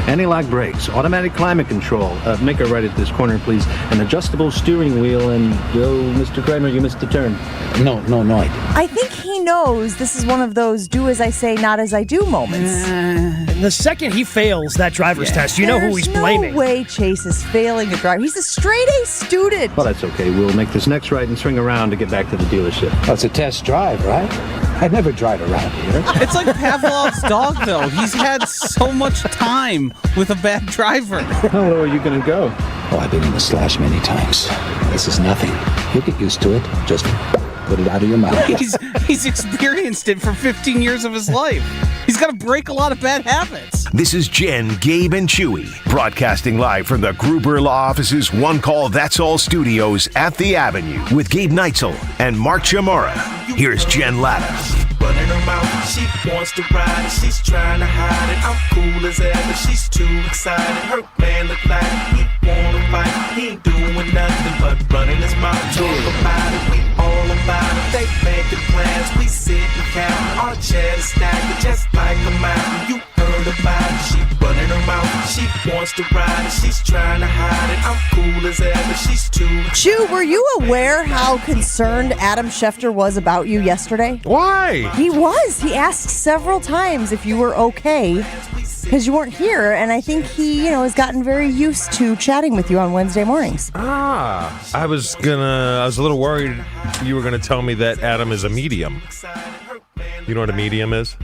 anti-lock brakes, automatic climate control. Make a right at this corner, please. An adjustable steering wheel, and Mr. Kramer, you missed the turn. No, I didn't. I think he knows this is one of those do as I say, not as I do moments. And the second he fails that driver's test, you know who he's blaming. There's no way Chase is failing a driver. He's a straight-A student. Well, that's okay. We'll make this next right and swing around to get back to the dealership. Oh, it's a test drive, right? I never drive around here. It's like Pavlov's dog, though. He's had so much time with a bad driver. How low are you going to go? Oh, I've been in the slash many times. This is nothing. You'll get used to it. Just put it out of your mouth. He's experienced it for 15 years of his life. He's got to break a lot of bad habits. This is Jen, Gabe, and Chewy, broadcasting live from the Gruber Law Office's One Call That's All studios at the Avenue with Gabe Neitzel and Mark Chamorro. Here's Jen Latta. Running her mouth, she wants to ride it, she's trying to hide it. I'm cool as ever, she's too excited. Her man look like he wanna fight. He ain't doing nothing but running his mouth. Talk about it, we all about it. They making plans, we sit and count. Our chair is stacked just like a mountain. You heard about it, she running her mouth. She wants to ride it, she's trying to hide it. I'm cool as ever, she's too excited. Chew, were you aware how concerned Adam Schefter was about you yesterday? Why? He was. He asked several times if you were okay because you weren't here, and I think he, has gotten very used to chatting with you on Wednesday mornings. I was a little worried you were gonna tell me that Adam is a medium. You know what a medium is?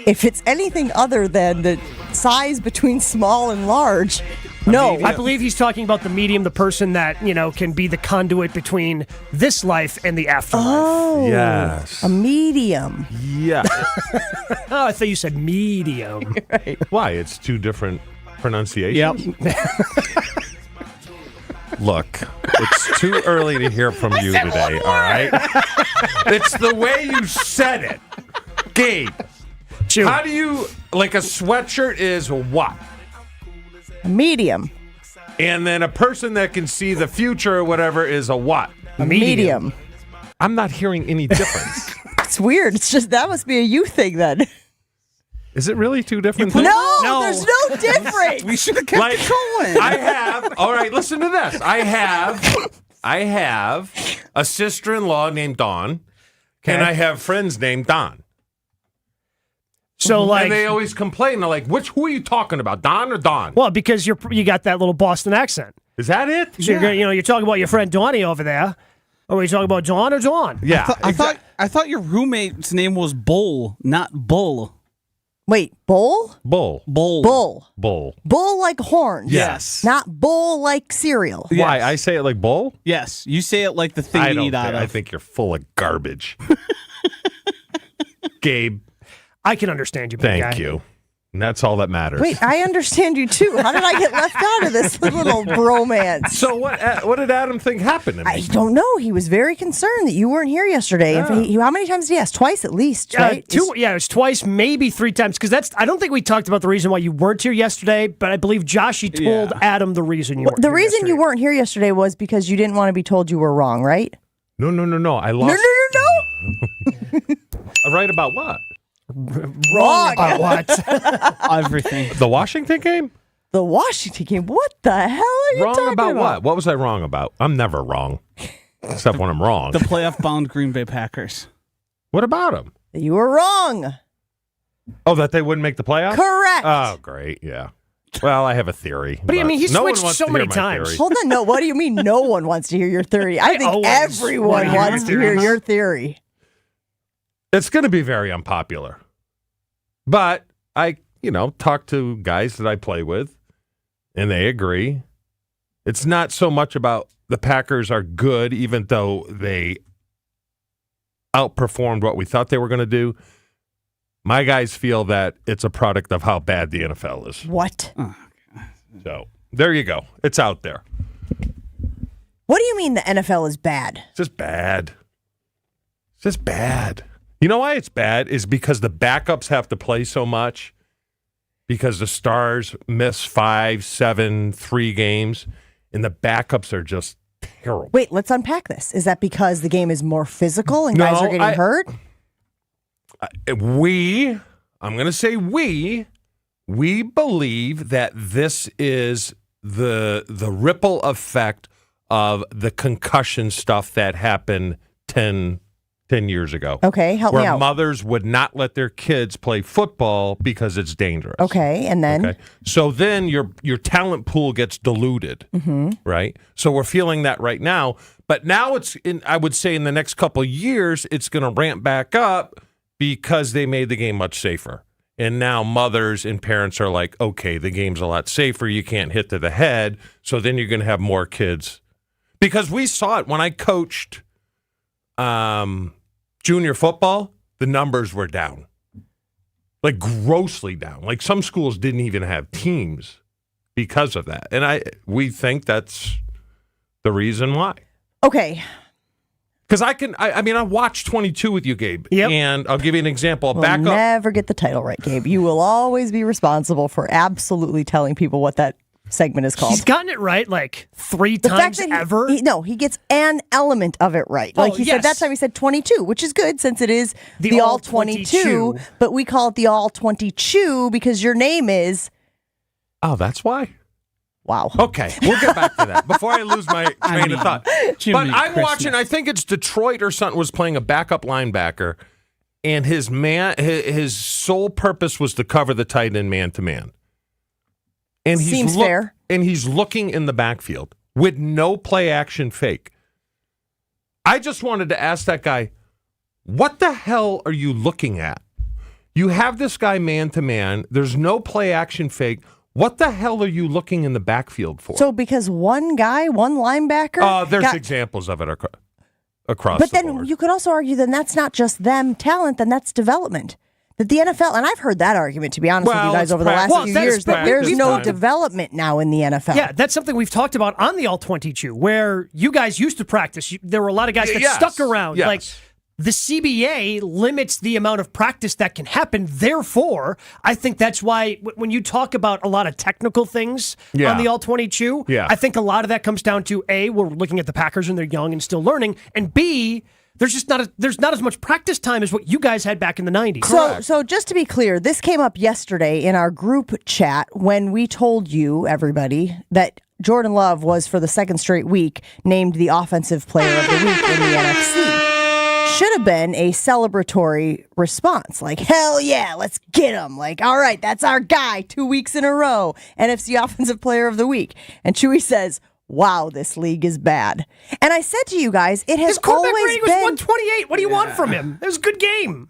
If it's anything other than the size between small and large, no. I believe he's talking about the medium, the person that, can be the conduit between this life and the afterlife. Oh, yes. A medium. Yeah. Oh, I thought you said medium. Right. Why? It's two different pronunciations? Yep. Look, it's too early to hear from you today, all right? It's the way you said it. Gabe, Chew. how do you, like a sweatshirt is what? A medium. And then a person that can see the future or whatever is a what? A medium. I'm not hearing any difference. It's weird. It's just that must be a you thing then. Is it really two different things? No, there's no difference. We should have kept it going. I have. All right, listen to this. I have a sister-in-law named Dawn, and I have friends named Don. So, and they always complain. They're like, who are you talking about, Don or Don? Well, because you got that little Boston accent. Is that it? So you're talking about your friend Donnie over there. Or are you talking about Dawn or Dawn? Yeah. I thought your roommate's name was Bull, not Bull. Wait, bull? Bull. Bull. Bull. Bull like horns. Yes. Not bull like cereal. Yes. Why? I say it like bull? Yes. You say it like the thing you eat out of. I think you're full of garbage. Gabe. I can understand you, big guy. Thank you. And that's all that matters. Wait, I understand you too. How did I get left out of this little bromance? So what did Adam think happened to me? I don't know. He was very concerned that you weren't here yesterday. Yeah. How many times did he ask? Twice at least, right? Two. Yeah, it was twice, maybe three times. Because I don't think we talked about the reason why you weren't here yesterday. But I believe Joshy told Adam the reason you weren't. The here reason yesterday. you weren't here yesterday was because you didn't want to be told you were wrong, right? No. I lost. No. Right about what? Wrong. About what? Everything. The Washington game? The Washington game. What the hell are you Wrong talking about what? What was I wrong about? I'm never wrong. Except when I'm wrong. The playoff-bound Green Bay Packers. What about them? You were wrong. Oh, that they wouldn't make the playoffs? Correct. Oh, great. Yeah. Well, I have a theory. But I mean, he no one switched wants so to many hear my times. theory. Hold on. No, what do you mean no one wants to hear your theory? I think always everyone wanna hear wants to your hear theories. your theory. It's going to be very unpopular. But I, talk to guys that I play with, and they agree. It's not so much about the Packers are good, even though they outperformed what we thought they were going to do. My guys feel that it's a product of how bad the NFL is. What? So there you go. It's out there. What do you mean the NFL is bad? It's just bad. It's just bad. You know why it's bad is because the backups have to play so much because the stars miss 5, 7, 3 games, and the backups are just terrible. Wait, let's unpack this. Is that because the game is more physical and guys are getting hurt? I'm going to say we we believe that this is the ripple effect of the concussion stuff that happened 10 years ago. Okay, help me where out. mothers would not let their kids play football because it's dangerous. Okay, and then? Okay. So then your talent pool gets diluted, right? So we're feeling that right now. But now I would say in the next couple of years, it's going to ramp back up because they made the game much safer. And now mothers and parents are like, okay, the game's a lot safer. You can't hit to the head. So then you're going to have more kids. Because we saw it when I coached junior football, the numbers were down. Like grossly down. Like some schools didn't even have teams because of that. And we think that's the reason why. Okay. Because I watched 22 with you, Gabe. Yep. And I'll give you an example. We'll Back up. never get the title right, Gabe. You will always be responsible for absolutely telling people what that segment is called. He's gotten it right like 3 times ever. He gets an element of it right. Like he said that time, he said 22, which is good since it is the all 22, but we call it the all 22 because your name is. Oh, that's why? Wow. Okay, we'll get back to that before I lose my train of thought. Jimmy But I'm Christmas. watching, I think it's Detroit or something, was playing a backup linebacker, and his sole purpose was to cover the tight end man-to-man. And Seems fair. And he's looking in the backfield with no play action fake. I just wanted to ask that guy, what the hell are you looking at? You have this guy man-to-man. There's no play action fake. What the hell are you looking in the backfield for? So because one guy, one linebacker. There's examples of it across But the then board. you could also argue then that's not just them talent, then that's development. That the NFL, and I've heard that argument, to be honest with you guys, over the last few years, that there's no development now in the NFL. Yeah, that's something we've talked about on the All-22, where you guys used to practice. There were a lot of guys that stuck around. Yes. Like, the CBA limits the amount of practice that can happen. Therefore, I think that's why when you talk about a lot of technical things on the All-22, I think a lot of that comes down to, A, we're looking at the Packers and they're young and still learning, and B, there's not as much practice time as what you guys had back in the 90s. So just to be clear, this came up yesterday in our group chat when we told you, everybody, that Jordan Love was, for the second straight week, named the Offensive Player of the Week in the NFC. Should have been a celebratory response. Like, hell yeah, let's get him. Like, all right, that's our guy 2 weeks in a row. NFC Offensive Player of the Week. And Chewy says, wow, this league is bad. And I said to you guys, it has His quarterback always rating been... was 128. What do you want from him? It was a good game.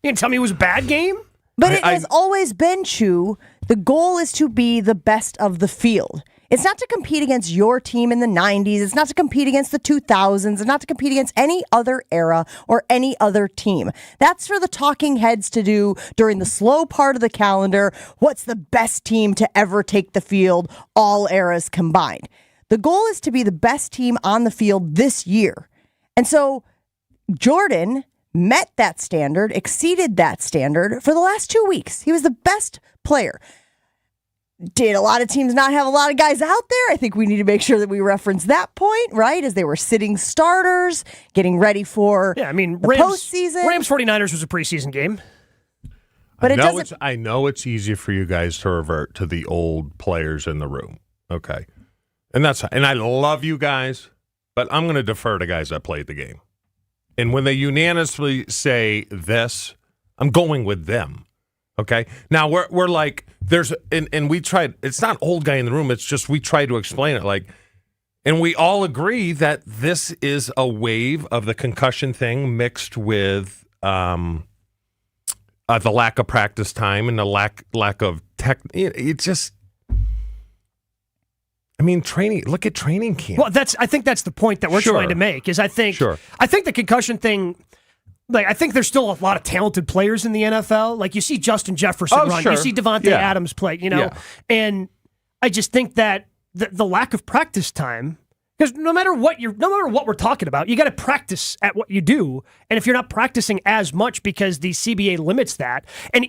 You can tell me it was a bad game? But it has always been, Chew, the goal is to be the best of the field. It's not to compete against your team in the 90s. It's not to compete against the 2000s. It's not to compete against any other era or any other team. That's for the talking heads to do during the slow part of the calendar. What's the best team to ever take the field, all eras combined? The goal is to be the best team on the field this year. And so Jordan met that standard, exceeded that standard for the last 2 weeks. He was the best player. Did a lot of teams not have a lot of guys out there? I think we need to make sure that we reference that point, right? As they were sitting starters, getting ready for the postseason. Rams 49ers was a preseason game. But I know it's easy for you guys to revert to the old players in the room. Okay. And I love you guys, but I'm going to defer to guys that played the game. And when they unanimously say this, I'm going with them. Okay. Now we're like, and we tried, it's not old guy in the room. It's just, we tried to explain it like, and we all agree that this is a wave of the concussion thing mixed with the lack of practice time and the lack of tech. It just, I mean, training, look at training camp. Well, I think that's the point that we're trying to make is I think the concussion thing, like, I think there's still a lot of talented players in the NFL. Like, you see Justin Jefferson run. Sure. You see Devontae Adams play, And I just think that the lack of practice time, because no matter what we're talking about, you got to practice at what you do. And if you're not practicing as much because the CBA limits that, and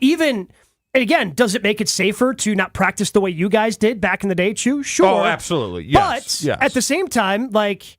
again, does it make it safer to not practice the way you guys did back in the day, Chew? Sure. Oh, absolutely. Yes. But at the same time, like,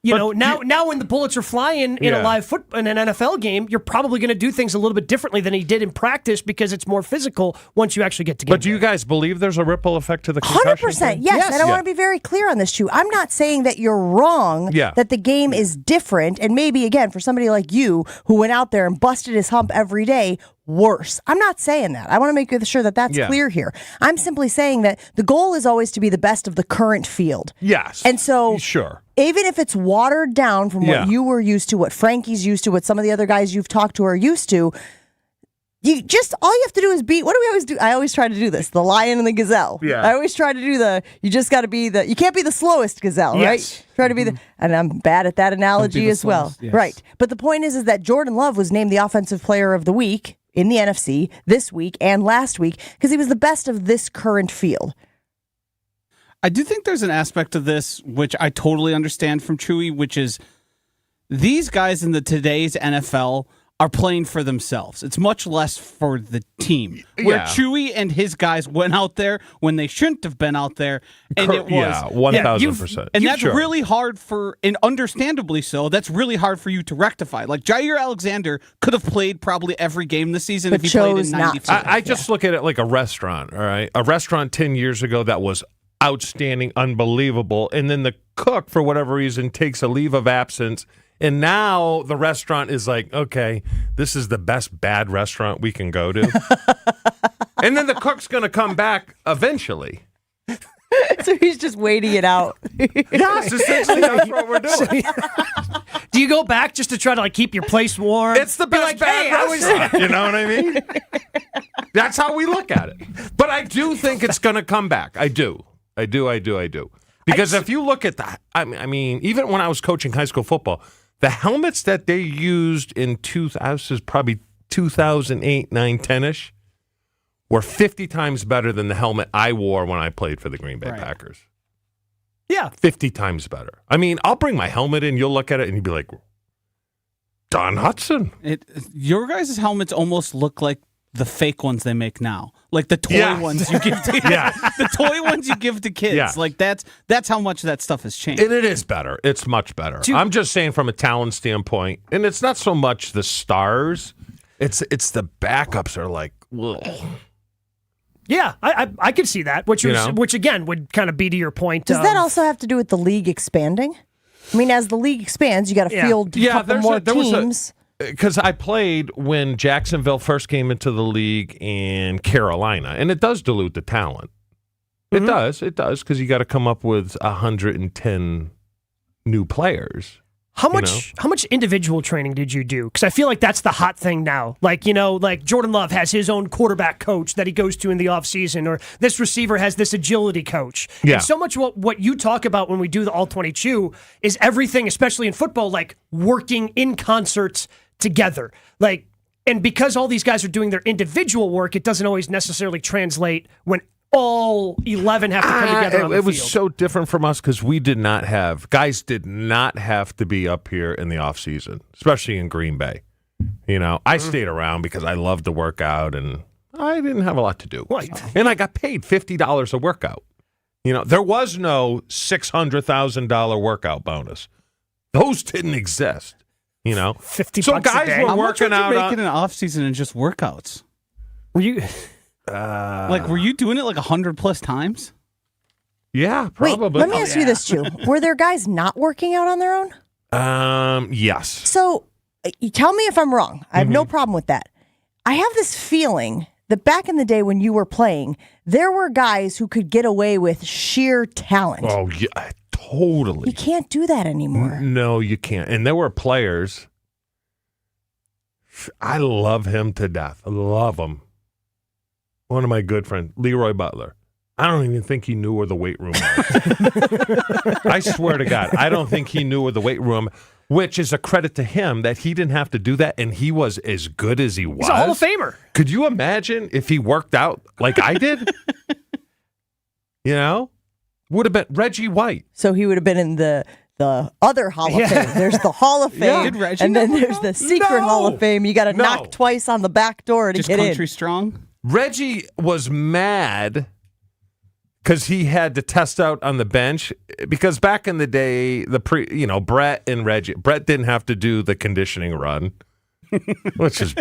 Now when the bullets are flying in a live in an NFL game, you're probably going to do things a little bit differently than he did in practice because it's more physical once you actually get to game. But do you guys believe there's a ripple effect to the concussion 100%. thing? Yes, and I want to be very clear on this, too. I'm not saying that you're wrong, that the game is different, and maybe, again, for somebody like you who went out there and busted his hump every day, worse. I'm not saying that. I want to make sure that that's clear here. I'm simply saying that the goal is always to be the best of the current field. Yes. And so, even if it's watered down from what you were used to, what Frankie's used to, what some of the other guys you've talked to are used to, all you have to do is what do we always do? I always try to do this, the lion and the gazelle. Yeah. I always try to do you just got to be you can't be the slowest gazelle, right? Try to be and I'm bad at that analogy as well. Yes. Right. But the point is that Jordan Love was named the Offensive Player of the Week in the NFC this week and last week because he was the best of this current field. I do think there's an aspect of this which I totally understand from Chewy, which is these guys in today's NFL are playing for themselves. It's much less for the team. Where Chewy and his guys went out there when they shouldn't have been out there, and it was 1,000%. And that's really hard and understandably so. That's really hard for you to rectify. Like Jair Alexander could have played probably every game this season but if he played in 95. I just look at it like a restaurant. All right, a restaurant 10 years ago that was outstanding, unbelievable, and then the cook for whatever reason takes a leave of absence. And now the restaurant is like, okay, this is the best bad restaurant we can go to. And then the cook's going to come back eventually. So he's just waiting it out. Yes, essentially that's what we're doing. Do you go back just to try to keep your place warm? It's the best bad restaurant. You know what I mean? That's how we look at it. But I do think it's going to come back. I do. Because if you look at that, I mean, even when I was coaching high school football, the helmets that they used in probably 2008, 9, 10-ish were 50 times better than the helmet I wore when I played for the Green Bay Packers. Yeah. 50 times better. I mean, I'll bring my helmet in, you'll look at it, and you'll be like, Don Hudson. Your guys' helmets almost look like the fake ones they make now, like the toy ones you give to the toy ones you give to kids. Yeah. Like that's how much that stuff has changed. And it is better. It's much better. I'm just saying from a talent standpoint, and it's not so much the stars. It's the backups are like, ugh. Yeah, I could see that, which again would kind of be to your point. Does that also have to do with the league expanding? I mean, as the league expands, you got to field a couple more teams. Because I played when Jacksonville first came into the league in Carolina, and it does dilute the talent. It does, because you got to come up with 110 new players. How much individual training did you do? Because I feel like that's the hot thing now. Like Jordan Love has his own quarterback coach that he goes to in the offseason, or this receiver has this agility coach. Yeah. And so much what you talk about when we do the All-22 is everything, especially in football, like working in concert together. And because all these guys are doing their individual work, it doesn't always necessarily translate when all 11 have to come together on the field. It was field. so different from us because guys did not have to be up here in the offseason, especially in Green Bay. I stayed around because I loved to work out and I didn't have a lot to do. Right. And I got paid $50 a workout. There was no $600,000 workout bonus. Those didn't exist. $50 so guys a day. were How much working are you out making an off season and just workouts? Were you? Were you doing it 100+ times? Yeah, probably. Wait, let me ask you this, too. Were there guys not working out on their own? Yes. So, you tell me if I'm wrong. I have no problem with that. I have this feeling that back in the day when you were playing, there were guys who could get away with sheer talent. Oh, yeah, totally. You can't do that anymore. No, you can't. And there were players. I love him to death. I love him. One of my good friends, Leroy Butler. I don't even think he knew where the weight room was. I swear to God, I don't think he knew where the weight room, which is a credit to him that he didn't have to do that, and he was as good as he was. He's a Hall of Famer. Could you imagine if he worked out like I did? Would have been Reggie White. So he would have been in the other Hall of Fame. There's the Hall of Fame, Did Reggie and then not there's the secret Hall of Fame. You got to knock twice on the back door to Just get country in. strong? Reggie was mad because he had to test out on the bench. Because back in the day, Brett and Reggie, Brett didn't have to do the conditioning run, which is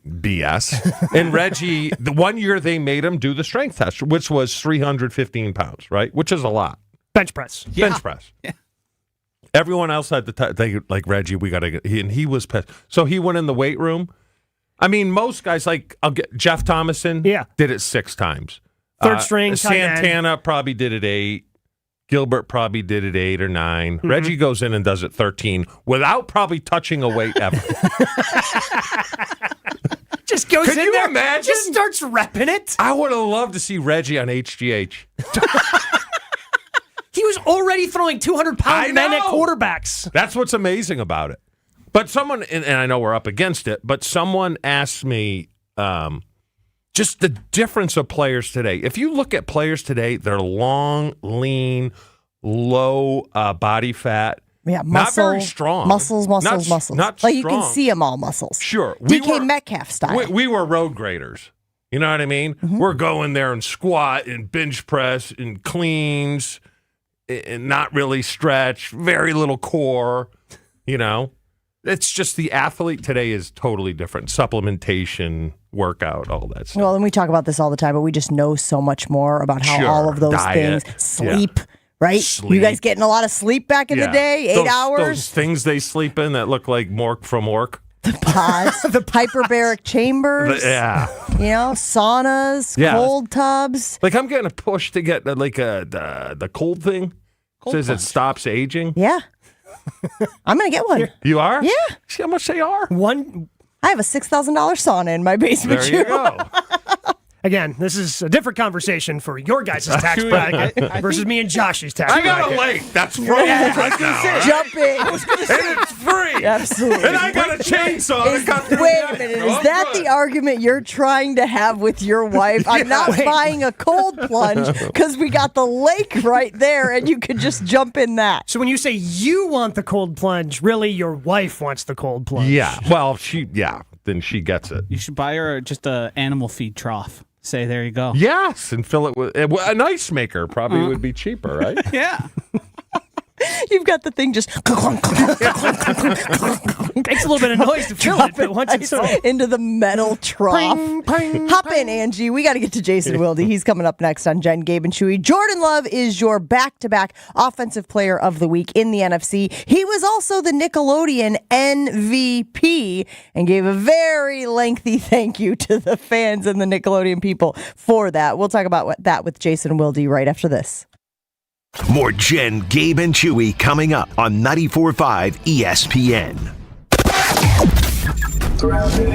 BS. And Reggie, the 1 year they made him do the strength test, which was 315 pounds, right? Which is a lot. Bench press. Bench press. Yeah. Everyone else had the like Reggie. We got to, and he was pissed. So he went in the weight room. I mean, most guys I'll get Jeff Thomason. Yeah. Did it 6 times. Third string. Santana probably did it 8. Gilbert probably did it 8 or 9. Mm-hmm. Reggie goes in and does it 13 without probably touching a weight ever. Just goes Can in you there. imagine? Just starts repping it. I would have loved to see Reggie on HGH. He was already throwing 200-pound men at quarterbacks. That's what's amazing about it. But someone, and I know we're up against it, but someone asked me just the difference of players today. If you look at players today, they're long, lean, low body fat. Yeah, not very strong. Muscles. Not Like strong. you can see them all muscles. Sure. DK Metcalf style. We were road graders. You know what I mean? Mm-hmm. We're going there and squat and bench press and cleans and not really stretch, very little core, you know. It's just the athlete today is totally different. Supplementation, workout, all that stuff. Well, and we talk about this all the time, but we just know so much more about how all of those diet, things, sleep, right? Sleep. You guys getting a lot of sleep back in the day? 8 hours? Those things they sleep in that look like Mork from Ork. The pods, the hyperbaric chambers. You know, saunas, cold tubs. Like I'm getting a push to get the cold thing. Says it stops aging. Yeah. I'm going to get one. You are? Yeah. See how much they are? I have a $6,000 sauna in my basement. There you go. Again, this is a different conversation for your guys' tax bracket versus me and Josh's tax bracket. I got a lake. That's frozen right now. Jump in. And it's free. Absolutely. And I got a chainsaw. Wait a minute. Is that the argument you're trying to have with your wife? I'm not buying a cold plunge because we got the lake right there and you could just jump in that. So when you say you want the cold plunge, really your wife wants the cold plunge. Yeah. Well, then she gets it. You should buy her just an animal feed trough. Say, there you go. Yes, and fill it with an ice maker. Probably would be cheaper, right? Yeah. You've got the thing just makes a little bit of noise to fill it, but once it's into the metal trough. Hop in, Angie. We got to get to Jason Wilde. He's coming up next on Jen, Gabe, and Chewy. Jordan Love is your back-to-back Offensive Player of the Week in the NFC. He was also the Nickelodeon MVP and gave a very lengthy thank you to the fans and the Nickelodeon people for that. We'll talk about that with Jason Wilde right after this. More Jen, Gabe, and Chewy coming up on 94.5 ESPN.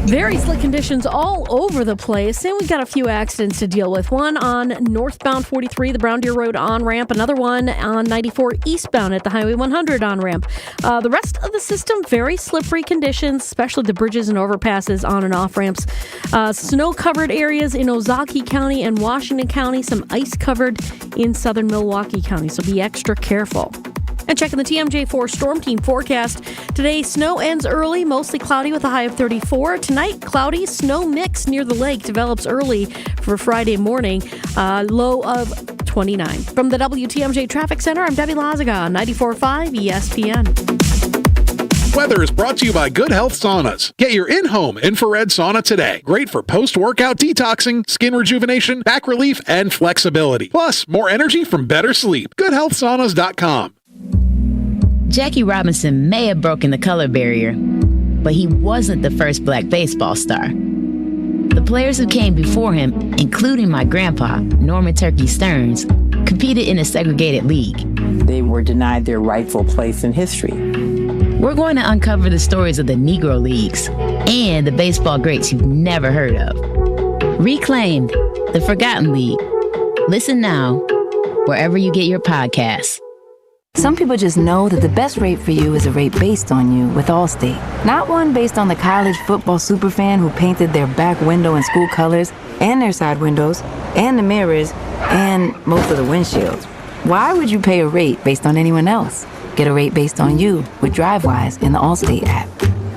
Very slick conditions all over the place, and we've got a few accidents to deal with. One on northbound 43, the Brown Deer Road on-ramp. Another one on 94 eastbound at the Highway 100 on-ramp. The rest of the system, very slippery conditions, especially the bridges and overpasses on and off-ramps. Snow-covered areas in Ozaukee County and Washington County. Some ice-covered in southern Milwaukee County, so be extra careful. And checking the TMJ4 Storm Team forecast. Today, snow ends early, mostly cloudy with a high of 34. Tonight, cloudy, snow mix near the lake develops early for Friday morning, low of 29. From the WTMJ Traffic Center, I'm Debbie Lazaga on 94.5 ESPN. Weather is brought to you by Good Health Saunas. Get your in-home infrared sauna today. Great for post-workout detoxing, skin rejuvenation, back relief, and flexibility. Plus, more energy from better sleep. GoodHealthSaunas.com. Jackie Robinson may have broken the color barrier, but he wasn't the first black baseball star. The players who came before him, including my grandpa, Norman Turkey Stearns, competed in a segregated league. They were denied their rightful place in history. We're going to uncover the stories of the Negro Leagues and the baseball greats you've never heard of. Reclaimed, the Forgotten League. Listen now, wherever you get your podcasts. Some people just know that the best rate for you is a rate based on you with Allstate. Not one based on the college football superfan who painted their back window in school colors and their side windows and the mirrors and most of the windshields. Why would you pay a rate based on anyone else? Get a rate based on you with DriveWise in the Allstate app.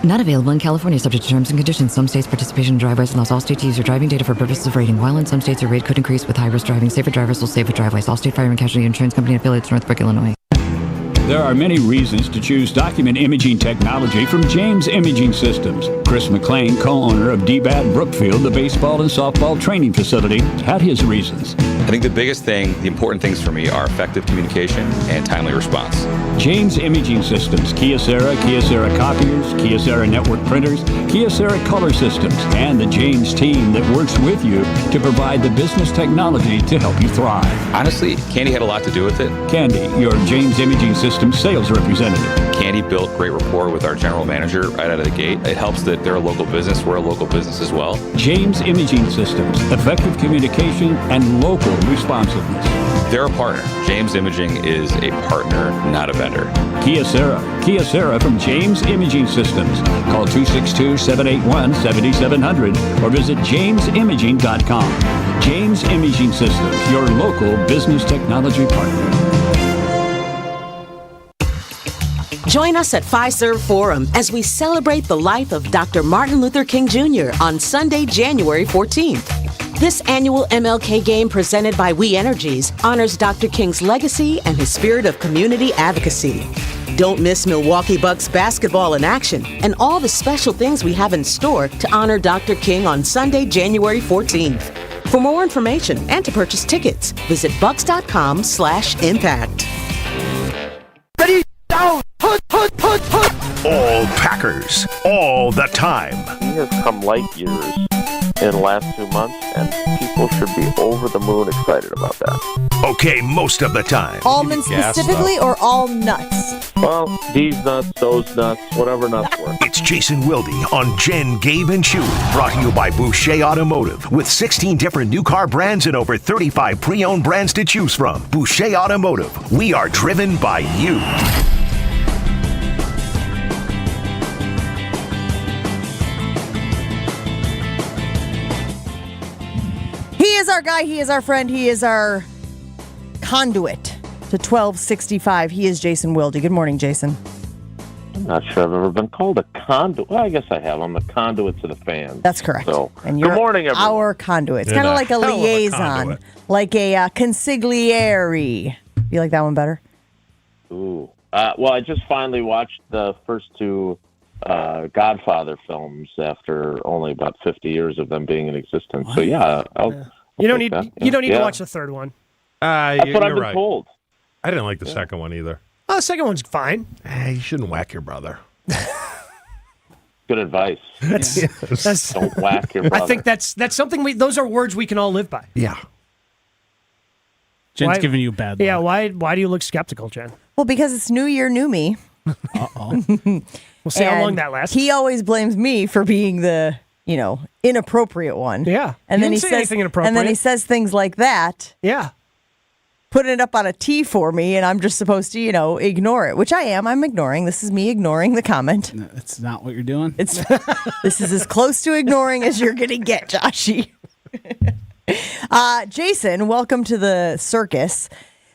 Not available in California, subject to terms and conditions. Some states participation in driveways allows all states to use your driving data for purposes of rating. While in some states, your rate could increase with high-risk driving. Safer drivers will save with driveways. Allstate Fire and Casualty Insurance Company affiliates, Northbrook, Illinois. There are many reasons to choose document imaging technology from James Imaging Systems. Chris McLean, co-owner of DBAT Brookfield, the baseball and softball training facility, had his reasons. I think the biggest thing, the important things for me are effective communication and timely response. James Imaging Systems, Kyocera copiers, Kyocera network printers, Kyocera color systems, and the James team that works with you to provide the business technology to help you thrive. Honestly, Candy had a lot to do with it. Candy, your James Imaging Systems sales representative. Candy built great rapport with our general manager right out of the gate. It helps that they're a local business. We're a local business as well. James Imaging Systems, effective communication and local responsiveness. They're a partner. James Imaging is a partner, not a vendor. Kyocera from James Imaging Systems. Call 262-781-7700 or visit jamesimaging.com. James Imaging Systems, your local business technology partner. Join us at Fiserv Forum as we celebrate the life of Dr. Martin Luther King Jr. on Sunday, January 14th. This annual MLK game presented by We Energies honors Dr. King's legacy and his spirit of community advocacy. Don't miss Milwaukee Bucks basketball in action and all the special things we have in store to honor Dr. King on Sunday, January 14th. For more information and to purchase tickets, visit bucks.com/impact. Ready, down, put. All Packers, all the time. He has come light years in the last 2 months, and people should be over the moon excited about that. Okay, most of the time. Almonds specifically or all nuts? Well, these nuts, those nuts, whatever nuts work. It's Jason Wilde on Jen, Gabe, and Chewy. Brought to you by Boucher Automotive. With 16 different new car brands and over 35 pre-owned brands to choose from. Boucher Automotive. We are driven by you. He is our guy. He is our friend. He is our conduit to 1265. He is Jason Wilde. Good morning, Jason. I'm not sure I've ever been called a conduit. Well, I guess I have. I'm a conduit to the fans. That's correct. So, and you're good morning, everyone. our conduit. It's kind of like a liaison, like a consigliere. You like that one better? Ooh. Well, I just finally watched the first two Godfather films after only about 50 years of them being in existence. So yeah, you don't need to watch the third one. That's what I've been told. I didn't like the second one either. Oh, the second one's fine. You shouldn't whack your brother. Good advice. Don't whack your brother. I think that's something those are words we can all live by. Yeah. Jen's giving you bad luck. Yeah, why do you look skeptical, Jen? Well, because it's New Year, new me. Uh-oh. We'll see how long that lasts. He always blames me for being the, inappropriate one. Yeah. And then he say says anything inappropriate. And then he says things like that. Yeah. Putting it up on a T for me, and I'm just supposed to, ignore it, which I am. I'm ignoring. This is me ignoring the comment. No, it's not what you're doing. This is as close to ignoring as you're going to get, Joshy. Jason, welcome to the circus.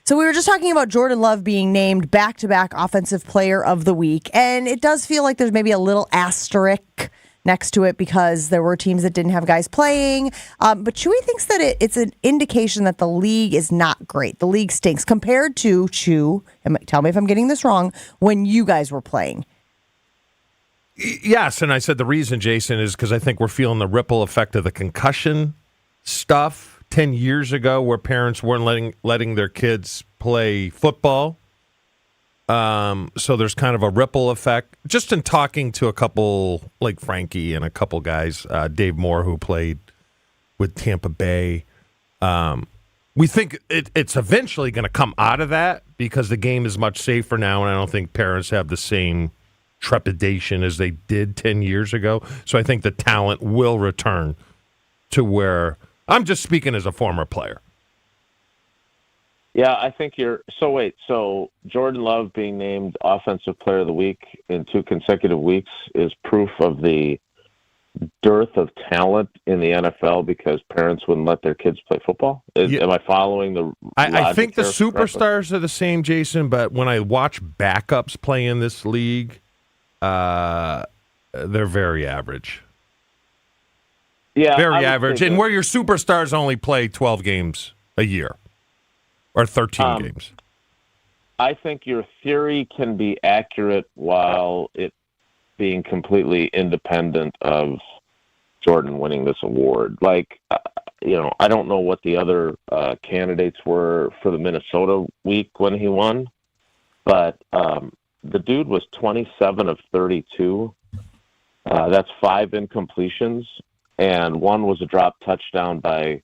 So we were just talking about Jordan Love being named back-to-back Offensive Player of the Week, and it does feel like there's maybe a little asterisk next to it because there were teams that didn't have guys playing. But Chewy thinks that it's an indication that the league is not great. The league stinks compared to, Chew, tell me if I'm getting this wrong, when you guys were playing. Yes, and I said the reason, Jason, is because I think we're feeling the ripple effect of the concussion stuff 10 years ago where parents weren't letting their kids play football. So there's kind of a ripple effect. Just in talking to a couple, like Frankie and a couple guys, Dave Moore, who played with Tampa Bay, we think it's eventually going to come out of that because the game is much safer now, and I don't think parents have the same trepidation as they did 10 years ago. So I think the talent will return to where – I'm just speaking as a former player. Yeah, I think so Jordan Love being named Offensive Player of the Week in 2 consecutive weeks is proof of the dearth of talent in the NFL because parents wouldn't let their kids play football? Am I following the I think the superstars are the same, Jason, but when I watch backups play in this league, they're very average. Yeah, very average. And where your superstars only play 12 games a year or 13 games. I think your theory can be accurate while it being completely independent of Jordan winning this award. Like, I don't know what the other candidates were for the Minnesota week when he won, but the dude was 27 of 32. That's 5 incompletions, and one was a drop touchdown by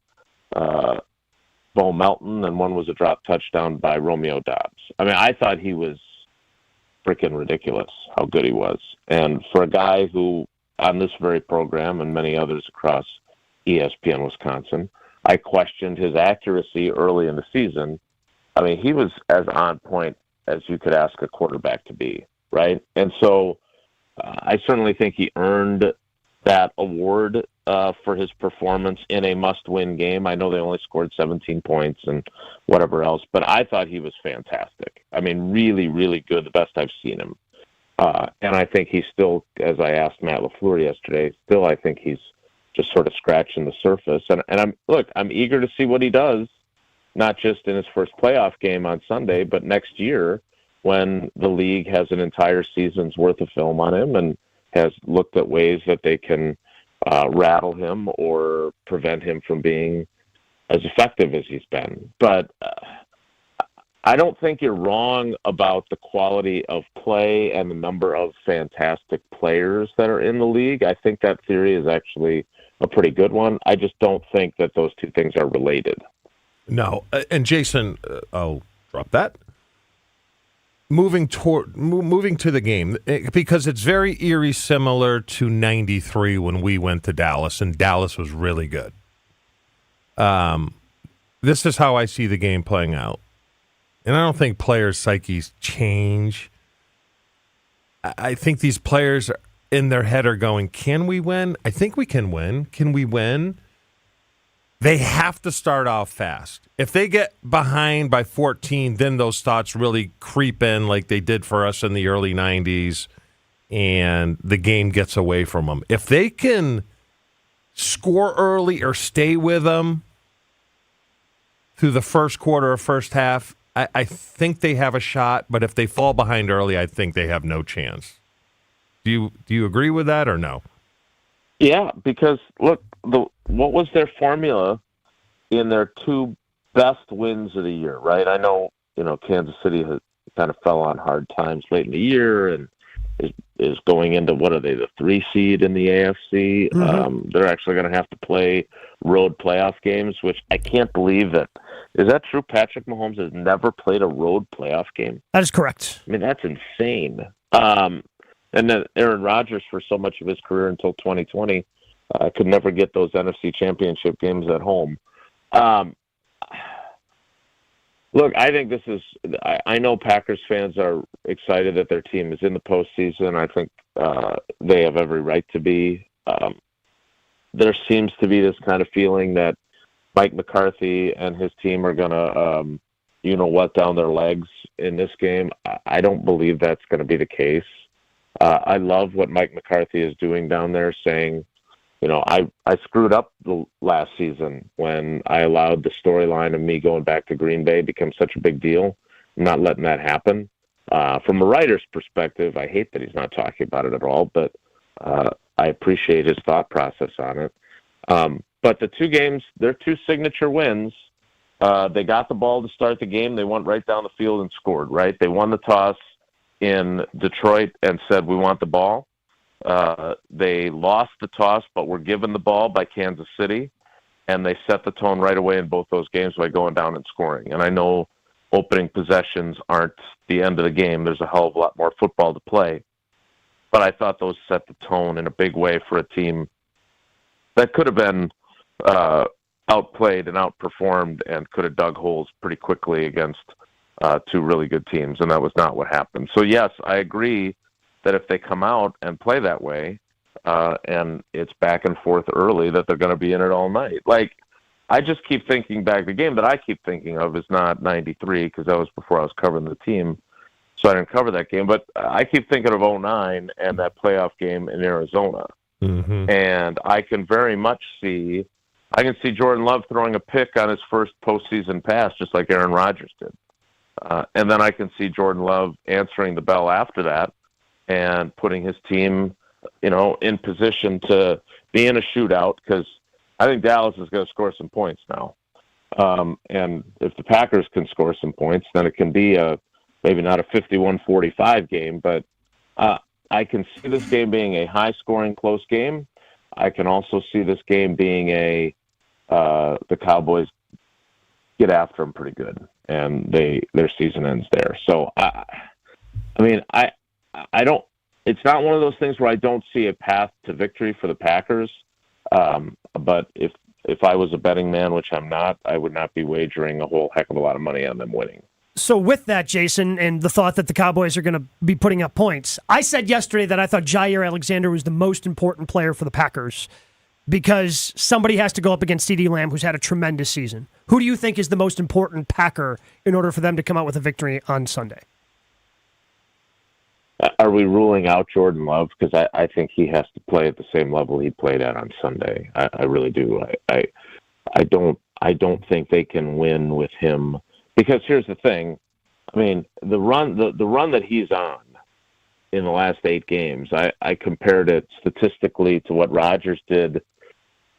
Bo Melton, and one was a drop touchdown by Romeo Doubs. I mean, I thought he was freaking ridiculous how good he was. And for a guy who, on this very program and many others across ESPN Wisconsin, I questioned his accuracy early in the season. I mean, he was as on point as you could ask a quarterback to be, right? And so I certainly think he earned that award for his performance in a must-win game. I know they only scored 17 points and whatever else, but I thought he was fantastic. I mean, really, really good, the best I've seen him. And I think he's still, as I asked Matt LaFleur yesterday, I think he's just sort of scratching the surface. And I'm eager to see what he does, not just in his first playoff game on Sunday, but next year when the league has an entire season's worth of film on him and has looked at ways that they can rattle him or prevent him from being as effective as he's been. But I don't think you're wrong about the quality of play and the number of fantastic players that are in the league. I think that theory is actually a pretty good one. I just don't think that those two things are related. No. And Jason, I'll drop that. Moving to the game, because it's very eerie similar to 93 when we went to Dallas, and Dallas was really good. This is how I see the game playing out. And I don't think players' psyches change. I think these players in their head are going, can we win? I think we can win. Can we win? They have to start off fast. If they get behind by 14, then those thoughts really creep in like they did for us in the early 90s, and the game gets away from them. If they can score early or stay with them through the first quarter or first half, I think they have a shot. But if they fall behind early, I think they have no chance. Do you agree with that or no? Yeah, because look, what was their formula in their 2 best wins of the year, right? I know, Kansas City has kind of fell on hard times late in the year and is going into, what are they, the 3 seed in the AFC? Mm-hmm. They're actually going to have to play road playoff games, which I can't believe that. Is that true? Patrick Mahomes has never played a road playoff game? That is correct. I mean, that's insane. And then Aaron Rodgers, for so much of his career until 2020, could never get those NFC championship games at home. Look, I think this is – I know Packers fans are excited that their team is in the postseason. I think they have every right to be. There seems to be this kind of feeling that Mike McCarthy and his team are going to, let down their legs in this game. I don't believe that's going to be the case. I love what Mike McCarthy is doing down there, saying, I screwed up the last season when I allowed the storyline of me going back to Green Bay become such a big deal. I'm not letting that happen. From a writer's perspective, I hate that he's not talking about it at all, but I appreciate his thought process on it. But the 2 games, they're 2 signature wins. They got the ball to start the game. They went right down the field and scored, right? They won the toss in Detroit and said, we want the ball. They lost the toss, but were given the ball by Kansas City, and they set the tone right away in both those games by going down and scoring. And I know opening possessions aren't the end of the game. There's a hell of a lot more football to play. But I thought those set the tone in a big way for a team that could have been outplayed and outperformed and could have dug holes pretty quickly against 2 really good teams, and that was not what happened. So, yes, I agree that if they come out and play that way and it's back and forth early, that they're going to be in it all night. Like, I just keep thinking back. The game that I keep thinking of is not 93 because that was before I was covering the team. so I didn't cover that game. But I keep thinking of 2009 and that playoff game in Arizona. Mm-hmm. And I can very much see Jordan Love throwing a pick on his first postseason pass, just like Aaron Rodgers did. And then I can see Jordan Love answering the bell after that and putting his team, in position to be in a shootout, because I think Dallas is going to score some points now. And if the Packers can score some points, then it can be maybe not a 51-45 game, but I can see this game being a high-scoring, close game. I can also see this game being the Cowboys get after them pretty good, and their season ends there. So, I don't. It's not one of those things where I don't see a path to victory for the Packers. But if I was a betting man, which I'm not, I would not be wagering a whole heck of a lot of money on them winning. So with that, Jason, and the thought that the Cowboys are going to be putting up points, I said yesterday that I thought Jair Alexander was the most important player for the Packers because somebody has to go up against CeeDee Lamb, who's had a tremendous season. Who do you think is the most important Packer in order for them to come out with a victory on Sunday? Are we ruling out Jordan Love? Because I think he has to play at the same level he played at on Sunday. I really do. I don't think they can win with him. Because here's the thing, the run that he's on in the last 8 games, I compared it statistically to what Rodgers did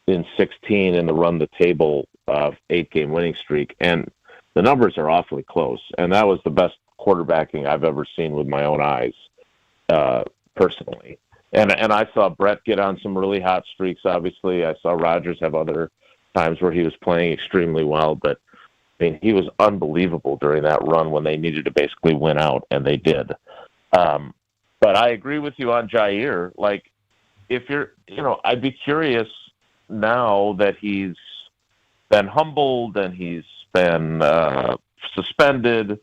in 16 in the run the table 8-game winning streak, and the numbers are awfully close. And that was the best quarterbacking I've ever seen with my own eyes, personally. And I saw Brett get on some really hot streaks. Obviously, I saw Rodgers have other times where he was playing extremely well, but he was unbelievable during that run when they needed to basically win out, and they did. But I agree with you on Jair. Like, if you're, I'd be curious now that he's been humbled and he's been suspended.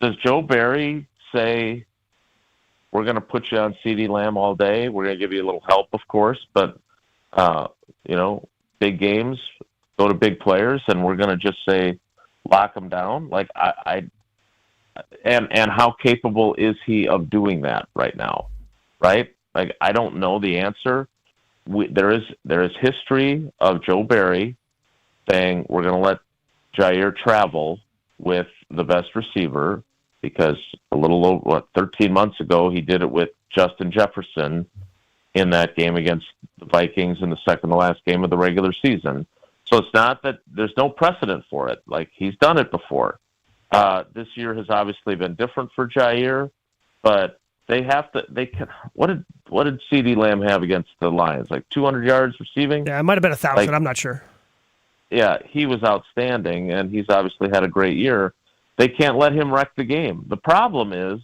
Does Joe Barry say, we're going to put you on CeeDee Lamb all day? We're going to give you a little help, of course, but, big games, go to big players, and we're going to just say, lock them down. Like, and how capable is he of doing that right now? Right? Like, I don't know the answer. There is history of Joe Barry saying we're going to let Jair travel with the best receiver, because a little over 13 months ago he did it with Justin Jefferson in that game against the Vikings in the second to last game of the regular season. So it's not that there's no precedent for it. Like, he's done it before. This year has obviously been different for Jair, but they can. What did CeeDee Lamb have against the Lions? Like 200 yards receiving? Yeah, it might have been 1,000. I'm not sure. Yeah, he was outstanding, and he's obviously had a great year. They can't let him wreck the game. The problem is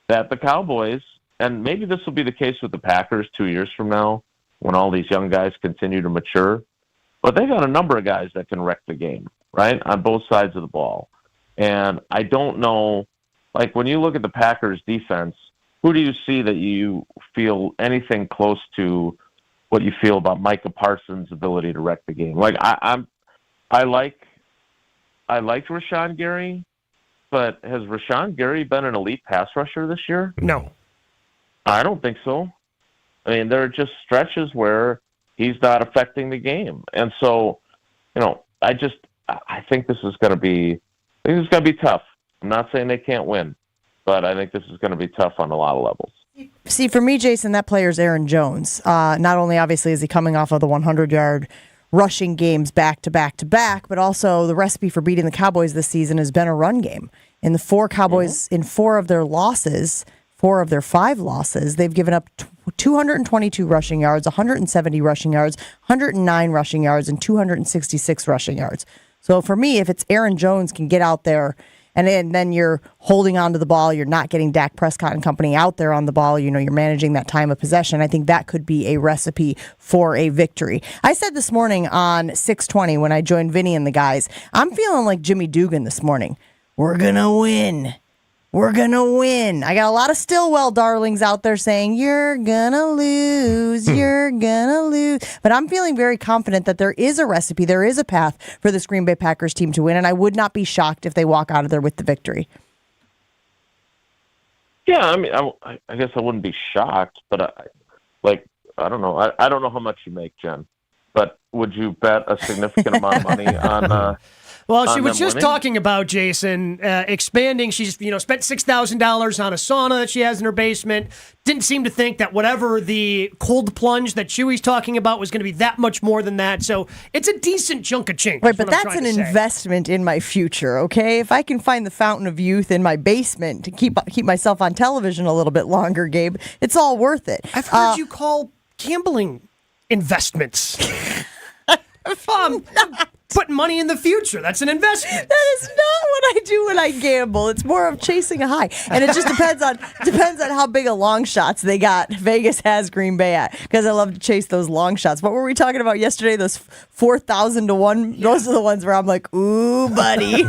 that the Cowboys, and maybe this will be the case with the Packers 2 years from now when all these young guys continue to mature, but they got a number of guys that can wreck the game, right, on both sides of the ball. And I don't know, like, when you look at the Packers defense, who do you see that you feel anything close to what you feel about Micah Parsons' ability to wreck the game? Like, I liked Rashawn Gary, but has Rashawn Gary been an elite pass rusher this year? No. I don't think so. There are just stretches where he's not affecting the game. And so, I think this is going to be tough. I'm not saying they can't win, but I think this is going to be tough on a lot of levels. See, for me, Jason, that player's Aaron Jones. Not only, obviously, is he coming off of the 100-yard rushing games back to back to back, but also the recipe for beating the Cowboys this season has been a run game. In the Cowboys, in 4 of their 5 losses, they've given up 222 rushing yards, 170 rushing yards, 109 rushing yards, and 266 rushing yards. So for me, if it's Aaron Jones can get out there, and then you're holding on to the ball, you're not getting Dak Prescott and company out there on the ball, you're managing that time of possession, I think that could be a recipe for a victory. I said this morning on 620 when I joined Vinny and the guys, I'm feeling like Jimmy Dugan this morning. We're going to win. We're going to win. I got a lot of Stillwell darlings out there saying, you're going to lose, you're going to lose. But I'm feeling very confident that there is a recipe, there is a path for this Green Bay Packers team to win, and I would not be shocked if they walk out of there with the victory. Yeah, I mean, I guess I wouldn't be shocked, but I don't know. I don't know how much you make, Jen, but would you bet a significant amount of money on? Well, she was just winning? talking about, Jason, expanding. She's spent $6,000 on a sauna that she has in her basement. Didn't seem to think that whatever the cold plunge that Chewy's talking about was going to be that much more than that. So it's a decent chunk of change. Right, but that's an investment in my future, okay? If I can find the fountain of youth in my basement to keep myself on television a little bit longer, Gabe, it's all worth it. I've heard you call gambling investments. Putting money in the future. That's an investment. That is not what I do when I gamble. It's more of chasing a high. And it just depends on how big a long shots they got. Vegas has Green Bay at, because I love to chase those long shots. What were we talking about yesterday? Those 4,000 to 1? Yeah. Those are the ones where I'm like, ooh, buddy.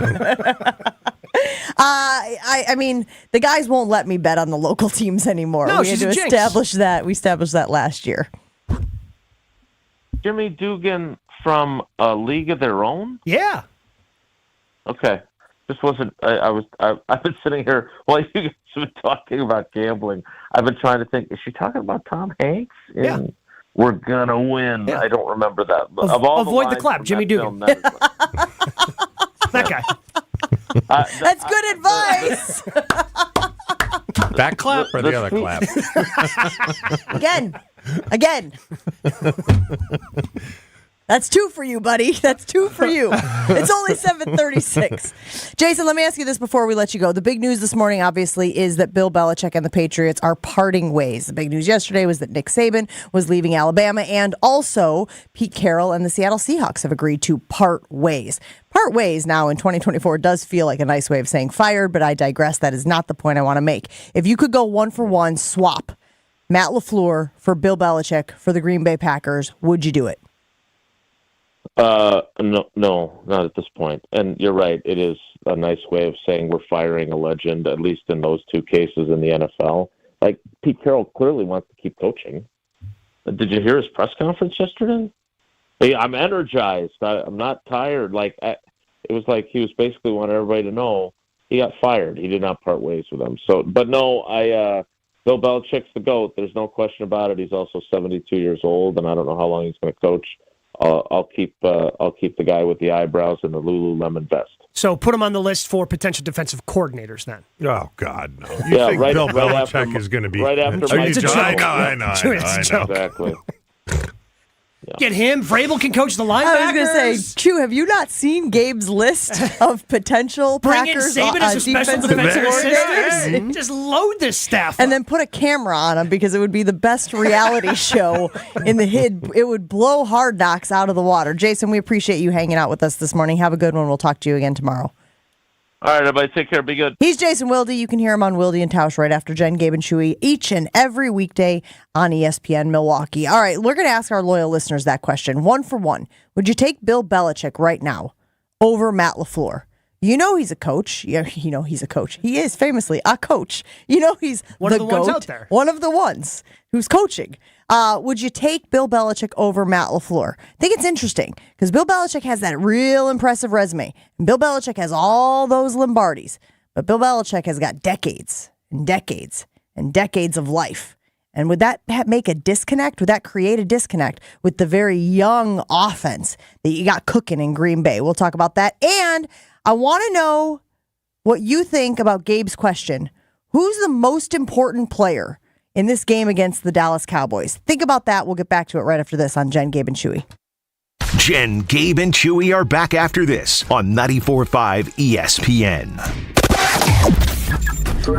I mean, the guys won't let me bet on the local teams anymore. No, we had to establish that. We established that last year. Jimmy Dugan from a league of their own? Yeah. Okay. This wasn't. I've been sitting here while you guys have been talking about gambling. I've been trying to think. Is she talking about Tom Hanks? Yeah. We're gonna win. Yeah. I don't remember that. Avoid the clap, Jimmy Dugan. That guy. That's good advice. That clap or the other clap? Again. That's 2 for you, buddy. That's 2 for you. It's only 7:36. Jason, let me ask you this before we let you go. The big news this morning, obviously, is that Bill Belichick and the Patriots are parting ways. The big news yesterday was that Nick Saban was leaving Alabama, and also Pete Carroll and the Seattle Seahawks have agreed to part ways. Part ways now in 2024 does feel like a nice way of saying fired, but I digress. That is not the point I want to make. If you could go 1-for-1 swap Matt LaFleur for Bill Belichick for the Green Bay Packers, would you do it? No, not at this point. And you're right. It is a nice way of saying we're firing a legend, at least in those 2 cases in the NFL. Like, Pete Carroll clearly wants to keep coaching. Did you hear his press conference yesterday? Hey, I'm energized. I'm not tired. It was like he was basically wanting everybody to know he got fired. He did not part ways with them. So, but no, Bill Belichick's the GOAT. There's no question about it. He's also 72 years old, and I don't know how long he's going to coach. I'll keep the guy with the eyebrows and the Lululemon vest. So put him on the list for potential defensive coordinators then. Oh God, no! You think Bill Belichick is going to be right after? I know. Exactly. Get him. Vrabel can coach the linebackers. I was going to say, Chew, have you not seen Gabe's list of potential Bring Packers in Saban as a special defensive coordinator? Just load this staff and then put a camera on him, because it would be the best reality show in the HID. It would blow Hard Knocks out of the water. Jason, we appreciate you hanging out with us this morning. Have a good one. We'll talk to you again tomorrow. All right, everybody, take care. Be good. He's Jason Wilde. You can hear him on Wilde and Tausch right after Jen, Gabe, and Chewy each and every weekday on ESPN Milwaukee. All right, we're going to ask our loyal listeners that question. 1-for-1. Would you take Bill Belichick right now over Matt LaFleur? You know he's a coach. Yeah, you know he's a coach. He is famously a coach. You know he's one of the ones out there. One of the ones who's coaching. Would you take Bill Belichick over Matt LaFleur? I think it's interesting because Bill Belichick has that real impressive resume. And Bill Belichick has all those Lombardis. But Bill Belichick has got decades and decades and decades of life. And would that make a disconnect? Would that create a disconnect with the very young offense that you got cooking in Green Bay? We'll talk about that. And I want to know what you think about Gabe's question. Who's the most important player in this game against the Dallas Cowboys? Think about that. We'll get back to it right after this on Jen, Gabe, and Chewy. Jen, Gabe, and Chewy are back after this on 94.5 ESPN.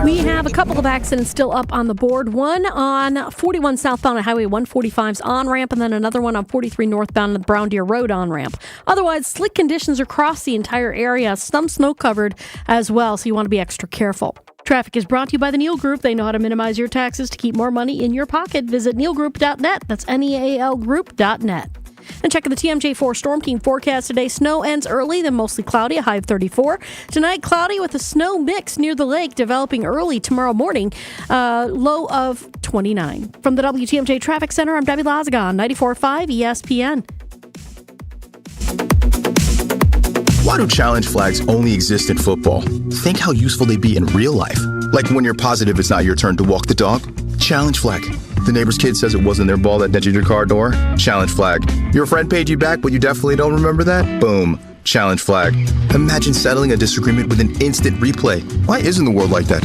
We have a couple of accidents still up on the board. One on 41 southbound at Highway 145's on-ramp, and then another one on 43 northbound at Brown Deer Road on-ramp. Otherwise, slick conditions across the entire area. Some snow covered as well, so you want to be extra careful. Traffic is brought to you by the Neal Group. They know how to minimize your taxes to keep more money in your pocket. Visit nealgroup.net. That's nealgroup.net. And checking the TMJ4 Storm Team forecast today. Snow ends early, then mostly cloudy, a high of 34. Tonight, cloudy with a snow mix near the lake, developing early tomorrow morning, low of 29. From the WTMJ Traffic Center, I'm Debbie Lazagon, 94.5 ESPN. Why do challenge flags only exist in football? Think how useful they'd be in real life. Like when you're positive it's not your turn to walk the dog? Challenge flag. The neighbor's kid says it wasn't their ball that dented your car door? Challenge flag. Your friend paid you back, but you definitely don't remember that? Boom. Challenge flag. Imagine settling a disagreement with an instant replay. Why isn't the world like that?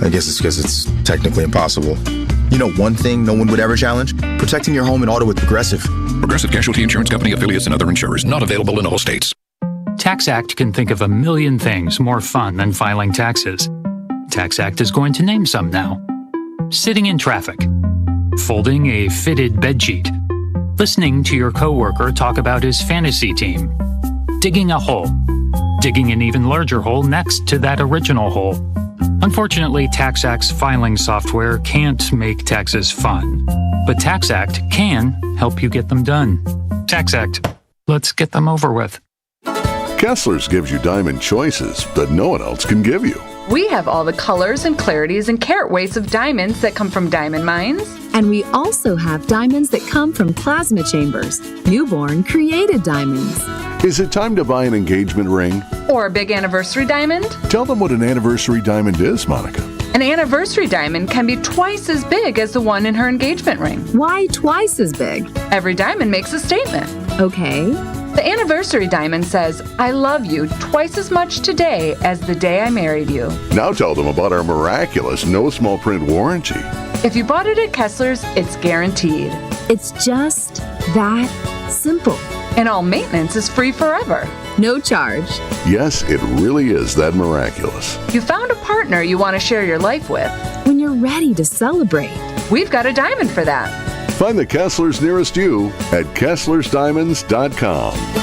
I guess it's because it's technically impossible. You know one thing no one would ever challenge? Protecting your home and auto with Progressive. Progressive Casualty Insurance Company, affiliates, and other insurers. Not available in all states. TaxAct can think of a million things more fun than filing taxes. TaxAct is going to name some now. Sitting in traffic. Folding a fitted bedsheet. Listening to your coworker talk about his fantasy team. Digging a hole. Digging an even larger hole next to that original hole. Unfortunately, TaxAct's filing software can't make taxes fun. But TaxAct can help you get them done. TaxAct. Let's get them over with. Kessler's gives you diamond choices that no one else can give you. We have all the colors and clarities and carat weights of diamonds that come from diamond mines. And we also have diamonds that come from plasma chambers, newborn created diamonds. Is it time to buy an engagement ring? Or a big anniversary diamond? Tell them what an anniversary diamond is, Monica. An anniversary diamond can be twice as big as the one in her engagement ring. Why twice as big? Every diamond makes a statement. Okay. The anniversary diamond says, I love you twice as much today as the day I married you. Now tell them about our miraculous no small print warranty. If you bought it at Kessler's, it's guaranteed. It's just that simple. And all maintenance is free forever. No charge. Yes, it really is that miraculous. You found a partner you want to share your life with. When you're ready to celebrate. We've got a diamond for that. Find the Kesslers nearest you at KesslersDiamonds.com.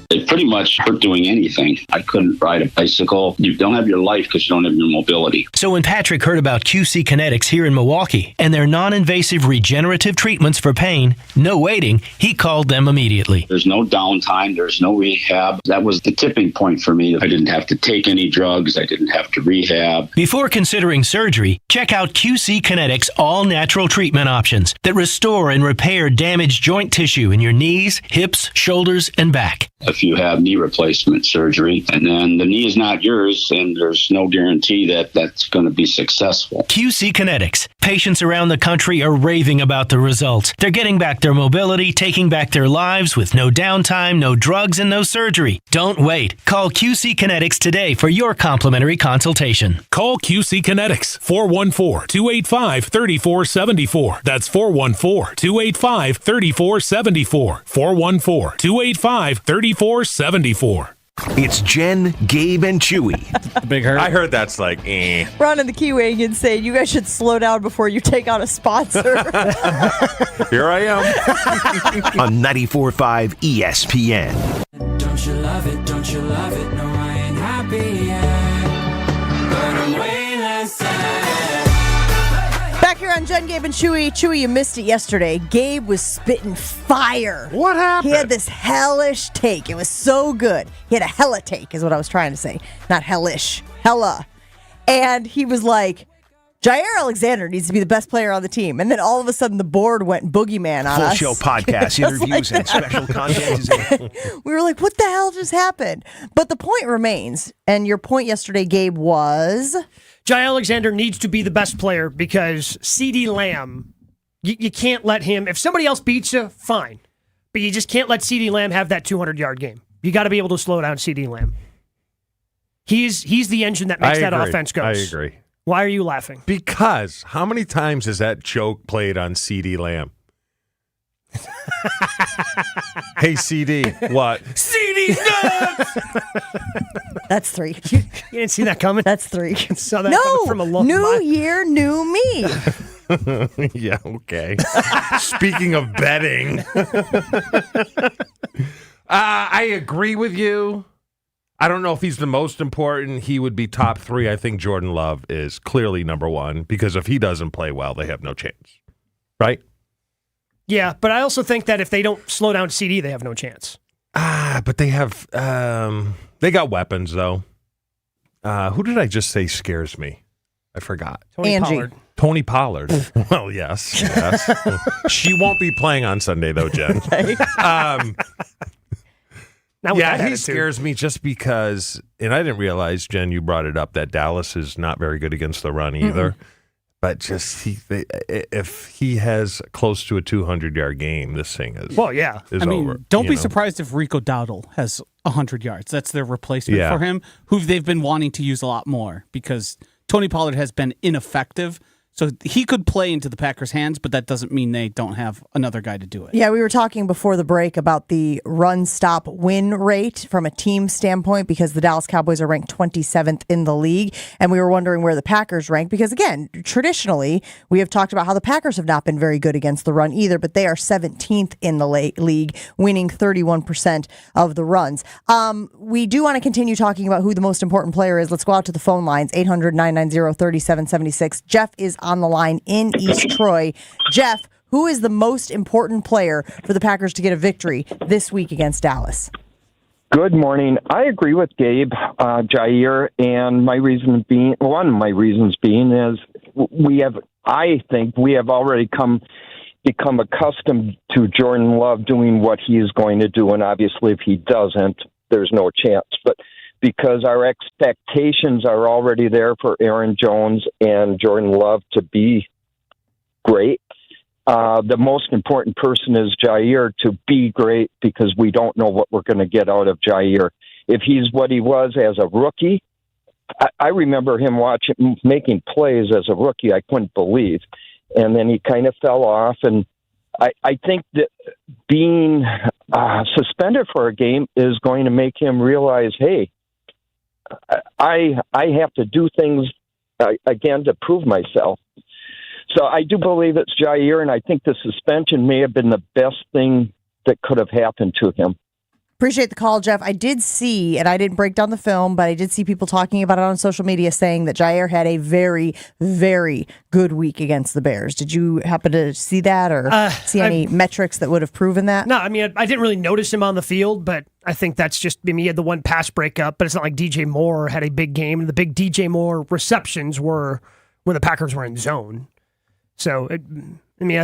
It pretty much hurt doing anything. I couldn't ride a bicycle. You don't have your life because you don't have your mobility. So when Patrick heard about QC Kinetics here in Milwaukee and their non-invasive regenerative treatments for pain, no waiting, he called them immediately. There's no downtime. There's no rehab. That was the tipping point for me. I didn't have to take any drugs. I didn't have to rehab. Before considering surgery, check out QC Kinetics all-natural treatment options that restore and repair damaged joint tissue in your knees, hips, shoulders, and back. If you have knee replacement surgery, and then the knee is not yours, and there's no guarantee that that's going to be successful. QC Kinetics. Patients around the country are raving about the results. They're getting back their mobility, taking back their lives with no downtime, no drugs, and no surgery. Don't wait. Call QC Kinetics today for your complimentary consultation. Call QC Kinetics, 414-285-3474. That's 414-285-3474. 414-285-3474. It's Jen, Gabe, and Chewy. Big hurt. I heard that's like, eh. Ron and the Key wagon saying you guys should slow down before you take on a sponsor. Here I am. On 94.5 ESPN. Don't you love it? Don't you love it? No, I ain't happy yet. But I'm way less sad. Back here on Jen, Gabe, and Chewy. Chewy, you missed it yesterday. Gabe was spitting fire. What happened? He had this hellish take. It was so good. He had a hella take, is what I was trying to say. Not hellish. Hella. And he was like, Jair Alexander needs to be the best player on the team. And then all of a sudden the board went boogeyman on us. Full show podcast, interviews, and special content. We were like, what the hell just happened? But the point remains. And your point yesterday, Gabe, was... Jair Alexander needs to be the best player because CeeDee Lamb, you can't let him... If somebody else beats you, fine. But you just can't let CeeDee Lamb have that 200-yard game. You got to be able to slow down CeeDee Lamb. He's the engine that makes that offense go. I agree. Why are you laughing? Because how many times is that joke played on CeeDee Lamb? Hey, CD, what? CeeDee's nuts! That's 3. You didn't see that coming? That's 3. Saw that coming from a long new year, new me. Yeah, okay. Speaking of betting, I agree with you. I don't know if he's the most important. He would be top 3. I think Jordan Love is clearly number 1 because if he doesn't play well, they have no chance. Right? Yeah, but I also think that if they don't slow down CD, they have no chance. But they have they got weapons though. Who did I just say scares me? I forgot. Tony Pollard. Well, yes. She won't be playing on Sunday though, Jen. Not with that he attitude. scares me just because, and I didn't realize, Jen, you brought it up, that Dallas is not very good against the run either. Mm-mm. But just if he has close to a 200-yard game, this thing is over. Don't be surprised if Rico Dowdle has 100 yards. That's their replacement for him, who they've been wanting to use a lot more because Tony Pollard has been ineffective. So he could play into the Packers' hands, but that doesn't mean they don't have another guy to do it. Yeah, we were talking before the break about the run-stop-win rate from a team standpoint because the Dallas Cowboys are ranked 27th in the league, and we were wondering where the Packers rank because, again, traditionally, we have talked about how the Packers have not been very good against the run either, but they are 17th in the league, winning 31% of the runs. We do want to continue talking about who the most important player is. Let's go out to the phone lines, 800-990-3776. Jeff is on the line in East Troy. Jeff, who is the most important player for the Packers to get a victory this week against Dallas? Good morning. I agree with Gabe, Jair, and one of my reasons being is I think we have already become accustomed to Jordan Love doing what he is going to do, and obviously if he doesn't, there's no chance. But because our expectations are already there for Aaron Jones and Jordan Love to be great. The most important person is Jair to be great because we don't know what we're going to get out of Jair. If he's what he was as a rookie, I remember him making plays as a rookie I couldn't believe. And then he kind of fell off. And I think that being suspended for a game is going to make him realize, hey, I have to do things again to prove myself. So I do believe it's Jair, and I think the suspension may have been the best thing that could have happened to him. Appreciate the call, Jeff. I did see, and I didn't break down the film, but I did see people talking about it on social media saying that Jair had a very, very good week against the Bears. Did you happen to see that or see any metrics that would have proven that? No, I mean, I didn't really notice him on the field, but I think that's just, he had the one pass breakup, but it's not like DJ Moore had a big game, and the big DJ Moore receptions were when the Packers were in zone. So, I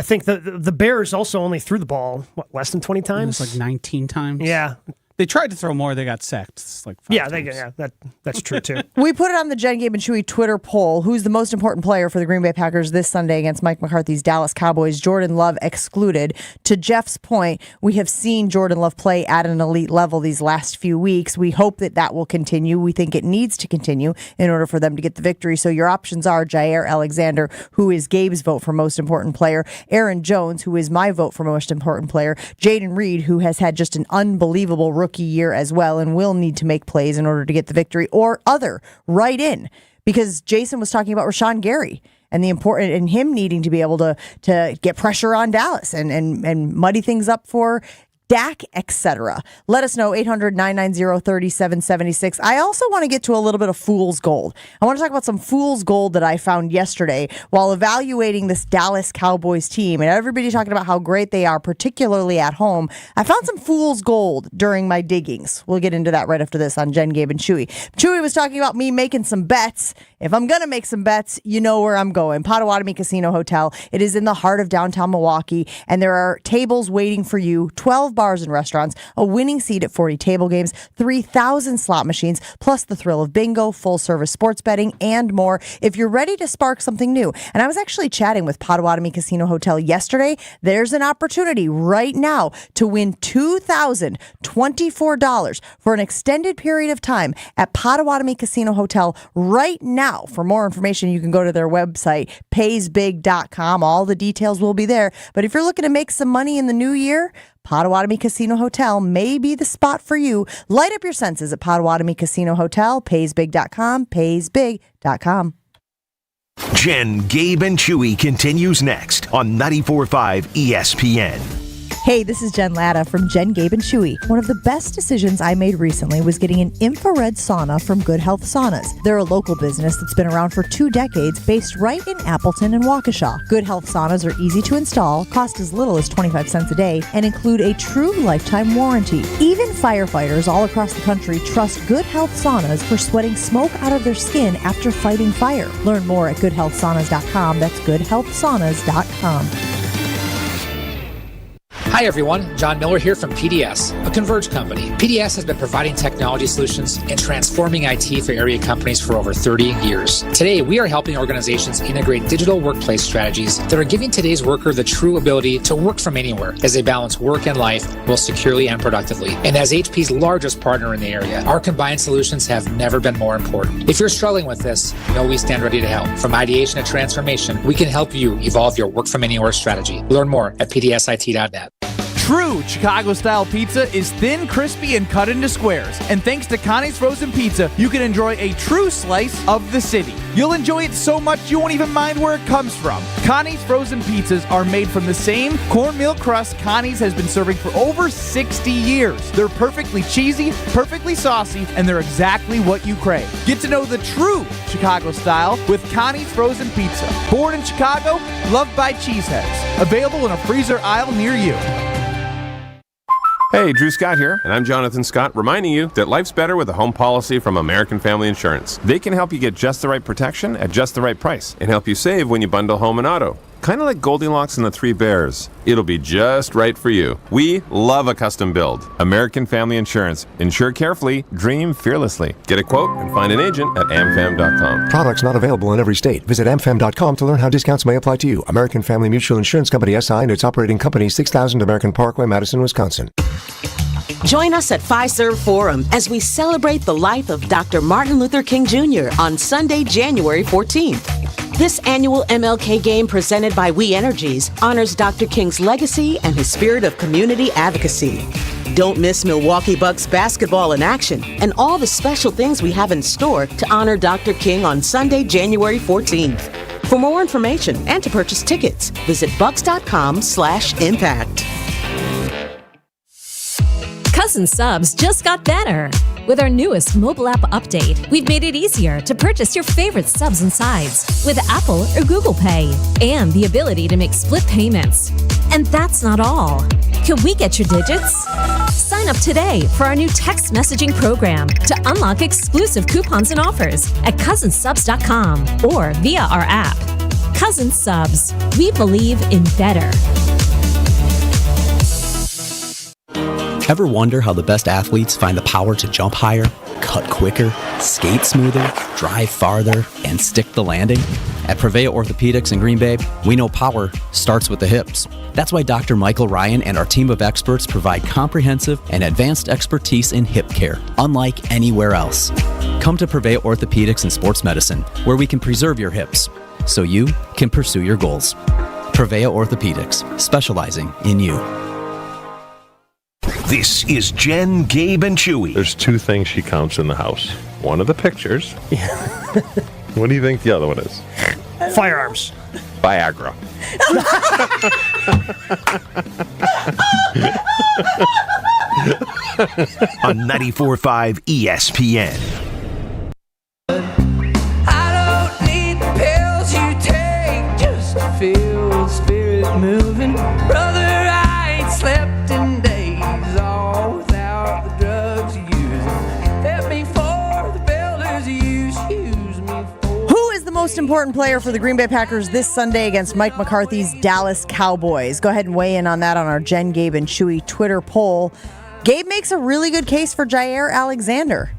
think the Bears also only threw the ball, less than 20 times? It was like 19 times. Yeah. They tried to throw more. They got sacked. It's like 5 times. That's true, too. We put it on the Jen, Gabe, and Chewy Twitter poll. Who's the most important player for the Green Bay Packers this Sunday against Mike McCarthy's Dallas Cowboys? Jordan Love excluded. To Jeff's point, we have seen Jordan Love play at an elite level these last few weeks. We hope that will continue. We think it needs to continue in order for them to get the victory. So your options are Jair Alexander, who is Gabe's vote for most important player, Aaron Jones, who is my vote for most important player, Jaden Reed, who has had just an unbelievable rookie year as well and will need to make plays in order to get the victory, or other. Write in, because Jason was talking about Rashawn Gary and the important and him needing to be able to get pressure on Dallas and muddy things up for Dak, etc. Let us know, 800-990-3776. I also want to get to a little bit of fool's gold. I want to talk about some fool's gold that I found yesterday while evaluating this Dallas Cowboys team, and everybody talking about how great they are, particularly at home. I found some fool's gold during my diggings. We'll get into that right after this on Jen, Gabe, and Chewy. Chewy was talking about me making some bets. If I'm going to make some bets, you know where I'm going. Potawatomi Casino Hotel. It is in the heart of downtown Milwaukee, and there are tables waiting for you, 12 bars and restaurants, a winning seat at 40 table games, 3,000 slot machines, plus the thrill of bingo, full-service sports betting, and more if you're ready to spark something new. And I was actually chatting with Potawatomi Casino Hotel yesterday. There's an opportunity right now to win $2,024 for an extended period of time at Potawatomi Casino Hotel right now. For more information, you can go to their website, paysbig.com. All the details will be there. But if you're looking to make some money in the new year, Potawatomi Casino Hotel may be the spot for you. Light up your senses at Potawatomi Casino Hotel, paysbig.com, paysbig.com. Jen, Gabe, and Chewy continues next on 94.5 ESPN. Hey, this is Jen Latta from Jen, Gabe, and Chewy. One of the best decisions I made recently was getting an infrared sauna from Good Health Saunas. They're a local business that's been around for 2 decades, based right in Appleton and Waukesha. Good Health Saunas are easy to install, cost as little as 25 cents a day, and include a true lifetime warranty. Even firefighters all across the country trust Good Health Saunas for sweating smoke out of their skin after fighting fire. Learn more at goodhealthsaunas.com. That's goodhealthsaunas.com. Hi everyone, John Miller here from PDS. a converged company. PDS has been providing technology solutions and transforming IT for area companies for over 30 years. Today, we are helping organizations integrate digital workplace strategies that are giving today's worker the true ability to work from anywhere as they balance work and life both securely and productively. And as HP's largest partner in the area, our combined solutions have never been more important. If you're struggling with this, know we stand ready to help. From ideation to transformation, we can help you evolve your work from anywhere strategy. Learn more at pdsit.net. True Chicago-style pizza is thin, crispy, and cut into squares. And thanks to Connie's Frozen Pizza, you can enjoy a true slice of the city. You'll enjoy it so much you won't even mind where it comes from. Connie's Frozen Pizzas are made from the same cornmeal crust Connie's has been serving for over 60 years. They're perfectly cheesy, perfectly saucy, and they're exactly what you crave. Get to know the true Chicago style with Connie's Frozen Pizza. Born in Chicago, loved by cheeseheads. Available in a freezer aisle near you. Hey, Drew Scott here, and I'm Jonathan Scott, reminding you that life's better with a home policy from American Family Insurance. They can help you get just the right protection at just the right price and help you save when you bundle home and auto. Kind of like Goldilocks and the Three Bears. It'll be just right for you. We love a custom build. American Family Insurance. Insure carefully, dream fearlessly. Get a quote and find an agent at amfam.com. Products not available in every state. Visit amfam.com to learn how discounts may apply to you. American Family Mutual Insurance Company SI and its operating company 6000 American Parkway, Madison, Wisconsin. Join us at Fiserv Forum as we celebrate the life of Dr. Martin Luther King Jr. on Sunday, January 14th. This annual MLK game presented by We Energies honors Dr. King's legacy and his spirit of community advocacy. Don't miss Milwaukee Bucks basketball in action and all the special things we have in store to honor Dr. King on Sunday, January 14th. For more information and to purchase tickets, visit bucks.com/impact. Cousin Subs just got better. With our newest mobile app update, we've made it easier to purchase your favorite subs and sides with Apple or Google Pay and the ability to make split payments. And that's not all. Can we get your digits? Sign up today for our new text messaging program to unlock exclusive coupons and offers at cousinsubs.com or via our app. Cousin Subs. We believe in better. Ever wonder how the best athletes find the power to jump higher, cut quicker, skate smoother, drive farther, and stick the landing? At Prevea Orthopedics in Green Bay, we know power starts with the hips. That's why Dr. Michael Ryan and our team of experts provide comprehensive and advanced expertise in hip care, unlike anywhere else. Come to Prevea Orthopedics and Sports Medicine, where we can preserve your hips so you can pursue your goals. Prevea Orthopedics, specializing in you. This is Jen, Gabe, and Chewy. There's two things she counts in the house. One of the pictures. What do you think the other one is? Firearms. Viagra. On 94.5 ESPN. I don't need the pills you take, just feel the spirit moving. Brother, I ain't slept in days. All without the drugs you use. Hit me for the builders you use me for. Who is the most important player for the Green Bay Packers this Sunday against Mike McCarthy's Dallas Cowboys? Go ahead and weigh in on that on our Jen, Gabe, and Chewy Twitter poll. Gabe makes a really good case for Jair Alexander.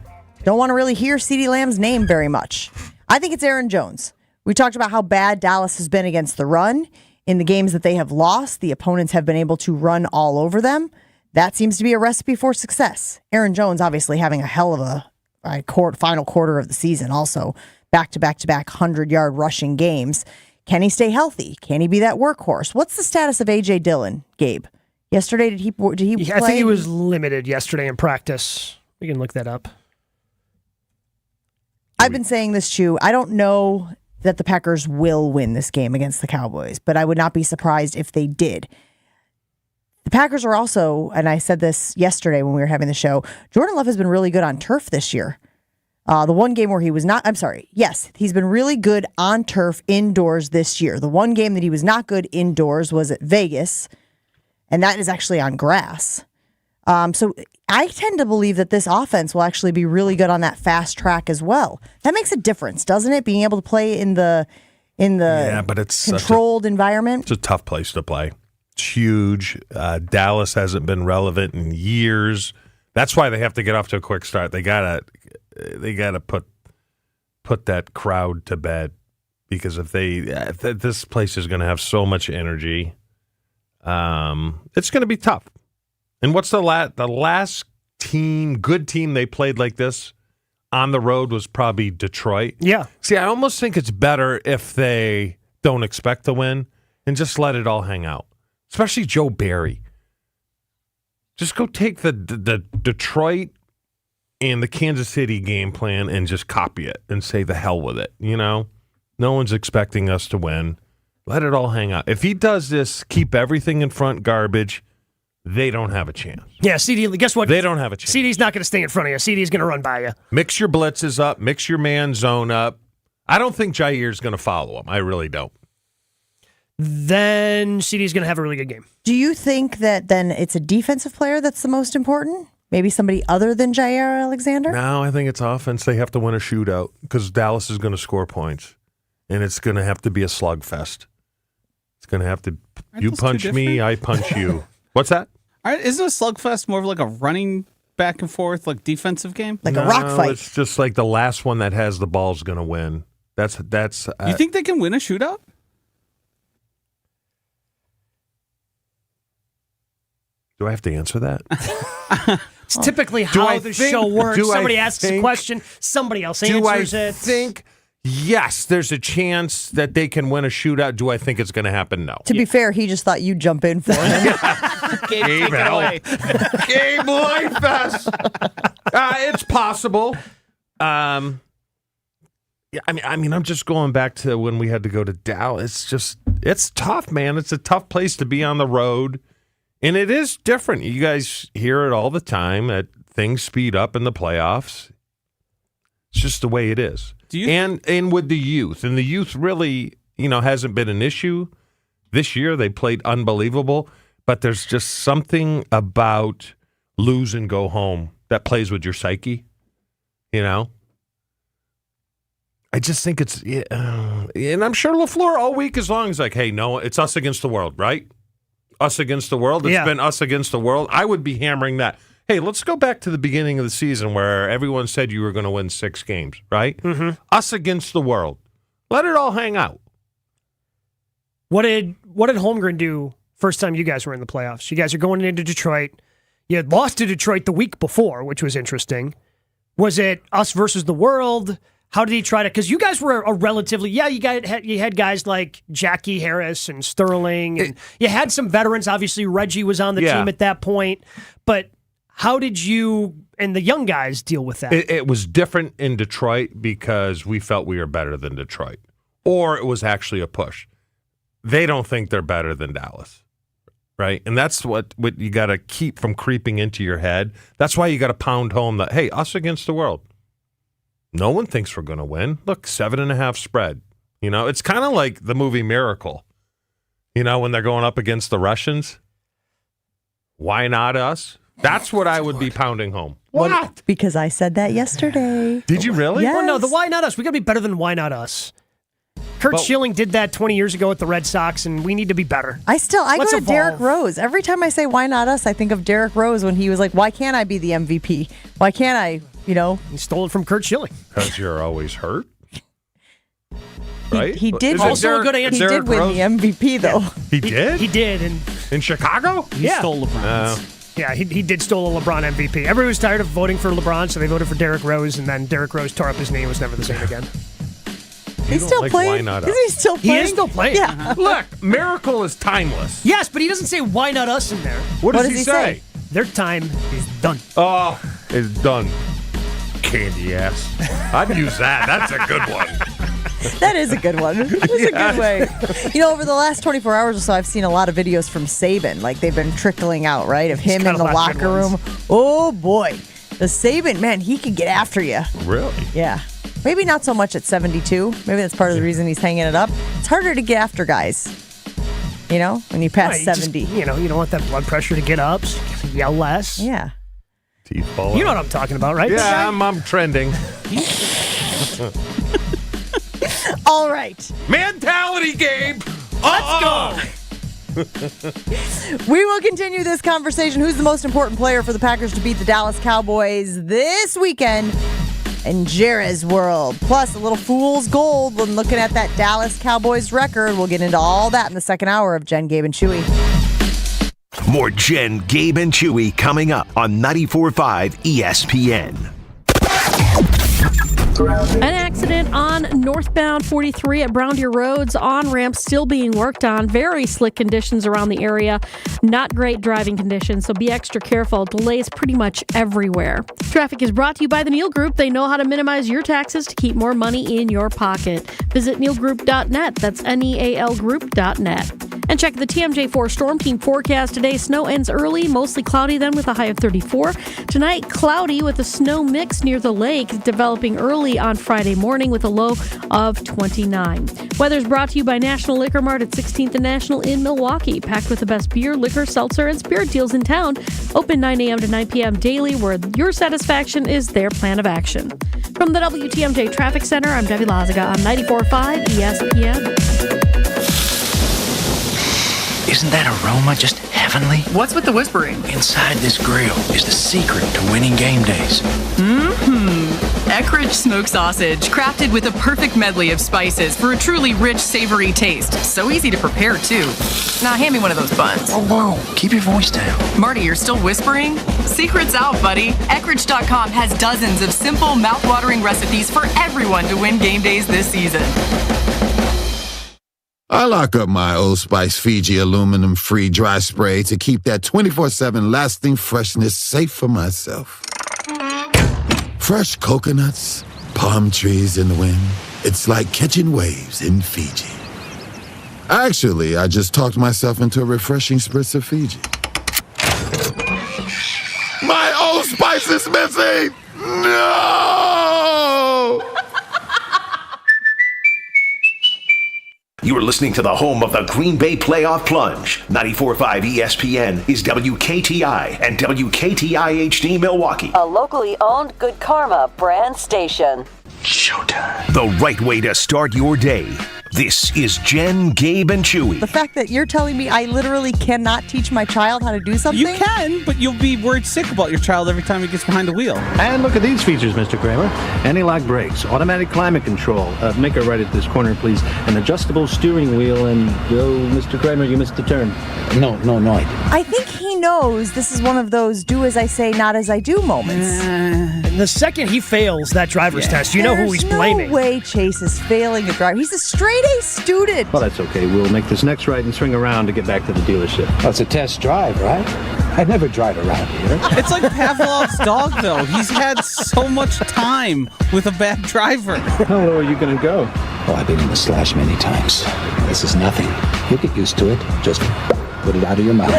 Don't want to really hear CeeDee Lamb's name very much. I think it's Aaron Jones. We talked about how bad Dallas has been against the run. In the games that they have lost, the opponents have been able to run all over them. That seems to be a recipe for success. Aaron Jones obviously having a hell of a final quarter of the season. Also, back-to-back 100-yard rushing games. Can he stay healthy? Can he be that workhorse? What's the status of A.J. Dillon, Gabe? Yesterday, did he play? I think he was limited yesterday in practice. We can look that up. I've been saying this, too. I don't know that the Packers will win this game against the Cowboys, but I would not be surprised if they did. The Packers are also, and I said this yesterday when we were having the show, Jordan Love has been really good on turf this year. The one game where he was not, he's been really good on turf indoors this year. The one game that he was not good indoors was at Vegas, and that is actually on grass. So I tend to believe that this offense will actually be really good on that fast track as well. That makes a difference, doesn't it? Being able to play in the but it's controlled environment. It's a tough place to play. It's huge. Dallas hasn't been relevant in years. That's why they have to get off to a quick start. They gotta put that crowd to bed, because if this place is going to have so much energy, it's going to be tough. And what's the last good team they played like this on the road was probably Detroit. Yeah. See, I almost think it's better if they don't expect to win and just let it all hang out. Especially Joe Barry. Just go take the Detroit and the Kansas City game plan and just copy it and say the hell with it. No one's expecting us to win. Let it all hang out. If he does this, keep everything in front garbage, they don't have a chance. Yeah, CD, guess what? They don't have a chance. CD's not going to stay in front of you. CD's going to run by you. Mix your blitzes up. Mix your man zone up. I don't think Jair's going to follow him. I really don't. Then CD's going to have a really good game. Do you think that then it's a defensive player that's the most important? Maybe somebody other than Jair Alexander? No, I think it's offense. They have to win a shootout because Dallas is going to score points. And it's going to have to be a slugfest. It's going to have to, you punch me, I punch you. What's that? Isn't a slugfest more of like a running back and forth, like defensive game? Like a rock fight? It's just like the last one that has the ball is going to win. That's. You think they can win a shootout? Do I have to answer that? It's typically how the show works. Somebody asks a question, somebody else answers it. I think, yes, there's a chance that they can win a shootout. Do I think it's going to happen? No. To be fair, he just thought you'd jump in for him. Gabe Lifefest. It's possible. Yeah, I mean, I'm just going back to when we had to go to Dallas. It's tough, man. It's a tough place to be on the road. And it is different. You guys hear it all the time that things speed up in the playoffs. It's just the way it is. And with the youth. And the youth really, hasn't been an issue. This year they played unbelievable. But there's just something about lose and go home that plays with your psyche. I just think it's, and I'm sure LaFleur all week as long as like, hey, no, it's us against the world, right? Us against the world. It's been us against the world. I would be hammering that. Hey, let's go back to the beginning of the season where everyone said you were going to win 6 games, right? Mm-hmm. Us against the world. Let it all hang out. What did Holmgren do first time you guys were in the playoffs? You guys are going into Detroit. You had lost to Detroit the week before, which was interesting. Was it us versus the world? How did he try to? Because you guys were a relatively, you had guys like Jackie Harris and Sterling, and you had some veterans. Obviously, Reggie was on the team at that point. But how did you and the young guys deal with that? It was different in Detroit because we felt we were better than Detroit, or it was actually a push. They don't think they're better than Dallas, right? And that's what you got to keep from creeping into your head. That's why you got to pound home that, hey, us against the world. No one thinks we're going to win. Look, 7.5 spread. It's kind of like the movie Miracle. When they're going up against the Russians. Why not us? That's what I would be pounding home. What? Because I said that yesterday. Did you really? Yes. Well, no, the why not us. We got to be better than why not us. Kurt Schilling did that 20 years ago with the Red Sox, and we need to be better. I go to Derrick Rose. Every time I say why not us, I think of Derrick Rose when he was like, why can't I be the MVP? Why can't I, He stole it from Kurt Schilling. Because you're always hurt. Right? He did. Also a good answer. He did win the MVP, though. Yeah. He did? He did. And in Chicago? He stole LeBron's. Yeah, he did stole a LeBron MVP. Everyone was tired of voting for LeBron, so they voted for Derrick Rose, and then Derrick Rose tore up his knee and was never the same again. He's still playing. Why not us? Is he still playing? He is still playing. Yeah. Look, Miracle is timeless. Yes, but he doesn't say why not us in there. What does he say? Their time is done. Oh, it's done. Candy ass. I'd use that. That's a good one. That is a good one. That's a good way. Over the last 24 hours or so, I've seen a lot of videos from Saban. Like, they've been trickling out, right? Of him in the locker room. Oh, boy. The Saban, man, he can get after you. Really? Yeah. Maybe not so much at 72. Maybe that's part of the reason he's hanging it up. It's harder to get after guys. When you pass 70. You don't want that blood pressure to get up. So you can yell less. Yeah. Teeth fall out. You know what I'm talking about, right? Yeah, I'm trending. All right. Mentality, Gabe. Let's go. We will continue this conversation. Who's the most important player for the Packers to beat the Dallas Cowboys this weekend in Jerry's world? Plus, a little fool's gold when looking at that Dallas Cowboys record. We'll get into all that in the second hour of Jen, Gabe, and Chewy. More Jen, Gabe, and Chewy coming up on 94.5 ESPN. An accident on northbound 43 at Brown Deer Road's on-ramp still being worked on. Very slick conditions around the area. Not great driving conditions, so be extra careful. Delays pretty much everywhere. Traffic is brought to you by the Neal Group. They know how to minimize your taxes to keep more money in your pocket. Visit nealgroup.net. That's NEAL group.net. And check the TMJ4 Storm Team forecast today. Snow ends early, mostly cloudy then with a high of 34. Tonight, cloudy with a snow mix near the lake, developing early on Friday morning with a low of 29. Weather's brought to you by National Liquor Mart at 16th and National in Milwaukee. Packed with the best beer, liquor, seltzer, and spirit deals in town. Open 9 a.m. to 9 p.m. daily, where your satisfaction is their plan of action. From the WTMJ Traffic Center, I'm Debbie Lazaga on 94.5 ESPN. Isn't that aroma just heavenly? What's with the whispering? Inside this grill is the secret to winning game days. Eckrich smoked sausage, crafted with a perfect medley of spices for a truly rich, savory taste. So easy to prepare, too. Now, hand me one of those buns. Oh, whoa. Keep your voice down. Marty, you're still whispering? Secret's out, buddy. Eckrich.com has dozens of simple, mouth-watering recipes for everyone to win game days this season. I lock up my Old Spice Fiji aluminum-free dry spray to keep that 24/7 lasting freshness safe for myself. Fresh coconuts, palm trees in the wind. It's like catching waves in Fiji. Actually, I just talked myself into a refreshing spritz of Fiji. My Old Spice is missing! No! You are listening to the home of the Green Bay Playoff Plunge. 94.5 ESPN is WKTI and WKTI HD Milwaukee. A locally owned Good Karma brand station. Showtime. The right way to start your day. This is Jen, Gabe, and Chewy. The fact that you're telling me I literally cannot teach my child how to do something? You can, but you'll be worried sick about your child every time he gets behind the wheel. And look at these features, Mr. Kramer. Anti-lock brakes, automatic climate control. Make a right at this corner, please. An adjustable steering wheel, and Mr. Kramer, you missed the turn. No, I didn't. I think he knows this is one of those do as I say, not as I do moments. And the second he fails that driver's test, you know who he's blaming. No way Chase is failing a driver. He's a straight-A student. Well, that's okay. We'll make this next right and swing around to get back to the dealership. That's a test drive, right? I never drive around here. It's like Pavlov's dog, though. He's had so much time with a bad driver. How low are you going to go? Oh, I've been in the slash many times. This is nothing. You'll get used to it. Just put it out of your mouth.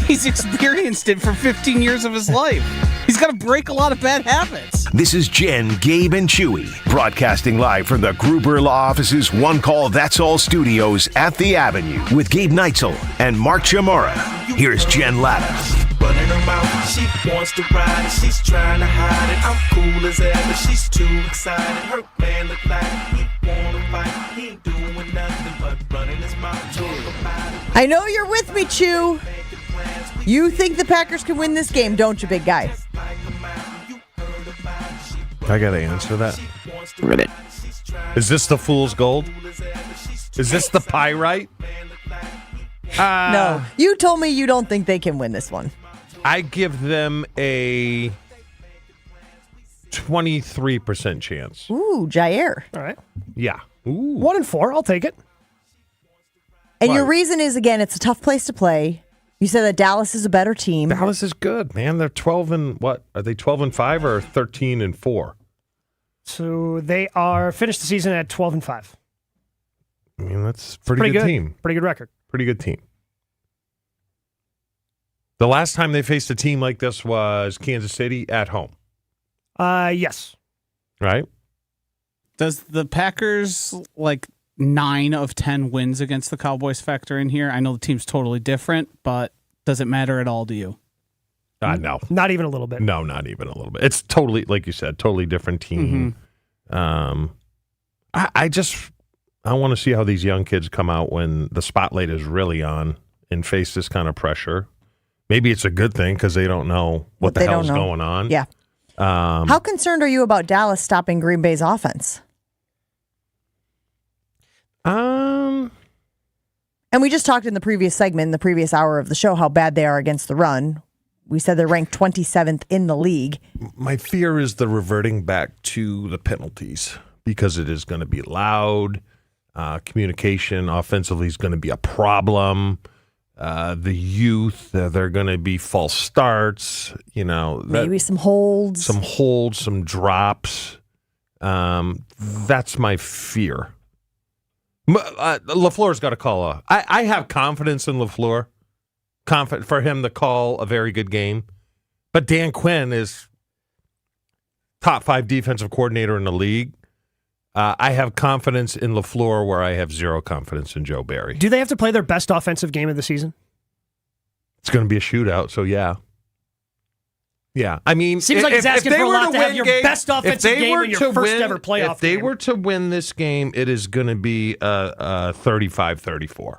He's experienced it for 15 years of his life. He's got to break a lot of bad habits. This is Jen, Gabe, and Chewy, broadcasting live from the Gruber Law Office's One Call That's All studios at the Avenue with Gabe Neitzel and Mark Chamorro. Here's Jen Latta. Running her mouth, she wants to ride it, she's trying to hide it. I'm cool as ever, she's too excited. Her man look like he wanna fight, he ain't doing nothing but running his mouth. I know you're with me, Chew. You think the Packers can win this game, don't you, big guy? I got to answer that. Ribbit. Is this the fool's gold? Is this the pyrite? No. You told me you don't think they can win this one. I give them a 23% chance. Ooh, Jair. All right. Yeah. Ooh. 1-4. I'll take it. And your reason is, again, it's a tough place to play. You said that Dallas is a better team. Dallas is good, man. They're 12 and what? Are they 12-5 or 13-4? So they are finished the season at 12-5. I mean, that's pretty good team. Pretty good record. Pretty good team. The last time they faced a team like this was Kansas City at home. Yes. Right? Does the Packers, 9 of 10 wins against the Cowboys factor in here? I know the team's totally different, but does it matter at all to you? No. Not even a little bit. No, not even a little bit. It's totally, like you said, totally different team. Mm-hmm. I want to see how these young kids come out when the spotlight is really on and face this kind of pressure. Maybe it's a good thing because they don't know what the hell's going on. Yeah. How concerned are you about Dallas stopping Green Bay's offense? And we just talked in the previous segment, in the previous hour of the show, how bad they are against the run. We said they're ranked 27th in the league. My fear is the reverting back to the penalties because it is going to be loud. Communication offensively is going to be a problem. The youth, they're going to be false starts. Maybe some holds. Some drops. That's my fear. LaFleur's got to call I have confidence in LaFleur. Confident for him to call a very good game. But Dan Quinn is top 5 defensive coordinator in the league. I have confidence in LaFleur where I have zero confidence in Joe Barry. Do they have to play their best offensive game of the season? It's going to be a shootout, so yeah. Yeah, I mean, seems like it's asking for a lot to have your best offensive game in your first ever playoff game. If they were to win this game, it is going to be 35-34.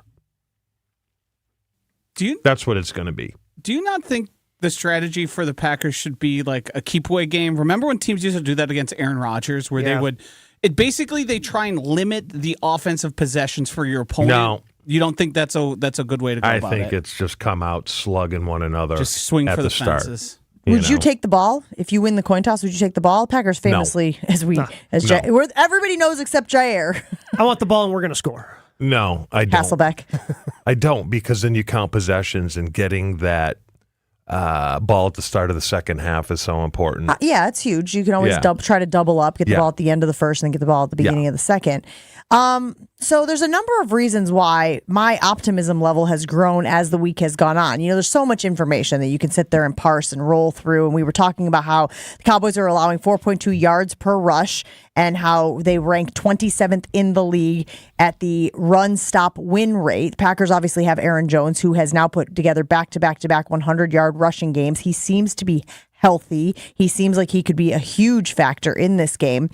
That's what it's going to be. Do you not think the strategy for the Packers should be like a keep away game? Remember when teams used to do that against Aaron Rodgers, where they would? They try and limit the offensive possessions for your opponent. No. You don't think that's a good way to go about it? I think it's just come out slugging one another. Just swing at for the start. fences. Would you take the ball if you win the coin toss? Would you take the ball? Packers famously, everybody knows except Jair. I want the ball and we're going to score. No, I don't. Hasselbeck. I don't, because then you count possessions, and getting that ball at the start of the second half is so important. Yeah, it's huge. You can always try to double up, get the ball at the end of the first, and then get the ball at the beginning of the second. So there's a number of reasons why my optimism level has grown as the week has gone on. There's so much information that you can sit there and parse and roll through. And we were talking about how the Cowboys are allowing 4.2 yards per rush and how they rank 27th in the league at the run-stop win rate. The Packers obviously have Aaron Jones, who has now put together back-to-back 100-yard rushing games. He seems to be healthy. He seems like he could be a huge factor in this game.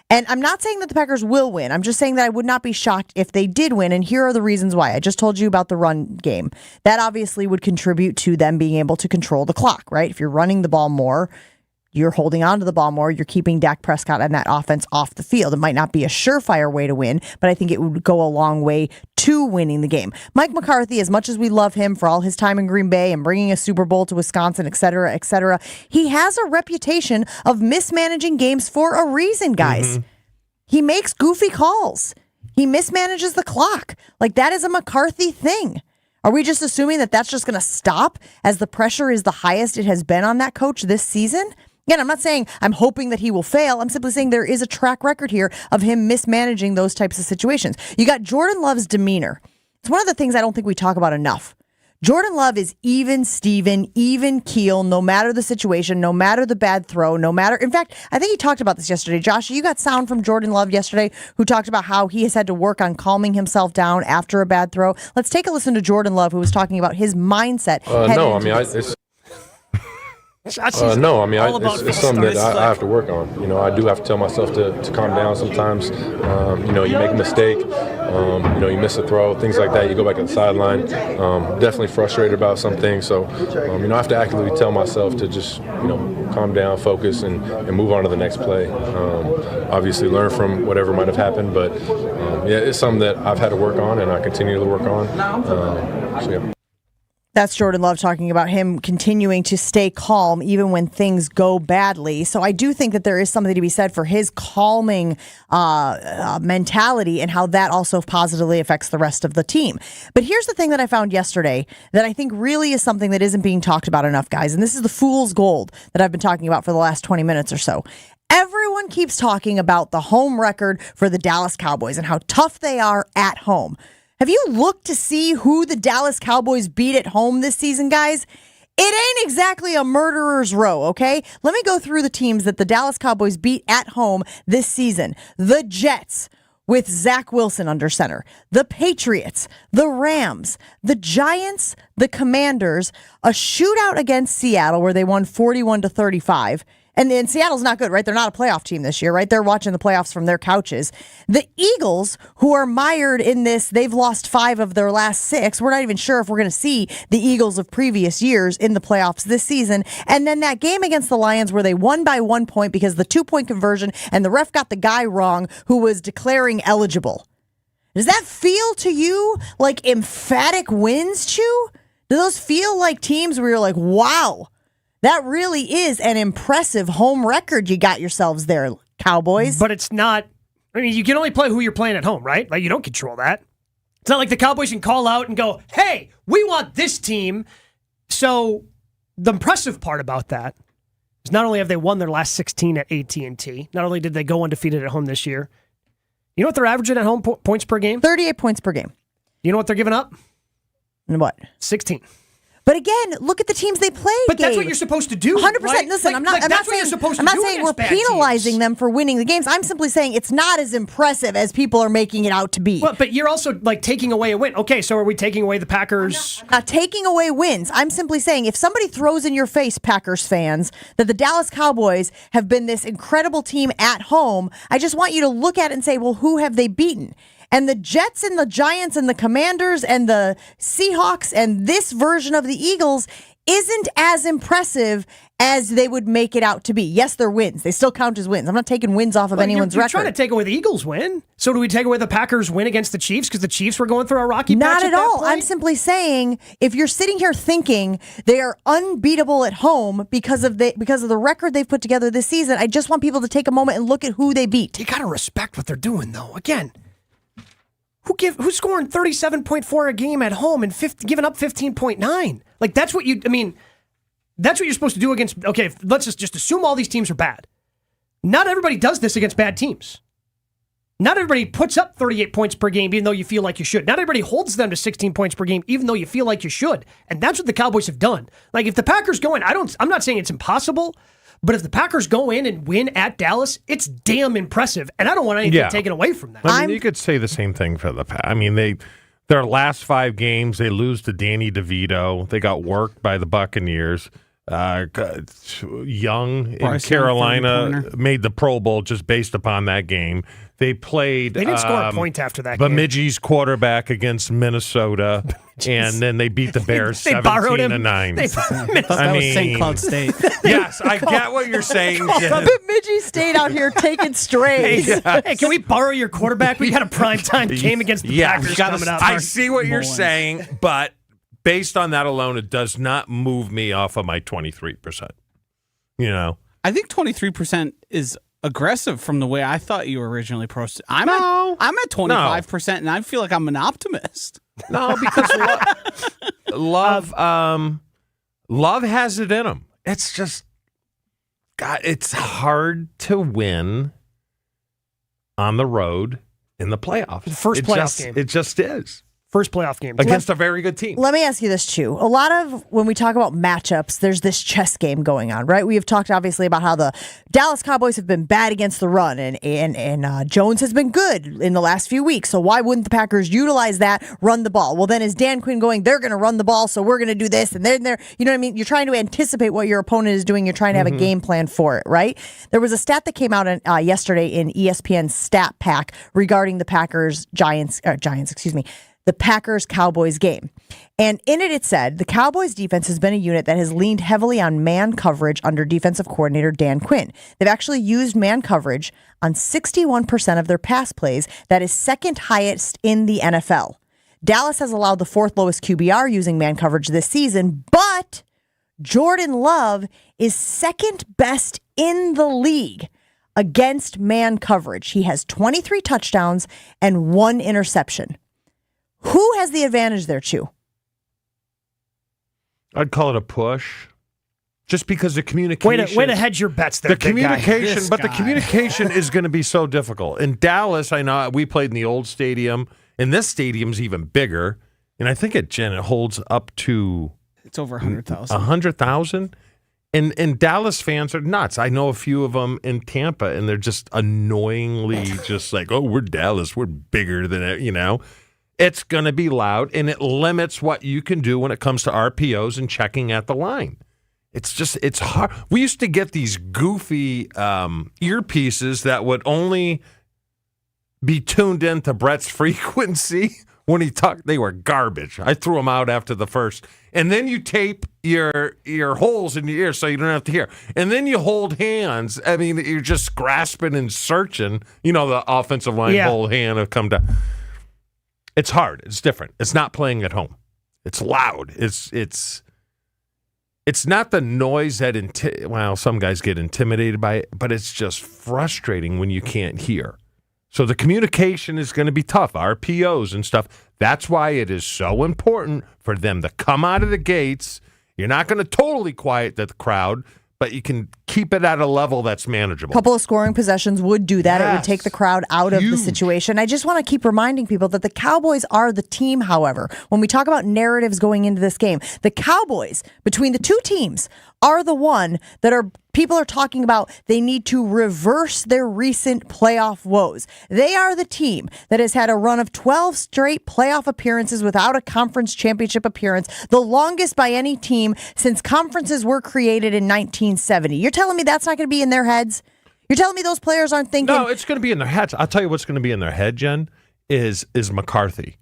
And I'm not saying that the Packers will win. I'm just saying that I would not be shocked if they did win. And here are the reasons why. I just told you about the run game. That obviously would contribute to them being able to control the clock, right? If you're running the ball more, you're holding on to the ball more, you're keeping Dak Prescott and that offense off the field. It might not be a surefire way to win, but I think it would go a long way to winning the game. Mike McCarthy, as much as we love him for all his time in Green Bay and bringing a Super Bowl to Wisconsin, et cetera, he has a reputation of mismanaging games for a reason, guys. Mm-hmm. He makes goofy calls. He mismanages the clock. Like, that is a McCarthy thing. Are we just assuming that that's just going to stop as the pressure is the highest it has been on that coach this season? Again, I'm not saying I'm hoping that he will fail. I'm simply saying there is a track record here of him mismanaging those types of situations. You got Jordan Love's demeanor. It's one of the things I don't think we talk about enough. Jordan Love is even Steven, even keel, no matter the situation, no matter the bad throw, no matter. In fact, I think he talked about this yesterday. Josh, you got sound from Jordan Love yesterday who talked about how he has had to work on calming himself down after a bad throw. Let's take a listen to Jordan Love, who was talking about his mindset. It's something that I have to work on. I do have to tell myself to calm down sometimes. You make a mistake, you miss a throw, things like that. You go back to the sideline. Definitely frustrated about some things. So, I have to actively tell myself to just, calm down, focus, and move on to the next play. Obviously learn from whatever might have happened, but it's something that I've had to work on and I continue to work on. That's Jordan Love talking about him continuing to stay calm even when things go badly. So I do think that there is something to be said for his calming mentality and how that also positively affects the rest of the team. But here's the thing that I found yesterday that I think really is something that isn't being talked about enough, guys. And this is the fool's gold that I've been talking about for the last 20 minutes or so. Everyone keeps talking about the home record for the Dallas Cowboys and how tough they are at home. Have you looked to see who the Dallas Cowboys beat at home this season, guys? It ain't exactly a murderer's row, okay? Let me go through the teams that the Dallas Cowboys beat at home this season. The Jets with Zach Wilson under center. The Patriots, the Rams, the Giants, the Commanders, a shootout against Seattle where they won 41-35. And then Seattle's not good, right? They're not a playoff team this year, right? They're watching the playoffs from their couches. The Eagles, who are mired in this, they've lost 5 of their last 6. We're not even sure if we're going to see the Eagles of previous years in the playoffs this season. And then that game against the Lions where they won by 1 point because the 2-point conversion and the ref got the guy wrong who was declaring eligible. Does that feel to you like emphatic wins, Chew? Do those feel like teams where you're like, wow, that really is an impressive home record you got yourselves there, Cowboys? But it's not, I mean, you can only play who you're playing at home, right? Like, you don't control that. It's not like the Cowboys can call out and go, hey, we want this team. So the impressive part about that is not only have they won their last 16 at AT&T, not only did they go undefeated at home this year, you know what they're averaging at home points per game? 38 points per game. You know what they're giving up? And what? 16. But again, look at the teams they played. But Gabe. that's what you're supposed to do. 100%. Right? Listen, I'm not saying we're penalizing them for winning the games. I'm simply saying it's not as impressive as people are making it out to be. Well, but you're also like taking away a win. Okay, so are we taking away the Packers? I'm not taking away wins. I'm simply saying if somebody throws in your face, Packers fans, that the Dallas Cowboys have been this incredible team at home, I just want you to look at it and say, well, who have they beaten? And the Jets and the Giants and the Commanders and the Seahawks and this version of the Eagles isn't as impressive as they would make it out to be. Yes, they're wins. They still count as wins. I'm not taking wins off of anyone's record. You're trying to take away the Eagles' win. So do we take away the Packers' win against the Chiefs because the Chiefs were going through a rocky patch? Not at all. I'm simply saying if you're sitting here thinking they are unbeatable at home because of the record they've put together this season, I just want people to take a moment and look at who they beat. You got to respect what they're doing, though. Again, who's scoring 37.4 a game at home and giving up 15.9? Like, that's what that's what you're supposed to do against. Okay, let's just assume all these teams are bad. Not everybody does this against bad teams. Not everybody puts up 38 points per game, even though you feel like you should. Not everybody holds them to 16 points per game, even though you feel like you should. And that's what the Cowboys have done. Like, if the Packers go in, I'm not saying it's impossible, but if the Packers go in and win at Dallas, it's damn impressive. And I don't want anything taken away from that. I mean, you could say the same thing for the Packers. I mean, their last 5 games, they lose to Danny DeVito. They got worked by the Buccaneers. Young in Carolina made the Pro Bowl just based upon that game. They played. They didn't score a point after that game. Bemidji's quarterback against Minnesota, and then they beat the Bears 17-9. That was St. Cloud State. Yes, I get what you're saying. Bemidji State out here taking strays. Hey, can we borrow your quarterback? We got a primetime game against the Packers coming up. I see what you're saying, but based on that alone, it does not move me off of my 23%. You know, I think 23% is aggressive from the way I thought you were originally posted. I'm at 25%, and I feel like I'm an optimist. No, because love has it in him. It's just, God, it's hard to win on the road in the playoffs. First playoff game. It just is. First playoff game. Against a very good team. Let me ask you this, Chew. A lot of, when we talk about matchups, there's this chess game going on, right? We have talked, obviously, about how the Dallas Cowboys have been bad against the run, and Jones has been good in the last few weeks, so why wouldn't the Packers utilize that, run the ball? Well, then is Dan Quinn going, they're going to run the ball, so we're going to do this, and then they're, you know what I mean? You're trying to anticipate what your opponent is doing. You're trying to have a game plan for it, right? There was a stat that came out yesterday in ESPN's Stat Pack regarding the the Packers-Cowboys game. And in it said, the Cowboys defense has been a unit that has leaned heavily on man coverage under defensive coordinator Dan Quinn. They've actually used man coverage on 61% of their pass plays. That is second highest in the NFL. Dallas has allowed the 4th lowest QBR using man coverage this season, but Jordan Love is second best in the league against man coverage. He has 23 touchdowns and 1 interception. Who has the advantage there, Chew? I'd call it a push. Just because the communication... Way to hedge your bets there, the communication is going to be so difficult. In Dallas, I know we played in the old stadium, and this stadium's even bigger, and I think it holds up to... It's over 100,000. 100,000? And Dallas fans are nuts. I know a few of them in Tampa, and they're just annoyingly just like, oh, we're Dallas. We're bigger than it, you know? It's going to be loud, and it limits what you can do when it comes to RPOs and checking at the line. It's hard. We used to get these goofy earpieces that would only be tuned into Brett's frequency when he talked. They were garbage. I threw them out after the first. And then you tape your holes in your ear so you don't have to hear. And then you hold hands. I mean, you're just grasping and searching. You know, the offensive line hold hand will come down. It's hard. It's different. It's not playing at home. It's loud. It's not the noise that some guys get intimidated by it, but it's just frustrating when you can't hear. So the communication is going to be tough, RPOs and stuff. That's why it is so important for them to come out of the gates. You're not going to totally quiet the crowd, but you can keep it at a level that's manageable. A couple of scoring possessions would do that. Yes. It would take the crowd out of the situation. I just want to keep reminding people that the Cowboys are the team, however. When we talk about narratives going into this game, the Cowboys, between the two teams, are the one that people are talking about. They need to reverse their recent playoff woes. They are the team that has had a run of 12 straight playoff appearances without a conference championship appearance, the longest by any team since conferences were created in 1970. You're telling me that's not going to be in their heads? You're telling me those players aren't thinking? No, it's going to be in their heads. I'll tell you what's going to be in their head, Jen, is McCarthy.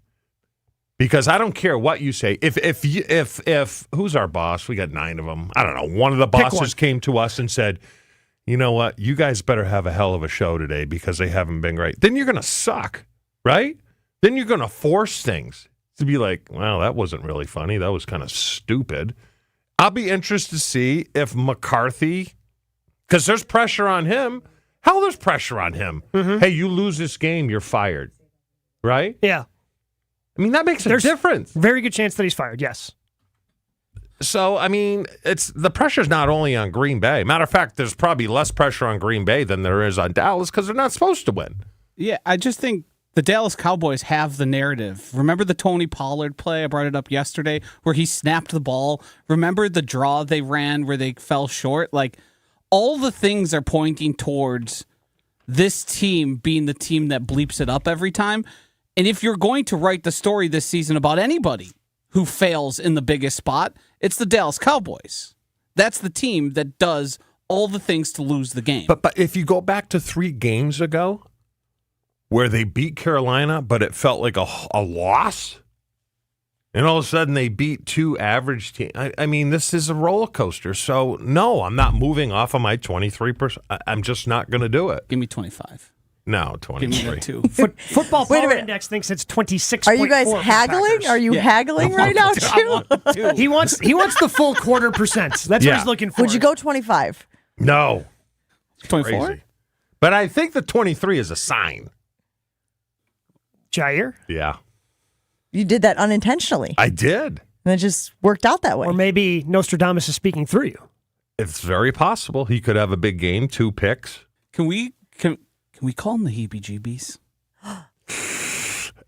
Because I don't care what you say. If who's our boss? We got 9 of them. I don't know. One of the bosses came to us and said, you know what? You guys better have a hell of a show today because they haven't been great. Then you're going to suck, right? Then you're going to force things to be like, well, that wasn't really funny. That was kind of stupid. I'll be interested to see if McCarthy, because there's pressure on him. Hell, there's pressure on him. Mm-hmm. Hey, you lose this game, you're fired, right? Yeah. I mean, that makes a difference. Very good chance that he's fired, yes. So, I mean, the pressure's not only on Green Bay. Matter of fact, there's probably less pressure on Green Bay than there is on Dallas because they're not supposed to win. Yeah, I just think the Dallas Cowboys have the narrative. Remember the Tony Pollard play? I brought it up yesterday where he snapped the ball. Remember the draw they ran where they fell short? Like, all the things are pointing towards this team being the team that bleeps it up every time. And if you're going to write the story this season about anybody who fails in the biggest spot, it's the Dallas Cowboys. That's the team that does all the things to lose the game. But if you go back to 3 games ago where they beat Carolina, but it felt like a loss, and all of a sudden they beat 2 average teams. I mean, this is a roller coaster. So, no, I'm not moving off of my 23%. I'm just not going to do it. Give me 25. No, 23. Give me that 2. Football Power Index thinks it's 26.4. Are you guys haggling? Are you haggling right now, too? He wants the full 0.25%. That's what he's looking for. Would you go 25? No. 24? Crazy. But I think the 23 is a sign. Jair? Yeah. You did that unintentionally. I did. And it just worked out that way. Or maybe Nostradamus is speaking through you. It's very possible. He could have a big game, 2 picks. Can we call them the heebie-jeebies?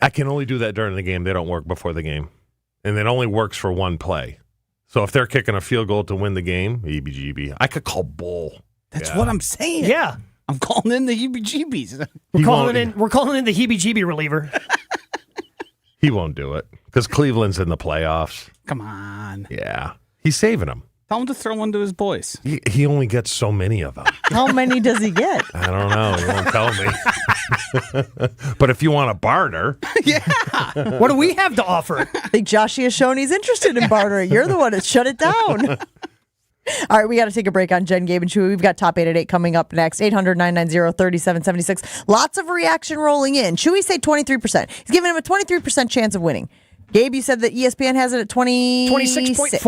I can only do that during the game. They don't work before the game. And it only works for one play. So if they're kicking a field goal to win the game, heebie-jeebie. I could call bull. That's what I'm saying. Yeah. I'm calling in the heebie-jeebies. We're calling in the heebie-jeebie reliever. He won't do it because Cleveland's in the playoffs. Come on. Yeah. He's saving them. Tell him to throw one to his boys. He only gets so many of them. How many does he get? I don't know. He won't tell me. But if you want a barter. Yeah. What do we have to offer? I think Josh Iashoni's interested in bartering. You're the one that shut it down. All right, we got to take a break on Jen, Gabe, and Chewy. We've got Top 8 at 8 coming up next. 800-990-3776. Lots of reaction rolling in. Chewy say 23%. He's giving him a 23% chance of winning. Gabe, you said that ESPN has it at 26.4.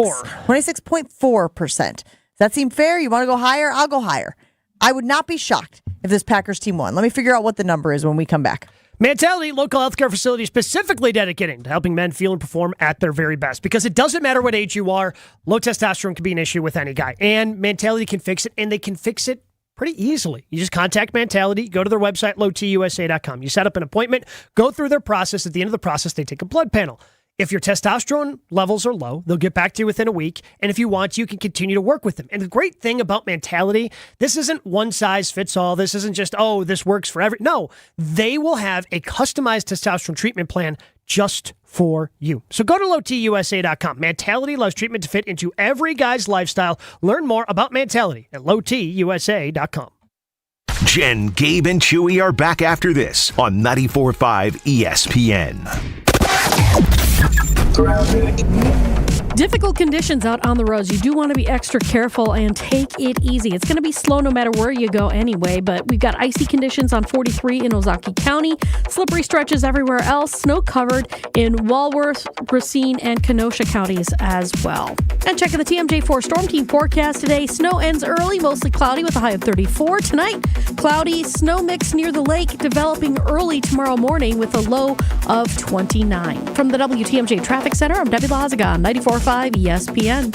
26.4%. Does that seem fair? You want to go higher? I'll go higher. I would not be shocked if this Packers team won. Let me figure out what the number is when we come back. Mentality, local healthcare facility specifically dedicated to helping men feel and perform at their very best. Because it doesn't matter what age you are, low testosterone can be an issue with any guy. And Mentality can fix it, and they can fix it pretty easily. You just contact Mentality, go to their website, lowtusa.com. You set up an appointment, go through their process. At the end of the process, they take a blood panel. If your testosterone levels are low, they'll get back to you within a week. And if you want, you can continue to work with them. And the great thing about Mentality, this isn't one size fits all. This isn't just, this works for every. No, they will have a customized testosterone treatment plan just for you. So go to lowtusa.com. Mentality allows treatment to fit into every guy's lifestyle. Learn more about Mentality at lowtusa.com. Jen, Gabe, and Chewy are back after this on 94.5 ESPN. Difficult conditions out on the roads. You do want to be extra careful and take it easy. It's going to be slow no matter where you go anyway, but we've got icy conditions on 43 in Ozaukee County, slippery stretches everywhere else, snow covered in Walworth, Racine, and Kenosha counties as well. And checking the TMJ4 Storm Team forecast today, snow ends early, mostly cloudy with a high of 34. Tonight, cloudy, snow mix near the lake, developing early tomorrow morning with a low of 29. From the WTMJ Traffic Center, I'm Debbie Lazaga on 94.5 ESPN.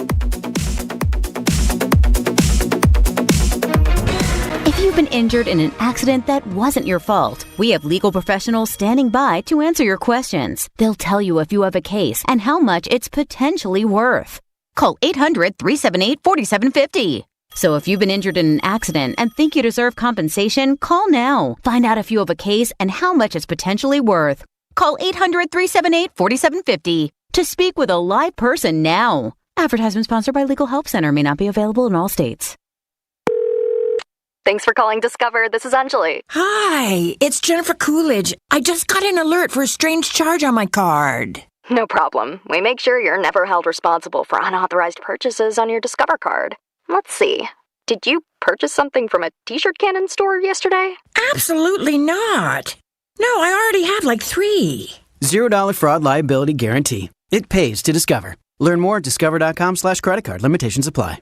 If you've been injured in an accident that wasn't your fault, we have legal professionals standing by to answer your questions. They'll tell you if you have a case and how much it's potentially worth. Call 800-378-4750. So if you've been injured in an accident and think you deserve compensation, call now. Find out if you have a case and how much it's potentially worth. Call 800-378-4750 to speak with a live person now. Advertisement sponsored by Legal Help Center. May not be available in all states. Thanks for calling Discover. This is Anjali. Hi, it's Jennifer Coolidge. I just got an alert for a strange charge on my card. No problem. We make sure you're never held responsible for unauthorized purchases on your Discover card. Let's see. Did you purchase something from a t-shirt cannon store yesterday? Absolutely not. No, I already have like 3. $0 fraud liability guarantee. It pays to Discover. Learn more at discover.com/credit card. Limitations apply.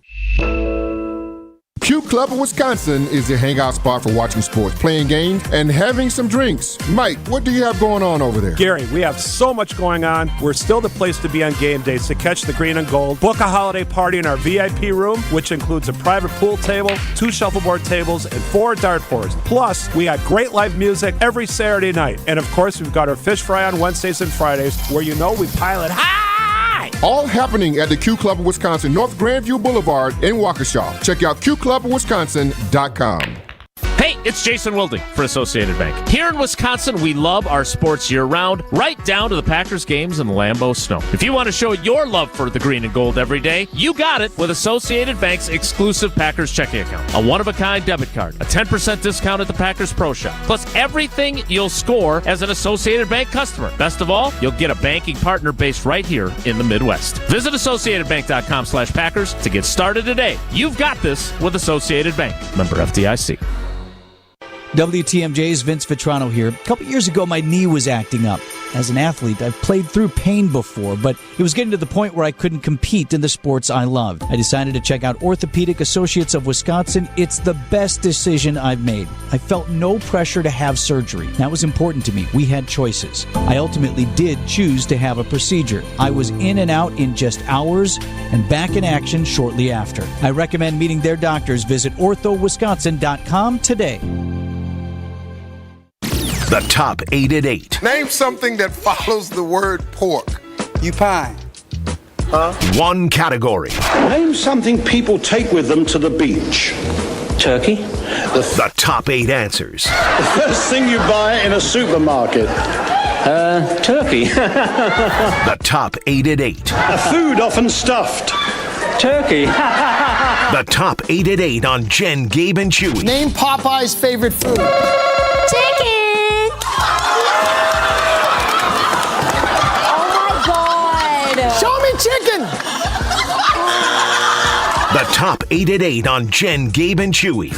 Q Club of Wisconsin is your hangout spot for watching sports, playing games, and having some drinks. Mike, what do you have going on over there? Gary, we have so much going on. We're still the place to be on game days to catch the green and gold. Book a holiday party in our VIP room, which includes a private pool table, 2 shuffleboard tables, and 4 dartboards. Plus, we got great live music every Saturday night. And of course, we've got our fish fry on Wednesdays and Fridays, where we pile it high. All happening at the Q Club of Wisconsin, North Grandview Boulevard in Waukesha. Check out qclubofwisconsin.com. Hey, it's Jason Wilding for Associated Bank. Here in Wisconsin, we love our sports year-round, right down to the Packers games and Lambeau Snow. If you want to show your love for the green and gold every day, you got it with Associated Bank's exclusive Packers checking account. A one-of-a-kind debit card, a 10% discount at the Packers Pro Shop, plus everything you'll score as an Associated Bank customer. Best of all, you'll get a banking partner based right here in the Midwest. Visit AssociatedBank.com/Packers to get started today. You've got this with Associated Bank. Member FDIC. WTMJ's Vince Vitrano here. A couple years ago, my knee was acting up. As an athlete, I've played through pain before, but it was getting to the point where I couldn't compete in the sports I loved. I decided to check out Orthopedic Associates of Wisconsin. It's the best decision I've made. I felt no pressure to have surgery. That was important to me. We had choices. I ultimately did choose to have a procedure. I was in and out in just hours and back in action shortly after. I recommend meeting their doctors. Visit orthowisconsin.com today. The top 8 at 8. Name something that follows the word pork. You pine. Huh? One category. Name something people take with them to the beach. Turkey. The top 8 answers. The first thing you buy in a supermarket. Turkey. The top 8 at 8. A food often stuffed. Turkey. The top 8 at 8 on Jen, Gabe, and Chewy. Name Popeye's favorite food. Chicken! Oh my God! Show me chicken! The top 8 at 8 on Jen, Gabe, and Chewy.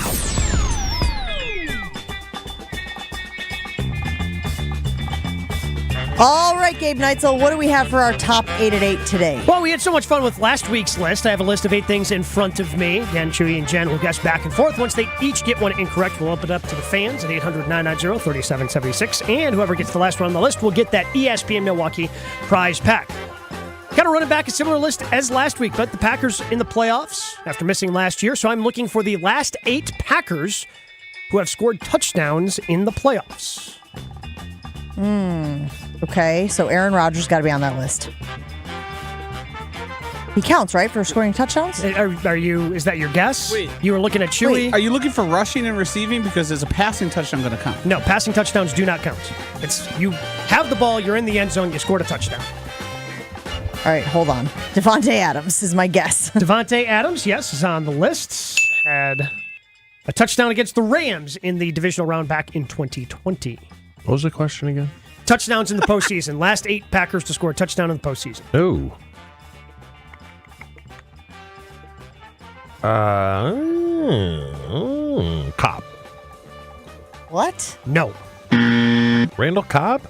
All right, Gabe Neitzel, what do we have for our top 8 at 8 today? Well, we had so much fun with last week's list. I have a list of 8 things in front of me. Again, Chewy and Jen will guess back and forth. Once they each get one incorrect, we'll open it up to the fans at 800-990-3776. And whoever gets the last one on the list will get that ESPN Milwaukee prize pack. Kind of running back a similar list as last week, but the Packers in the playoffs after missing last year. So I'm looking for the last 8 Packers who have scored touchdowns in the playoffs. Okay, so Aaron Rodgers got to be on that list. He counts, right, for scoring touchdowns? Are you? Is that your guess? Wait. You were looking at Chewy. Wait, are you looking for rushing and receiving? Because is a passing touchdown going to count? No, passing touchdowns do not count. It's you have the ball, you're in the end zone, you scored a touchdown. All right, hold on. Davante Adams is my guess. Davante Adams, yes, is on the list. Had a touchdown against the Rams in the divisional round back in 2020. What was the question again? Touchdowns in the postseason. Last 8 Packers to score a touchdown in the postseason. Oh. Cobb. What? No. Randall Cobb?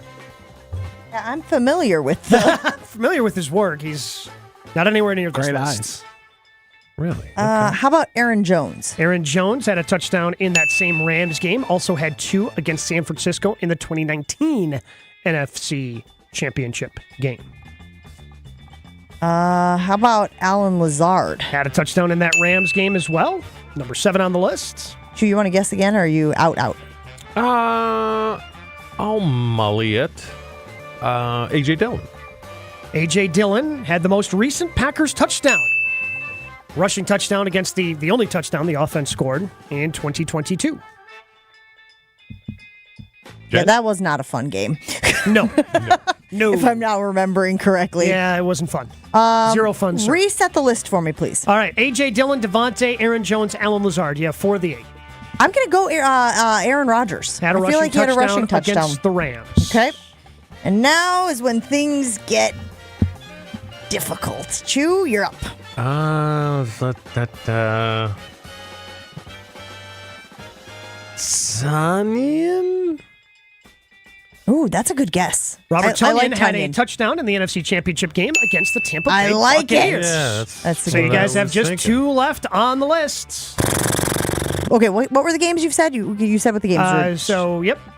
Yeah, I'm familiar with familiar with his work. He's not anywhere near this Great list. eyes. Really? How about Aaron Jones? Aaron Jones had a touchdown in that same Rams game. Also had 2 against San Francisco in the 2019 NFC Championship game. How about Alan Lazard? Had a touchdown in that Rams game as well. Number 7 on the list. Chew, you want to guess again, or are you out? I'll mully it. A.J. Dillon. A.J. Dillon had the most recent Packers touchdown. Rushing touchdown against the only touchdown the offense scored in 2022. Yeah, that was not a fun game. No. If I'm now remembering correctly. Yeah, it wasn't fun. 0 fun, sir. Reset the list for me, please. All right, A.J. Dillon, Davante, Aaron Jones, Alan Lazard. You have 4 of the 8. I'm going to go Aaron Rodgers. I feel like he had a rushing touchdown against the Rams. Okay. And now is when things get difficult. Chew, you're up. Sunyan? Ooh, that's a good guess. Robert Tonyan like had a Tonyan. touchdown in the NFC Championship game against the Tampa Bay I like Buccaneers. it. Yeah, That's a So good you one. guys have just 2 left on the list. Okay, what were the games you've said? You said what the games were.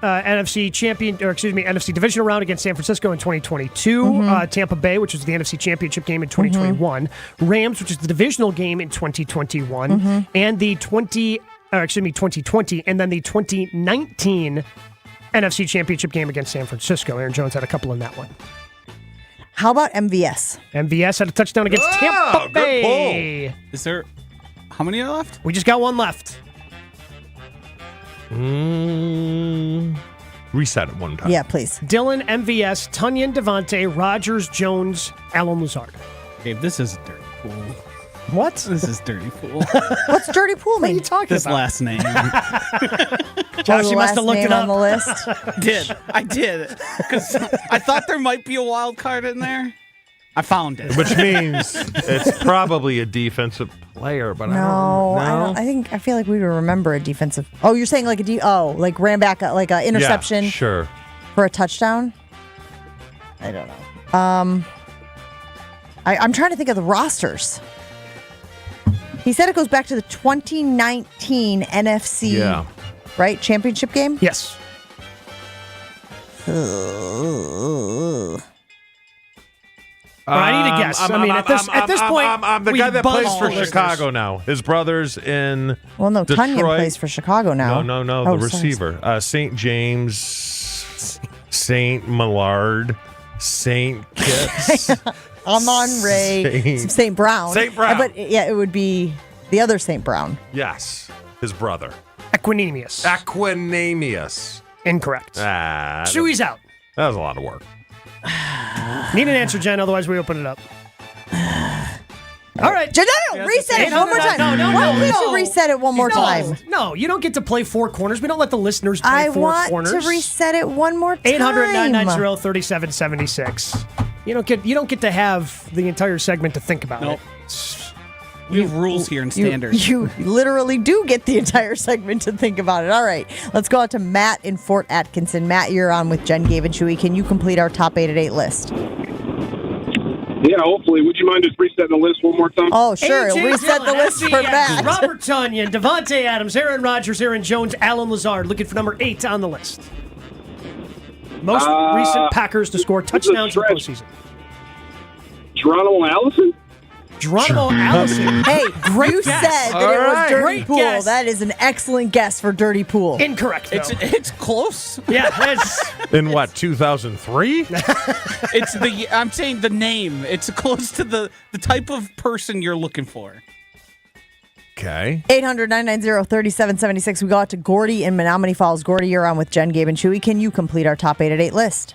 NFC divisional round against San Francisco in 2022. Tampa Bay, which was the NFC Championship game in 2021. Rams, which is the divisional game in 2021, and the 2020, and then the 2019 NFC Championship game against San Francisco. Aaron Jones had a couple in that one. How about MVS? MVS had a touchdown against Tampa Bay. Pull. Is there... How many are left? We just got 1 left. Reset it one time. Yeah, please. Dillon, MVS, Tonyan, Davante, Rodgers, Jones, Alan Lazard. Gabe, this is a dirty pool. What? This is dirty pool. What's dirty pool mean? What are you talking This about? last name. Josh, you must have looked it up. On the list. I did. Because I thought there might be a wild card in there. I found it. Which means it's probably a defensive player, but No, I don't know. I feel like we would remember a defensive. Oh, you're saying like like ran back like an interception Yeah, sure. for a touchdown? I don't know. I'm trying to think of the rosters. He said it goes back to the 2019 NFC right championship game. Yes. I need a guess. At this point, I'm the we guy that plays buzzed for the Chicago now. His brother's in Well, Detroit. Tonyan plays for Chicago now. No, Oh, the sorry. receiver. St. James, St. Millard, St. Kitts. Amon Ray, St. Brown. St. Brown. But yeah, it would be the other St. Brown. Yes, his brother. Equinemius. Incorrect. Chewy's out. That was a lot of work. Need an answer, Jen, otherwise we open it up. All right. Janelle, reset it one more time. Why don't you reset it one more time? No, you don't get to play 4 corners. We don't let the listeners play 4 corners. I want to reset it one more time. 800-990-3776. You don't get to have the entire segment to think about it. We have rules here and standards. You literally do get the entire segment to think about it. All right, let's go out to Matt in Fort Atkinson. Matt, you're on with Jen, Gabe, and Chewy. Can you complete our top 8 at 8 list? Yeah, hopefully. Would you mind just resetting the list one more time? Oh, sure. A.J. Reset the Dillon, list for MVS, Matt. Robert Tonyan, Davante Adams, Aaron Rodgers, Aaron Jones, Alan Lazard. Looking for number 8 on the list. Most recent Packers to score touchdowns in the postseason. Geronimo Allison? Geronimo Allison. Hey, great you guess. said that it was Dirty Great Pool. guess. That is an excellent guess for Dirty Pool. Incorrect, though. It's close. Yeah, it's... In what, 2003? I'm saying the name. It's close to the type of person you're looking for. Okay. 800-990-3776. We go out to Gordy in Menominee Falls. Gordy, you're on with Jen, Gabe, and Chewy. Can you complete our top 8 at 8 list?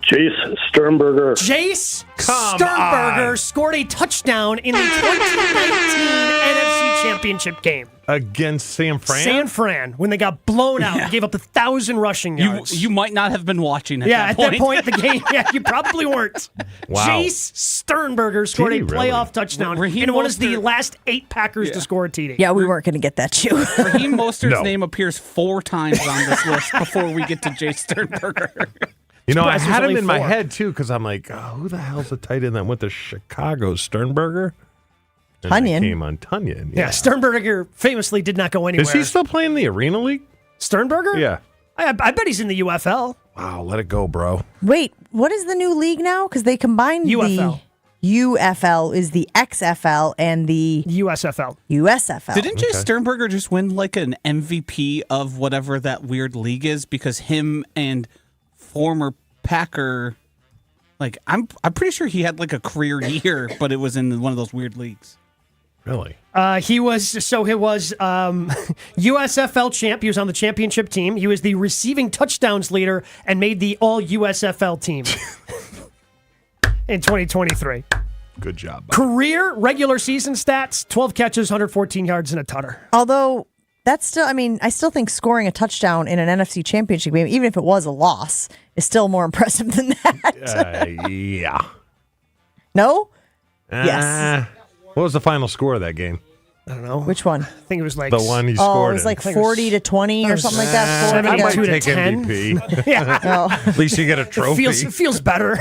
Jace Sternberger. Jace Come Sternberger on. scored a touchdown in the 2019 NFC Championship game. Against San Fran? San Fran, when they got blown out and gave up 1,000 rushing yards. You might not have been watching at at that that point, the game, you probably weren't. Wow. Jace Sternberger scored a Did he playoff really? touchdown Raheem and one of the Mostert- last 8 Packers to score a TD. Yeah, we weren't going to get that, Chew. Raheem Mostert's No. name appears 4 times on this list before we get to Jace Sternberger. You know, I Surprised there's had him only in my 4. head, too, because I'm like, who the hell's the tight end that went to Chicago? Sternberger? And I Tunyon. came on Tunyon. Yeah, Sternberger famously did not go anywhere. Is he still playing the Arena League? Sternberger? Yeah. I bet he's in the UFL. Wow, let it go, bro. Wait, what is the new league now? Because they combined UFL. the UFL is the XFL and the USFL. USFL. Didn't Jace Sternberger just win like an MVP of whatever that weird league is? Because him and former Packer, like I'm pretty sure he had like a career year, but it was in one of those weird leagues. Really? He was USFL champ. He was on the championship team. He was the receiving touchdowns leader and made the all USFL team in 2023. Good job. Career regular season stats: 12 catches, 114 yards, and a tutter. Although that's still, I still think scoring a touchdown in an NFC Championship game, even if it was a loss, is still more impressive than that. Yeah. No? Yes. What was the final score of that game? I don't know. Which one? I think it was like The one he Oh, scored it was in. like 40-20 or something like that. I might 72 to take 10. MVP. Yeah. Oh. At least you get a trophy. It feels better.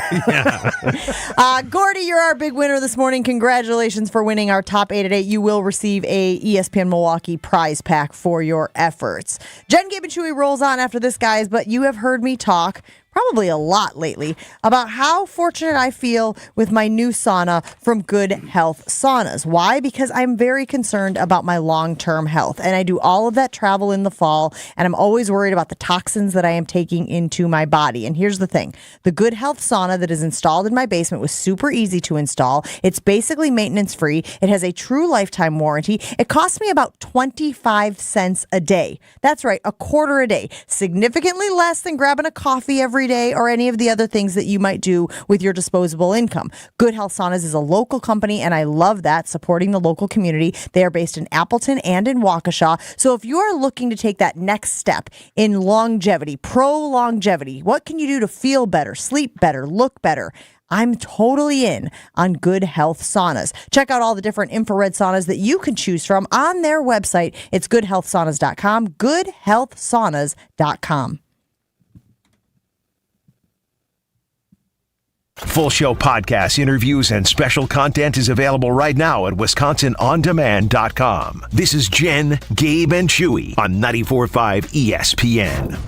Gordy, you're our big winner this morning. Congratulations for winning our top 8 at 8. You will receive a ESPN Milwaukee prize pack for your efforts. Jen, Gabe, and Chewy rolls on after this, guys, but you have heard me talk probably a lot lately about how fortunate I feel with my new sauna from Good Health Saunas. Why? Because I'm very concerned about my long-term health, and I do all of that travel in the fall, and I'm always worried about the toxins that I am taking into my body. And here's the thing. The Good Health Sauna that is installed in my basement was super easy to install. It's basically maintenance-free. It has a true lifetime warranty. It costs me about 25 cents a day. That's right, a quarter a day. Significantly less than grabbing a coffee every day or any of the other things that you might do with your disposable income. Good Health Saunas is a local company, and I love that, supporting the local community. They are based in Appleton and in Waukesha. So if you are looking to take that next step in longevity, pro-longevity, what can you do to feel better, sleep better, look better? I'm totally in on Good Health Saunas. Check out all the different infrared saunas that you can choose from on their website. It's goodhealthsaunas.com, goodhealthsaunas.com. Full show podcasts, interviews, and special content is available right now at WisconsinOnDemand.com. This is Jen, Gabe, and Chewy on 94.5 ESPN.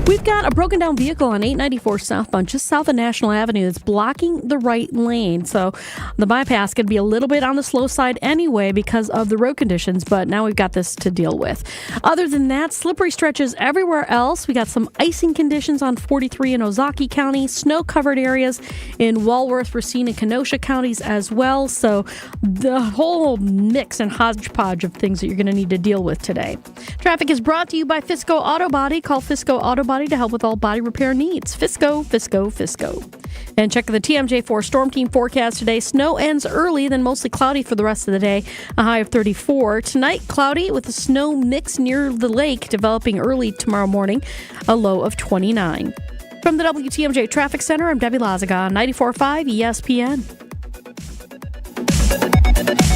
We've got a broken down vehicle on 894 southbound, just south of National Avenue, that's blocking the right lane. So the bypass could be a little bit on the slow side anyway because of the road conditions, but now we've got this to deal with. Other than that, slippery stretches everywhere else. We got some icing conditions on 43 in Ozaukee County, snow-covered areas in Walworth, Racine, and Kenosha counties as well. So the whole mix and hodgepodge of things that you're going to need to deal with today. Traffic is brought to you by Fisco Auto Body. Call Fisco Auto Body to help with all body repair needs. Fisco. And check the TMJ4 Storm Team forecast today. Snow ends early, then mostly cloudy for the rest of the day. A high of 34. Tonight, cloudy with a snow mix near the lake, developing early tomorrow morning. A low of 29. From the WTMJ Traffic Center, I'm Debbie Lazaga, 94.5 ESPN.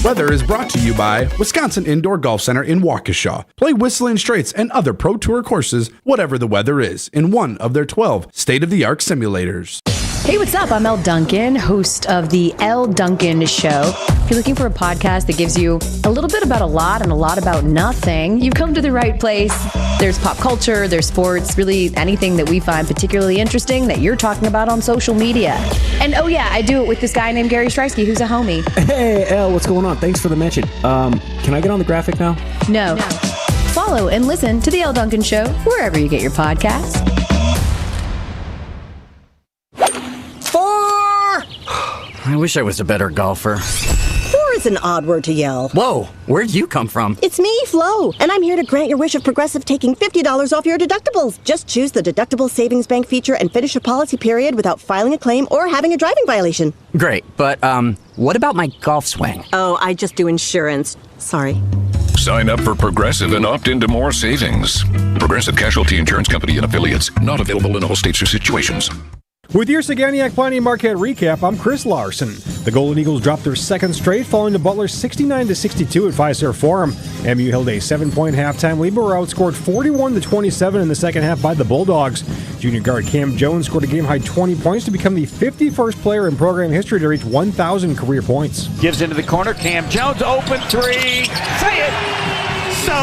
Weather is brought to you by Wisconsin Indoor Golf Center in Waukesha. Play Whistling Straits and other Pro Tour courses, whatever the weather is, in one of their 12 state-of-the-art simulators. Hey, what's up? I'm Elle Duncan, host of The Elle Duncan Show. If you're looking for a podcast that gives you a little bit about a lot and a lot about nothing, you've come to the right place. There's pop culture, there's sports, really anything that we find particularly interesting that you're talking about on social media. And oh yeah, I do it with this guy named Gary Streisky, who's a homie. Hey, Elle, what's going on? Thanks for the mention. Can I get on the graphic now? No. Follow and listen to The Elle Duncan Show wherever you get your podcasts. 4! I wish I was a better golfer. 4 is an odd word to yell. Whoa, where'd you come from? It's me, Flo, and I'm here to grant your wish of Progressive taking $50 off your deductibles. Just choose the Deductible Savings Bank feature and finish a policy period without filing a claim or having a driving violation. Great, but what about my golf swing? Oh, I just do insurance. Sorry. Sign up for Progressive and opt into more savings. Progressive Casualty Insurance Company and Affiliates. Not available in all states or situations. With your Saganiac Planning Marquette recap, I'm Chris Larson. The Golden Eagles dropped their second straight, falling to Butler 69-62 at Fiserv Forum. MU held a 7-point halftime lead, but were outscored 41-27 in the second half by the Bulldogs. Junior guard Cam Jones scored a game-high 20 points to become the 51st player in program history to reach 1,000 career points. Gives into the corner, Cam Jones, open three. Say it! So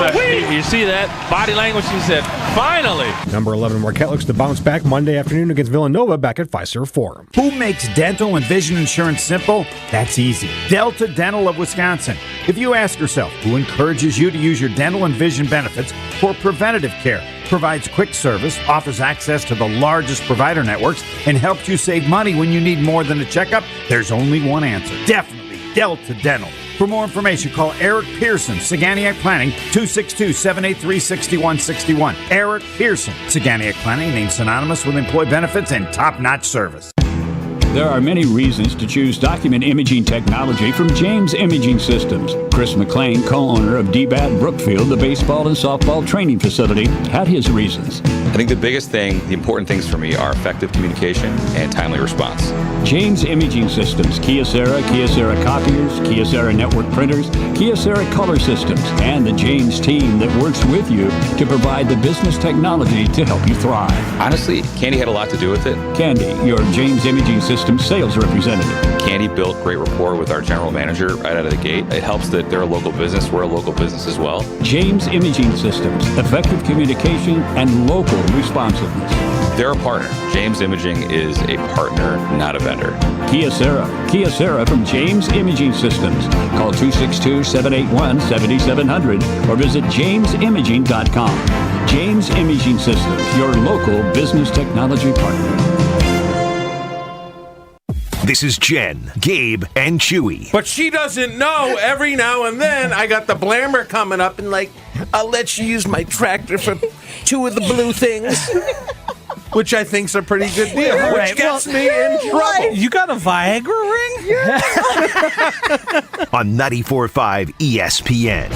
you see that body language? He said, finally. Number 11 Marquette looks to bounce back Monday afternoon against Villanova back at Fiserv Forum. Who makes dental and vision insurance simple? That's easy. Delta Dental of Wisconsin. If you ask yourself who encourages you to use your dental and vision benefits for preventative care, provides quick service, offers access to the largest provider networks, and helps you save money when you need more than a checkup, there's only one answer. Definitely Delta Dental. For more information, call Eric Pearson, Saganiac Planning, 262-783-6161. Eric Pearson, Saganiac Planning, named synonymous with employee benefits and top-notch service. There are many reasons to choose document imaging technology from James Imaging Systems. Chris McLean, co-owner of DBAT Brookfield, the baseball and softball training facility, had his reasons. I think the biggest thing, the important things for me are effective communication and timely response. James Imaging Systems, Kyocera copiers, Kyocera network printers, Kyocera color systems, and the James team that works with you to provide the business technology to help you thrive. Honestly, Candy had a lot to do with it. Candy, your James Imaging Systems sales representative. Candy built great rapport with our general manager right out of the gate. It helps that they're a local business. We're a local business as well. James Imaging Systems, effective communication and local responsiveness. They're a partner. James Imaging is a partner, not a vendor. Kyocera from James Imaging Systems. Call 262-781-7700 or visit jamesimaging.com. James Imaging Systems, your local business technology partner. This is Jen, Gabe, and Chewy. But she doesn't know. Every now and then, I got the blammer coming up and I'll let you use my tractor for 2 of the blue things. Which I think's a pretty good deal, which gets me in trouble. You got a Viagra ring? On 94.5 ESPN.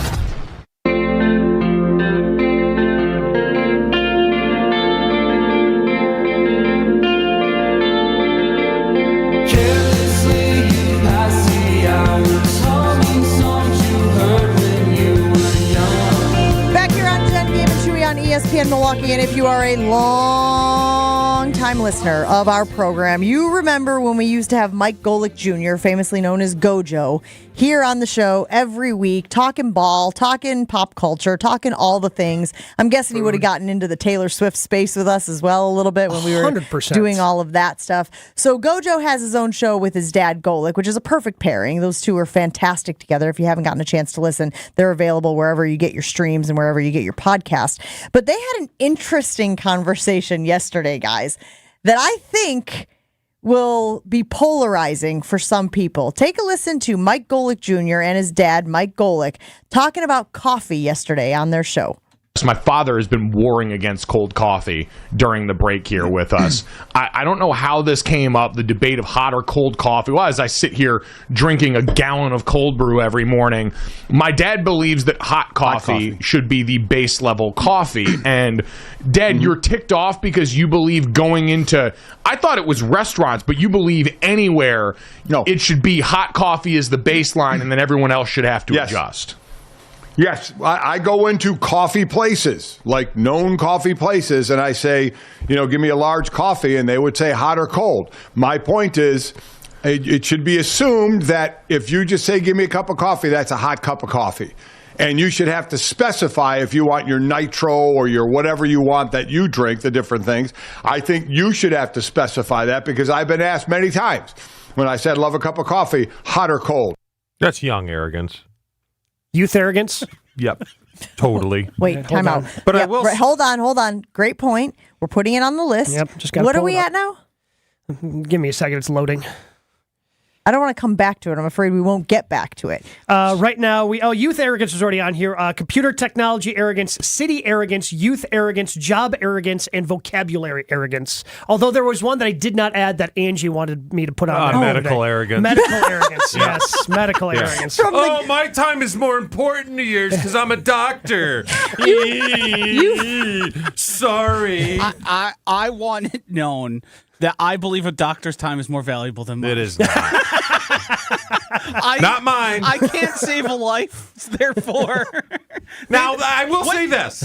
ESPN Milwaukee, and if you are a long-time listener of our program, you remember when we used to have Mike Golick Jr., famously known as Gojo, here on the show every week, talking ball, talking pop culture, talking all the things. I'm guessing he would have gotten into the Taylor Swift space with us as well a little bit when we were 100%. Doing all of that stuff. So Gojo has his own show with his dad, Golick, which is a perfect pairing. Those two are fantastic together. If you haven't gotten a chance to listen, they're available wherever you get your streams and wherever you get your podcast. But they had an interesting conversation yesterday, guys, that I think will be polarizing for some people. Take a listen to Mike Golick Jr. and his dad, Mike Golick, talking about coffee yesterday on their show. My father has been warring against cold coffee during the break here with us. I don't know how this came up, the debate of hot or cold coffee. Well, as I sit here drinking a gallon of cold brew every morning, my dad believes that hot coffee should be the base level coffee. And Dad, you're ticked off because you believe going into, I thought it was restaurants, but you believe anywhere it should be hot coffee is the baseline and then everyone else should have to adjust. Yes, I go into coffee places, like known coffee places, and I say, give me a large coffee, and they would say hot or cold. My point is, it should be assumed that if you just say, give me a cup of coffee, that's a hot cup of coffee. And you should have to specify if you want your nitro or your whatever you want that you drink, the different things. I think you should have to specify that because I've been asked many times when I said love a cup of coffee, hot or cold. That's young arrogance. Youth arrogance? Yep. Totally. Wait, time out. But I will. Right, hold on. Great point. We're putting it on the list. Yep. Just got. What are we at now? Give me a second. It's loading. I don't want to come back to it. I'm afraid we won't get back to it. Right now, youth arrogance is already on here. Computer technology arrogance, city arrogance, youth arrogance, job arrogance, and vocabulary arrogance. Although there was one that I did not add that Angie wanted me to put on. Medical arrogance. Medical arrogance, yes. Medical arrogance. My time is more important to yours because I'm a doctor. Sorry. I want it known that I believe a doctor's time is more valuable than mine. It is not. Not mine. I can't save a life, therefore. Now, I will say this.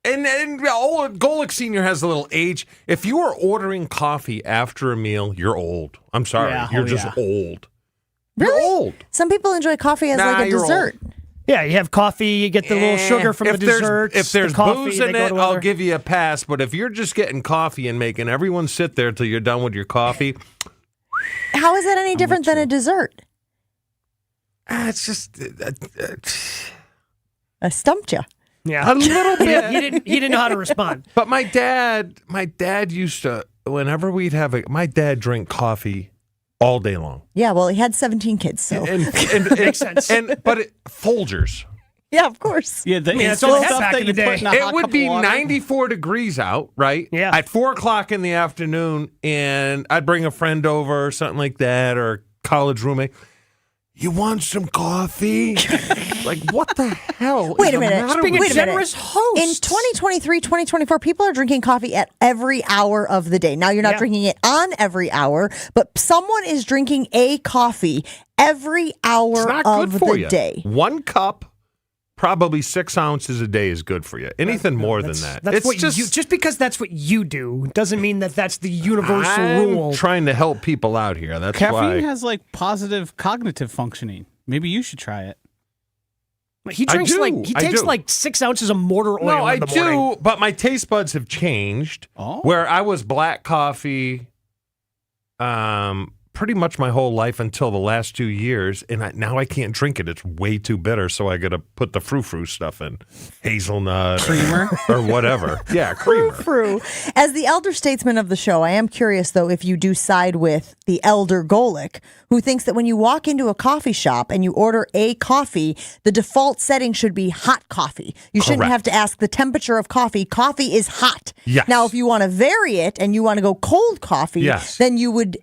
And Golick Sr. has a little age. If you are ordering coffee after a meal, you're old. I'm sorry. Yeah, you're just old. Really? You're old. Some people enjoy coffee as like a dessert. Yeah, you have coffee, you get the little sugar from the dessert. If there's the coffee, booze in it, I'll give you a pass. But if you're just getting coffee and making everyone sit there till you're done with your coffee. How is that any different than a dessert? It's just. I stumped you. Yeah. A little bit. He didn't know how to respond. But my dad used to, whenever we'd have my dad drank coffee all day long. Yeah, well, he had 17 kids, so. And makes sense. But Folgers. Yeah, of course. Yeah, that's all they had back in the day. It would be 94 degrees out, right? Yeah. At 4:00 in the afternoon, and I'd bring a friend over or something like that, or a college roommate. You want some coffee? Like, what the hell? Wait a minute. Being a generous host. In 2023, 2024, people are drinking coffee at every hour of the day. Now, you're not drinking it on every hour, but someone is drinking a coffee every hour of the day. 1 cup. Probably 6 ounces a day is good for you. Anything more than that. That's what just because that's what you do doesn't mean that that's the universal rule. I'm trying to help people out here. That's Caffeine why. has like positive cognitive functioning. Maybe you should try it. He drinks takes like 6 ounces of motor oil. No, in the morning. but my taste buds have changed. Oh. Where I was black coffee, pretty much my whole life until the last 2 years, and now I can't drink it. It's way too bitter, so I got to put the frou-frou stuff in, hazelnut, creamer, or whatever. Yeah, creamer. Frou-frou. As the elder statesman of the show, I am curious though if you do side with the elder Golick, who thinks that when you walk into a coffee shop and you order a coffee, the default setting should be hot coffee. You shouldn't Correct. have to ask the temperature of coffee. Coffee is hot. Yes. Now, if you want to vary it and you want to go cold coffee, Yes. then you would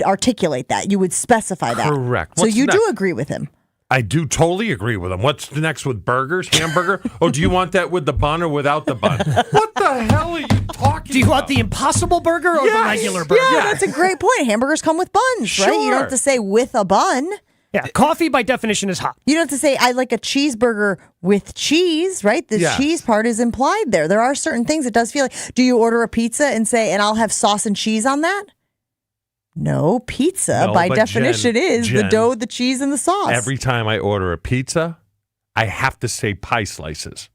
articulate that. You would specify that. Correct. So What's you do next? agree with him. I do totally agree with him. What's next with burgers? Hamburger? Oh, do you want that with the bun or without the bun? What the hell are you talking Do you about? want the Impossible Burger or the regular burger? Yeah, that's a great point. Hamburgers come with buns, right? You don't have to say with a bun. Yeah, coffee by definition is hot. You don't have to say, I like a cheeseburger with cheese, right? The Yes. cheese part is implied there. There are certain things it does feel like. Do you order a pizza and say, and I'll have sauce and cheese on that? No, pizza No, by but definition Jen, is the dough, the cheese, and the sauce. Every time I order a pizza, I have to say pie slices,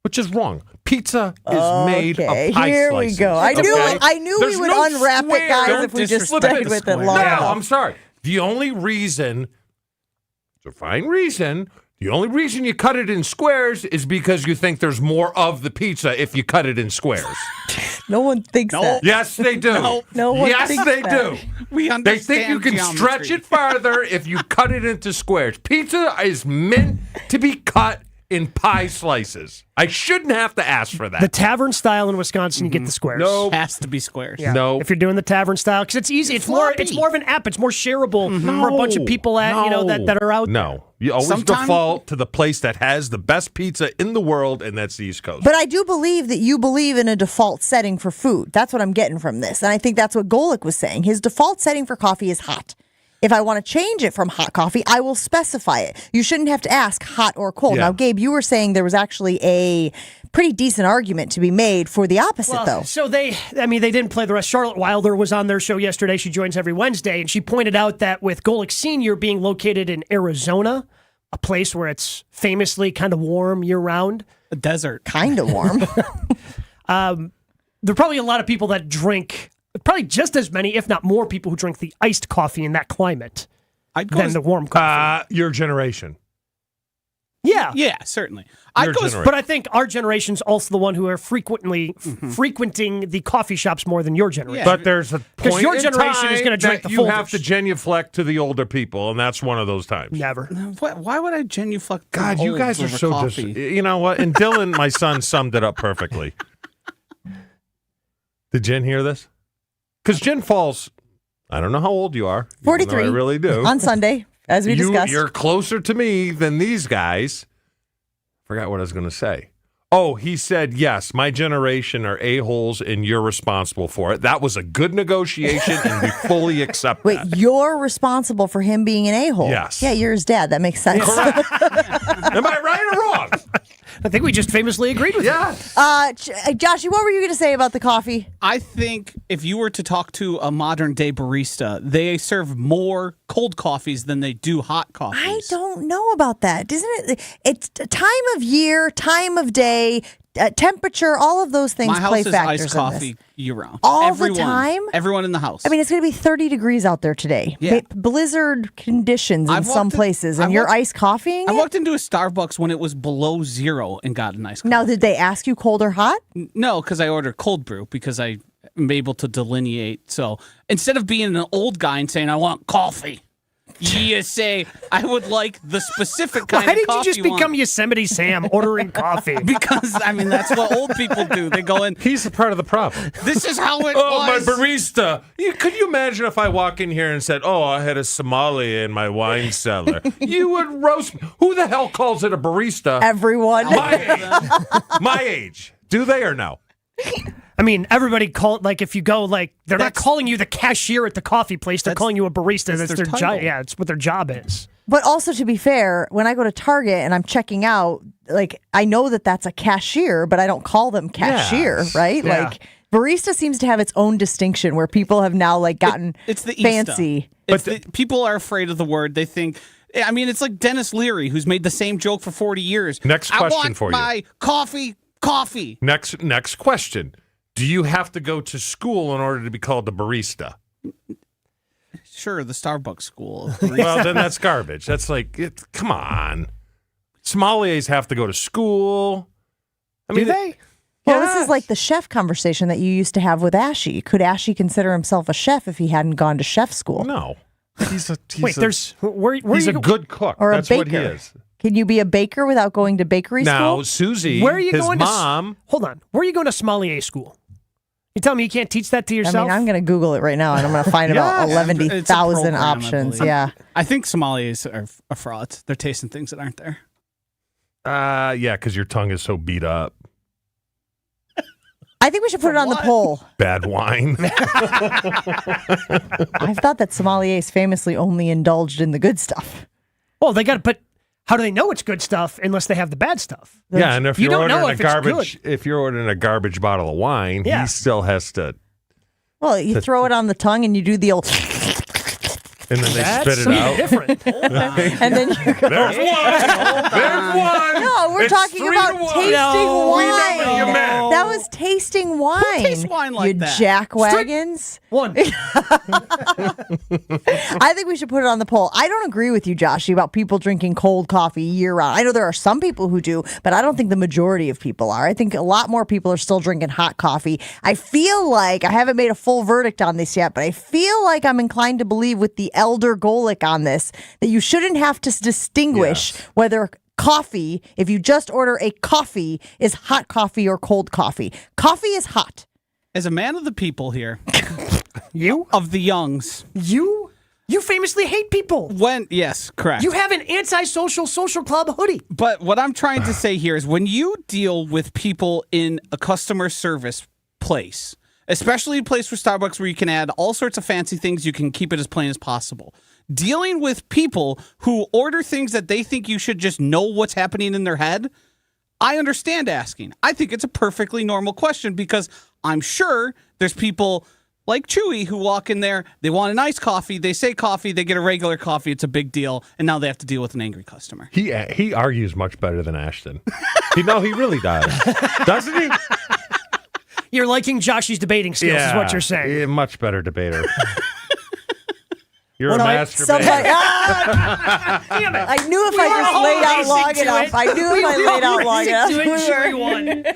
which is wrong. Pizza is made of pie here slices. we go. I Okay? knew There's we would no unwrap square. it, guys, Don't if we just disrespect stayed the with it square. long No, enough. I'm sorry. The only reason, it's a fine reason, the only reason you cut it in squares is because you think there's more of the pizza if you cut it in squares. No one thinks that. Yes, they do. No one yes, thinks they that. do. We They think you can understand stretch geometry. it farther if you cut it into squares. Pizza is meant to be cut in pie slices. I shouldn't have to ask for that. The tavern style in Wisconsin, you get the squares. No. Has to be squares. Yeah. No. If you're doing the tavern style, because it's easy. It's more of an app. It's more shareable for a bunch of people that are out there. No. You always default to the place that has the best pizza in the world, and that's the East Coast. But I do believe that you believe in a default setting for food. That's what I'm getting from this. And I think that's what Golick was saying. His default setting for coffee is hot. If I want to change it from hot coffee, I will specify it. You shouldn't have to ask hot or cold. Yeah. Now, Gabe, you were saying there was actually a pretty decent argument to be made for the opposite, though. So they didn't play the rest. Charlotte Wilder was on their show yesterday. She joins every Wednesday, and she pointed out that with Golick Sr. being located in Arizona, a place where it's famously kind of warm year round. A desert. Kind of warm. There are probably a lot of people that drink, probably just as many, if not more people who drink the iced coffee in that climate than the warm coffee. Your generation. Yeah. Yeah, certainly. But I think our generation's also the one who are frequenting the coffee shops more than your generation. Yeah. But there's a point your generation is going to drink the you Folgers. have to genuflect to the older people, and that's one of those times. Never. Why would I genuflect? God, you guys are so you know what? And Dylan, my son, summed it up perfectly. Did Jen hear this? Because Jen falls, I don't know how old you are. 43. I really do. On Sunday, as we discussed. You're closer to me than these guys. Forgot what I was going to say. Oh, he said, yes, my generation are a-holes and you're responsible for it. That was a good negotiation and we fully accept Wait, that. you're responsible for him being an a-hole? Yes. Yeah, you're his dad. That makes sense. Correct. Am I right or wrong? I think we just famously agreed with you. Joshy, what were you going to say about the coffee? I think if you were to talk to a modern day barista, they serve more cold coffees than they do hot coffees. I don't know about that. Isn't it? It's time of year, time of day, temperature, all of those things My house play is factors iced in coffee this. year round. All the time? Everyone in the house. I mean, it's going to be 30 degrees out there today. Yeah. Blizzard conditions in some places, and you're iced coffeeing I it? walked into a Starbucks when it was below 0 and got a nice coffee. Now, did they ask you cold or hot? No, because I ordered cold brew because I am able to delineate. So instead of being an old guy and saying, I want coffee, you say, I would like the specific kind Why of did coffee you just become want. Yosemite Sam ordering coffee? Because, I mean, that's what old people do. They go in. He's a part of the problem. This is how it Oh, was. my barista. Could you imagine if I walk in here and said, oh, I had a Somali in my wine cellar? You would roast me. Who the hell calls it a barista? Everyone. My age. Do they or no? I mean, everybody if you go, they're not calling you the cashier at the coffee place. They're calling you a barista. That's their job. Yeah, it's what their job is. But also, to be fair, when I go to Target and I'm checking out, I know that that's a cashier, but I don't call them cashier, right? Yeah. Barista seems to have its own distinction where people have now gotten it's the fancy. People are afraid of the word. They think. I mean, it's like Dennis Leary, who's made the same joke for 40 years. Next question for you. I want my coffee. Next question. Do you have to go to school in order to be called a barista? Sure, the Starbucks school. Well, then that's garbage. That's come on. Sommeliers have to go to school. I mean, do they? Well, this is like the chef conversation that you used to have with Ashy. Could Ashy consider himself a chef if he hadn't gone to chef school? No. He's a good cook. Or That's a what he baker. is. Can you be a baker without going to bakery school? Now, Susie, Where are you his going mom. Hold on. Where are you going to sommelier school? You tell me you can't teach that to yourself? I mean, I'm going to Google it right now, and I'm going to find about 11,000 options. Yeah. I think sommeliers are frauds. They're tasting things that aren't there. Yeah, because your tongue is so beat up. I think we should put it on the poll. Bad wine. I thought that sommeliers famously only indulged in the good stuff. Well, they got to put. How do they know it's good stuff unless they have the bad stuff? Yeah, and if you you're don't know ordering if you're ordering a garbage bottle of wine, he still has to. Well, you throw it on the tongue and you do the old. And then they That's spit it out. different. And then you're going. There's one. There's one. No, we're It's talking 3-1. about tasting No, we know wine. what you meant. That was tasting wine. Who tastes wine like you that? jackwagons. One. I think we should put it on the poll. I don't agree with you, Joshy, about people drinking cold coffee year round. I know there are some people who do, but I don't think the majority of people are. I think a lot more people are still drinking hot coffee. I feel like, I haven't made a full verdict on this yet, but I feel like I'm inclined to believe with the elder Golick on this that you shouldn't have to distinguish whether coffee, if you just order a coffee, is hot coffee or cold coffee. Coffee is hot. As a man of the people here, you of the youngs, you famously hate people. Yes, correct. You have an anti-social social club hoodie. But what I'm trying to say here is when you deal with people in a customer service place, especially a place for Starbucks where you can add all sorts of fancy things, you can keep it as plain as possible. Dealing with people who order things that they think you should just know what's happening in their head, I understand asking. I think it's a perfectly normal question because I'm sure there's people like Chewy who walk in there, they want an iced coffee, they say coffee, they get a regular coffee, it's a big deal, and now they have to deal with an angry customer. He argues much better than Ashton. He really does. Doesn't he? You're liking Joshy's debating skills, is what you're saying. Yeah, much better debater. You're Well, a no, master. Damn it. I knew if I just laid out long enough. I knew if I laid out long enough.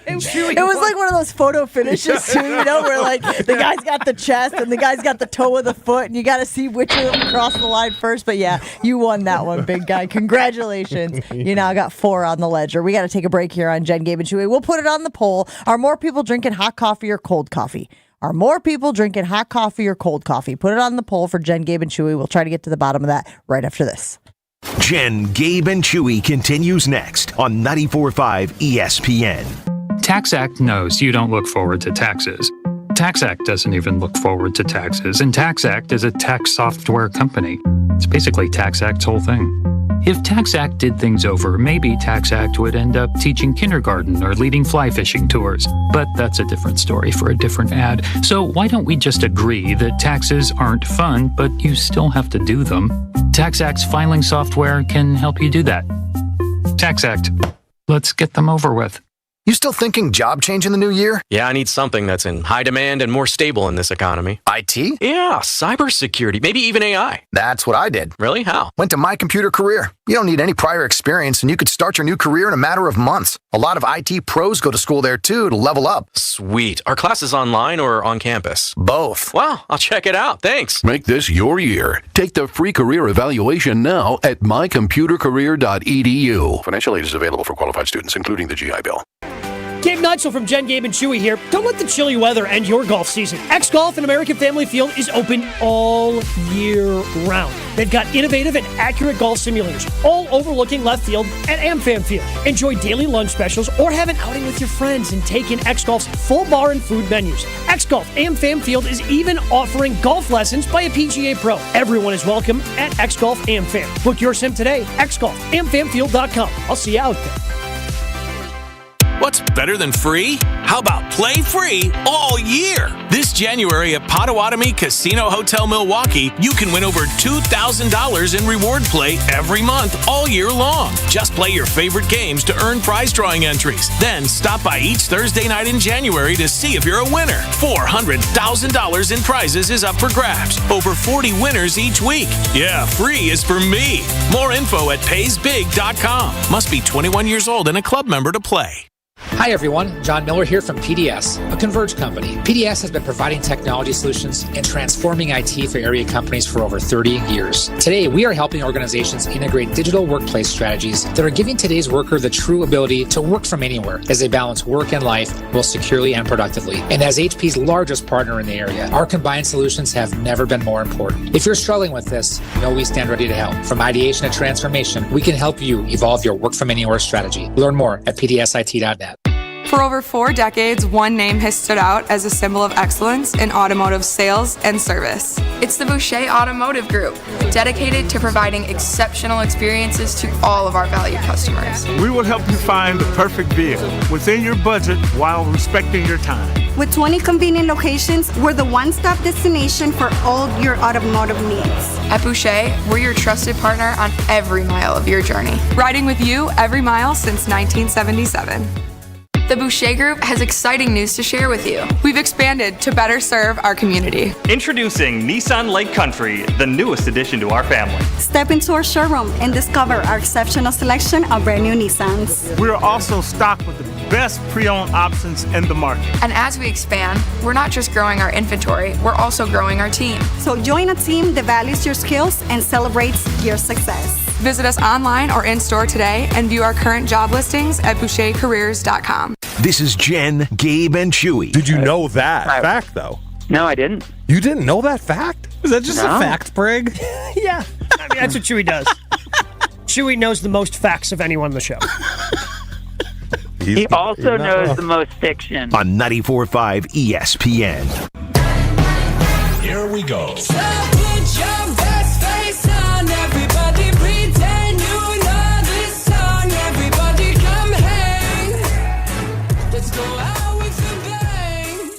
It was like one of those photo finishes too, where like the guy's got the chest and the guy's got the toe of the foot, and you got to see which of them cross the line first. But yeah, you won that one, big guy. Congratulations. You now got 4 on the ledger. We got to take a break here on Jen, Gabe, and Chewy. We'll put it on the poll. Are more people drinking hot coffee or cold coffee? Are more people drinking hot coffee or cold coffee? Put it on the poll for Jen, Gabe, and Chewy. We'll try to get to the bottom of that right after this. Jen, Gabe, and Chewy continues next on 94.5 ESPN. TaxAct knows you don't look forward to taxes. TaxAct doesn't even look forward to taxes, and TaxAct is a tax software company. It's basically TaxAct's whole thing. If TaxAct did things over, maybe TaxAct would end up teaching kindergarten or leading fly fishing tours. But that's a different story for a different ad. So why don't we just agree that taxes aren't fun, but you still have to do them? TaxAct's filing software can help you do that. TaxAct. Let's get them over with. You still thinking job change in the new year? Yeah, I need something that's in high demand and more stable in this economy. IT? Yeah, cybersecurity, maybe even AI. That's what I did. Really? How? Went to My Computer Career. You don't need any prior experience, and you could start your new career in a matter of months. A lot of IT pros go to school there, too, to level up. Sweet. Are classes online or on campus? Both. Wow, I'll check it out. Thanks. Make this your year. Take the free career evaluation now at mycomputercareer.edu. Financial aid is available for qualified students, including the GI Bill. Gabe Neitzel from Jen, Gabe, and Chewy here. Don't let the chilly weather end your golf season. X Golf and American Family Field is open all year round. They've got innovative and accurate golf simulators, all overlooking left field at AmFam Field. Enjoy daily lunch specials or have an outing with your friends and take in X Golf's full bar and food menus. X Golf AmFam Field is even offering golf lessons by a PGA Pro. Everyone is welcome at X Golf AmFam. Book your sim today, xgolfamfamfield.com. I'll see you out there. What's better than free? How about play free all year? This January at Potawatomi Casino Hotel Milwaukee, you can win over $2,000 in reward play every month all year long. Just play your favorite games to earn prize drawing entries. Then stop by each Thursday night in January to see if you're a winner. $400,000 in prizes is up for grabs. Over 40 winners each week. Yeah, free is for me. More info at paysbig.com. Must be 21 years old and a club member to play. Hi everyone, John Miller here from PDS, a Converge company. PDS has been providing technology solutions and transforming IT for area companies for over 30 years. Today, we are helping organizations integrate digital workplace strategies that are giving today's worker the true ability to work from anywhere as they balance work and life both securely and productively. And as HP's largest partner in the area, our combined solutions have never been more important. If you're struggling with this, know we stand ready to help. From ideation to transformation, we can help you evolve your work from anywhere strategy. Learn more at pdsit.net. For over 4 decades, one name has stood out as a symbol of excellence in automotive sales and service. It's the Boucher Automotive Group, dedicated to providing exceptional experiences to all of our valued customers. We will help you find the perfect vehicle within your budget while respecting your time. With 20 convenient locations, we're the one-stop destination for all your automotive needs. At Boucher, we're your trusted partner on every mile of your journey, riding with you every mile since 1977. The Boucher Group has exciting news to share with you. We've expanded to better serve our community. Introducing Nissan Lake Country, the newest addition to our family. Step into our showroom and discover our exceptional selection of brand new Nissans. We're also stocked with the best pre-owned options in the market. And as we expand, we're not just growing our inventory, we're also growing our team. So join a team that values your skills and celebrates your success. Visit us online or in-store today and view our current job listings at bouchercareers.com. This is Jen, Gabe, and Chewy. Did you know that fact, though? No, I didn't. You didn't know that fact? Is that just a fact, Brig? Yeah. I mean, that's what Chewy does. Chewy knows the most facts of anyone on the show. He also knows the most fiction. On 94.5 ESPN. Here we go. So put your best face on, everybody pretend you know this song. Everybody come hang. Let's go out with a bang.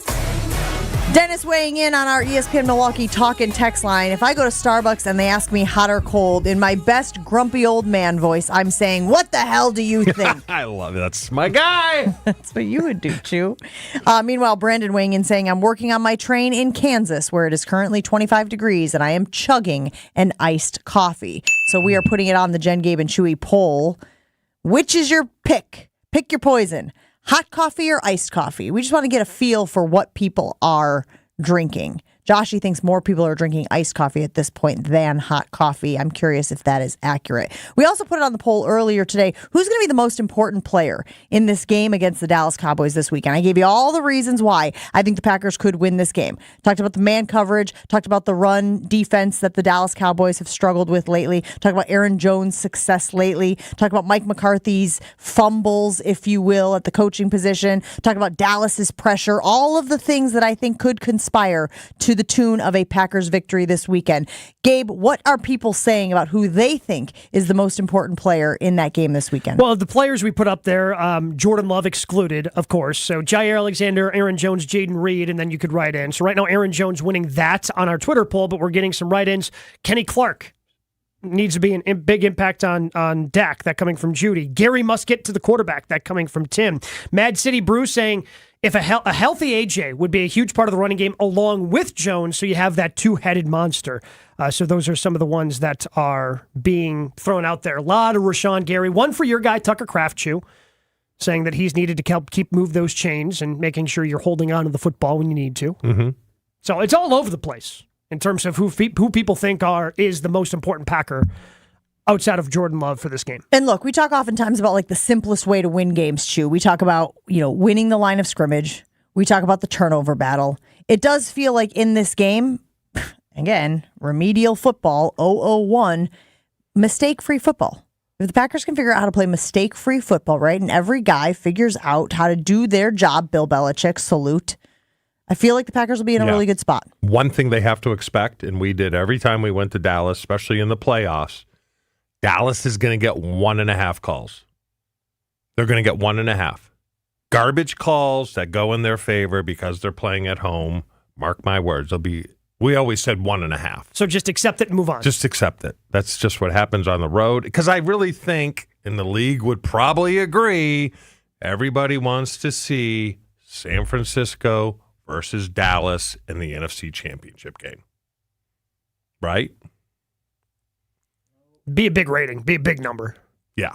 Dennis weighing in on our ESPN Milwaukee talk and text line. If I go to Starbucks and they ask me hot or cold, in my best grumpy old man voice, I'm saying, what the hell do you think? I love it. That's my guy. That's what you would do, Chew. Meanwhile, Brandon weighing in saying, I'm working on my train in Kansas where it is currently 25 degrees and I am chugging an iced coffee. So we are putting it on the Jen, Gabe, and Chewy poll. Which is your pick? Pick your poison. Hot coffee or iced coffee? We just want to get a feel for what people are drinking. Joshy thinks more people are drinking iced coffee at this point than hot coffee. I'm curious if that is accurate. We also put it on the poll earlier today. Who's going to be the most important player in this game against the Dallas Cowboys this weekend? I gave you all the reasons why I think the Packers could win this game. Talked about the man coverage, talked about the run defense that the Dallas Cowboys have struggled with lately, talked about Aaron Jones' success lately, talked about Mike McCarthy's fumbles, if you will, at the coaching position, talked about Dallas's pressure, all of the things that I think could conspire to the tune of a Packers victory this weekend. Gabe, what are people saying about who they think is the most important player in that game this weekend? Well, the players we put up there, Jordan Love excluded, of course. So Jair Alexander, Aaron Jones, Jaden Reed, and then you could write in. So right now, Aaron Jones winning that on our Twitter poll, but we're getting some write-ins. Kenny Clark needs to be a big impact on Dak, that coming from Judy. Gary must get to the quarterback, that coming from Tim. Mad City Brew saying, if a healthy AJ would be a huge part of the running game along with Jones, so you have that two-headed monster. So those are some of the ones that are being thrown out there. A lot of Rashawn Gary. One for your guy, Tucker Kraftchew, saying that he's needed to help move those chains and making sure you're holding on to the football when you need to. Mm-hmm. So it's all over the place in terms of who people think is the most important Packer outside of Jordan Love for this game. And look, we talk oftentimes about like the simplest way to win games, Chew. We talk about, winning the line of scrimmage. We talk about the turnover battle. It does feel like in this game, again, remedial football, 0-0-1, mistake-free football. If the Packers can figure out how to play mistake-free football, right, and every guy figures out how to do their job, Bill Belichick, salute, I feel like the Packers will be in a really good spot. One thing they have to expect, and we did every time we went to Dallas, especially in the playoffs, Dallas is going to get 1.5 calls. They're going to get 1.5. Garbage calls that go in their favor because they're playing at home. Mark my words. We always said 1.5. So just accept it and move on. Just accept it. That's just what happens on the road. Because I really think, and the league would probably agree, everybody wants to see San Francisco versus Dallas in the NFC Championship game. Right? Be a big rating. Be a big number. Yeah.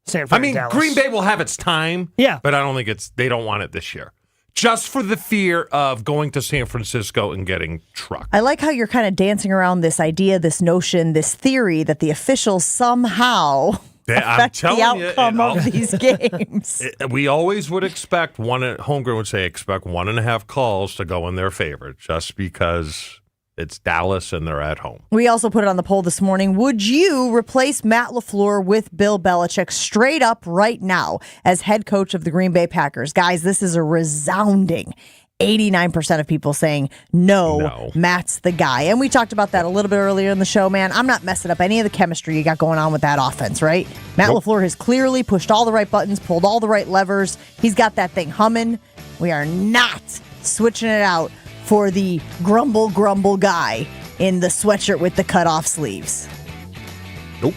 San Fran, Dallas. Green Bay will have its time. Yeah. But I don't think they don't want it this year. Just for the fear of going to San Francisco and getting trucked. I like how you're kind of dancing around this idea, this notion, this theory that the officials somehow affect the outcome of these games. We always would expect Holmgren would say expect 1.5 calls to go in their favor just because it's Dallas and they're at home. We also put it on the poll this morning. Would you replace Matt LaFleur with Bill Belichick straight up right now as head coach of the Green Bay Packers? Guys, this is a resounding 89% of people saying no, Matt's the guy. And we talked about that a little bit earlier in the show, man. I'm not messing up any of the chemistry you got going on with that offense, right? Matt LaFleur has clearly pushed all the right buttons, pulled all the right levers. He's got that thing humming. We are not switching it out for the grumble guy in the sweatshirt with the cut-off sleeves. Nope.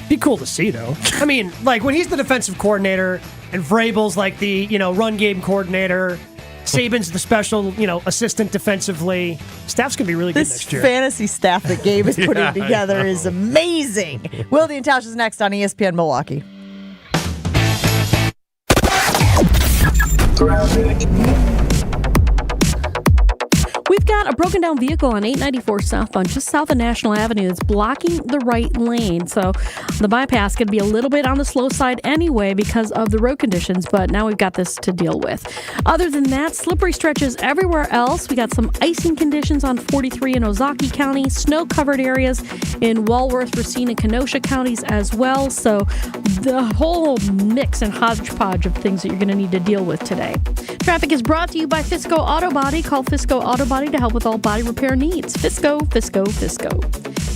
Be cool to see, though. I mean, like, when he's the defensive coordinator and Vrabel's like the, run game coordinator, Saban's the special, assistant defensively, staff's going to be really good next year. This fantasy staff that Gabe is putting together is amazing. Wilde and Tausch is next on ESPN Milwaukee. We've got a broken down vehicle on 894 southbound, just south of National Avenue, that's blocking the right lane. So the bypass could be a little bit on the slow side anyway because of the road conditions, but now we've got this to deal with. Other than that, slippery stretches everywhere else. We got some icing conditions on 43 in Ozaukee County, snow-covered areas in Walworth, Racine, and Kenosha counties as well. So the whole mix and hodgepodge of things that you're going to need to deal with today. Traffic is brought to you by Fisco Auto Body. Call Fisco Auto Body to help with all body repair needs. Fisco.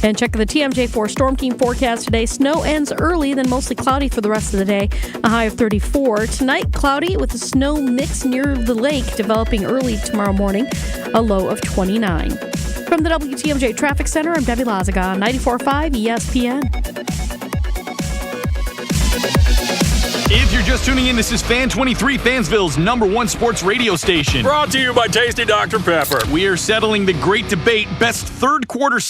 And check the TMJ4 Storm King forecast today. Snow ends early, then mostly cloudy for the rest of the day. A high of 34. Tonight, cloudy with a snow mix near the lake, developing early tomorrow morning. A low of 29. From the WTMJ Traffic Center, I'm Debbie Lazaga, 94.5 ESPN. If you're just tuning in, this is Fan 23, Fansville's #1 sports radio station. Brought to you by Tasty Dr. Pepper. We are settling the great debate, best third quarter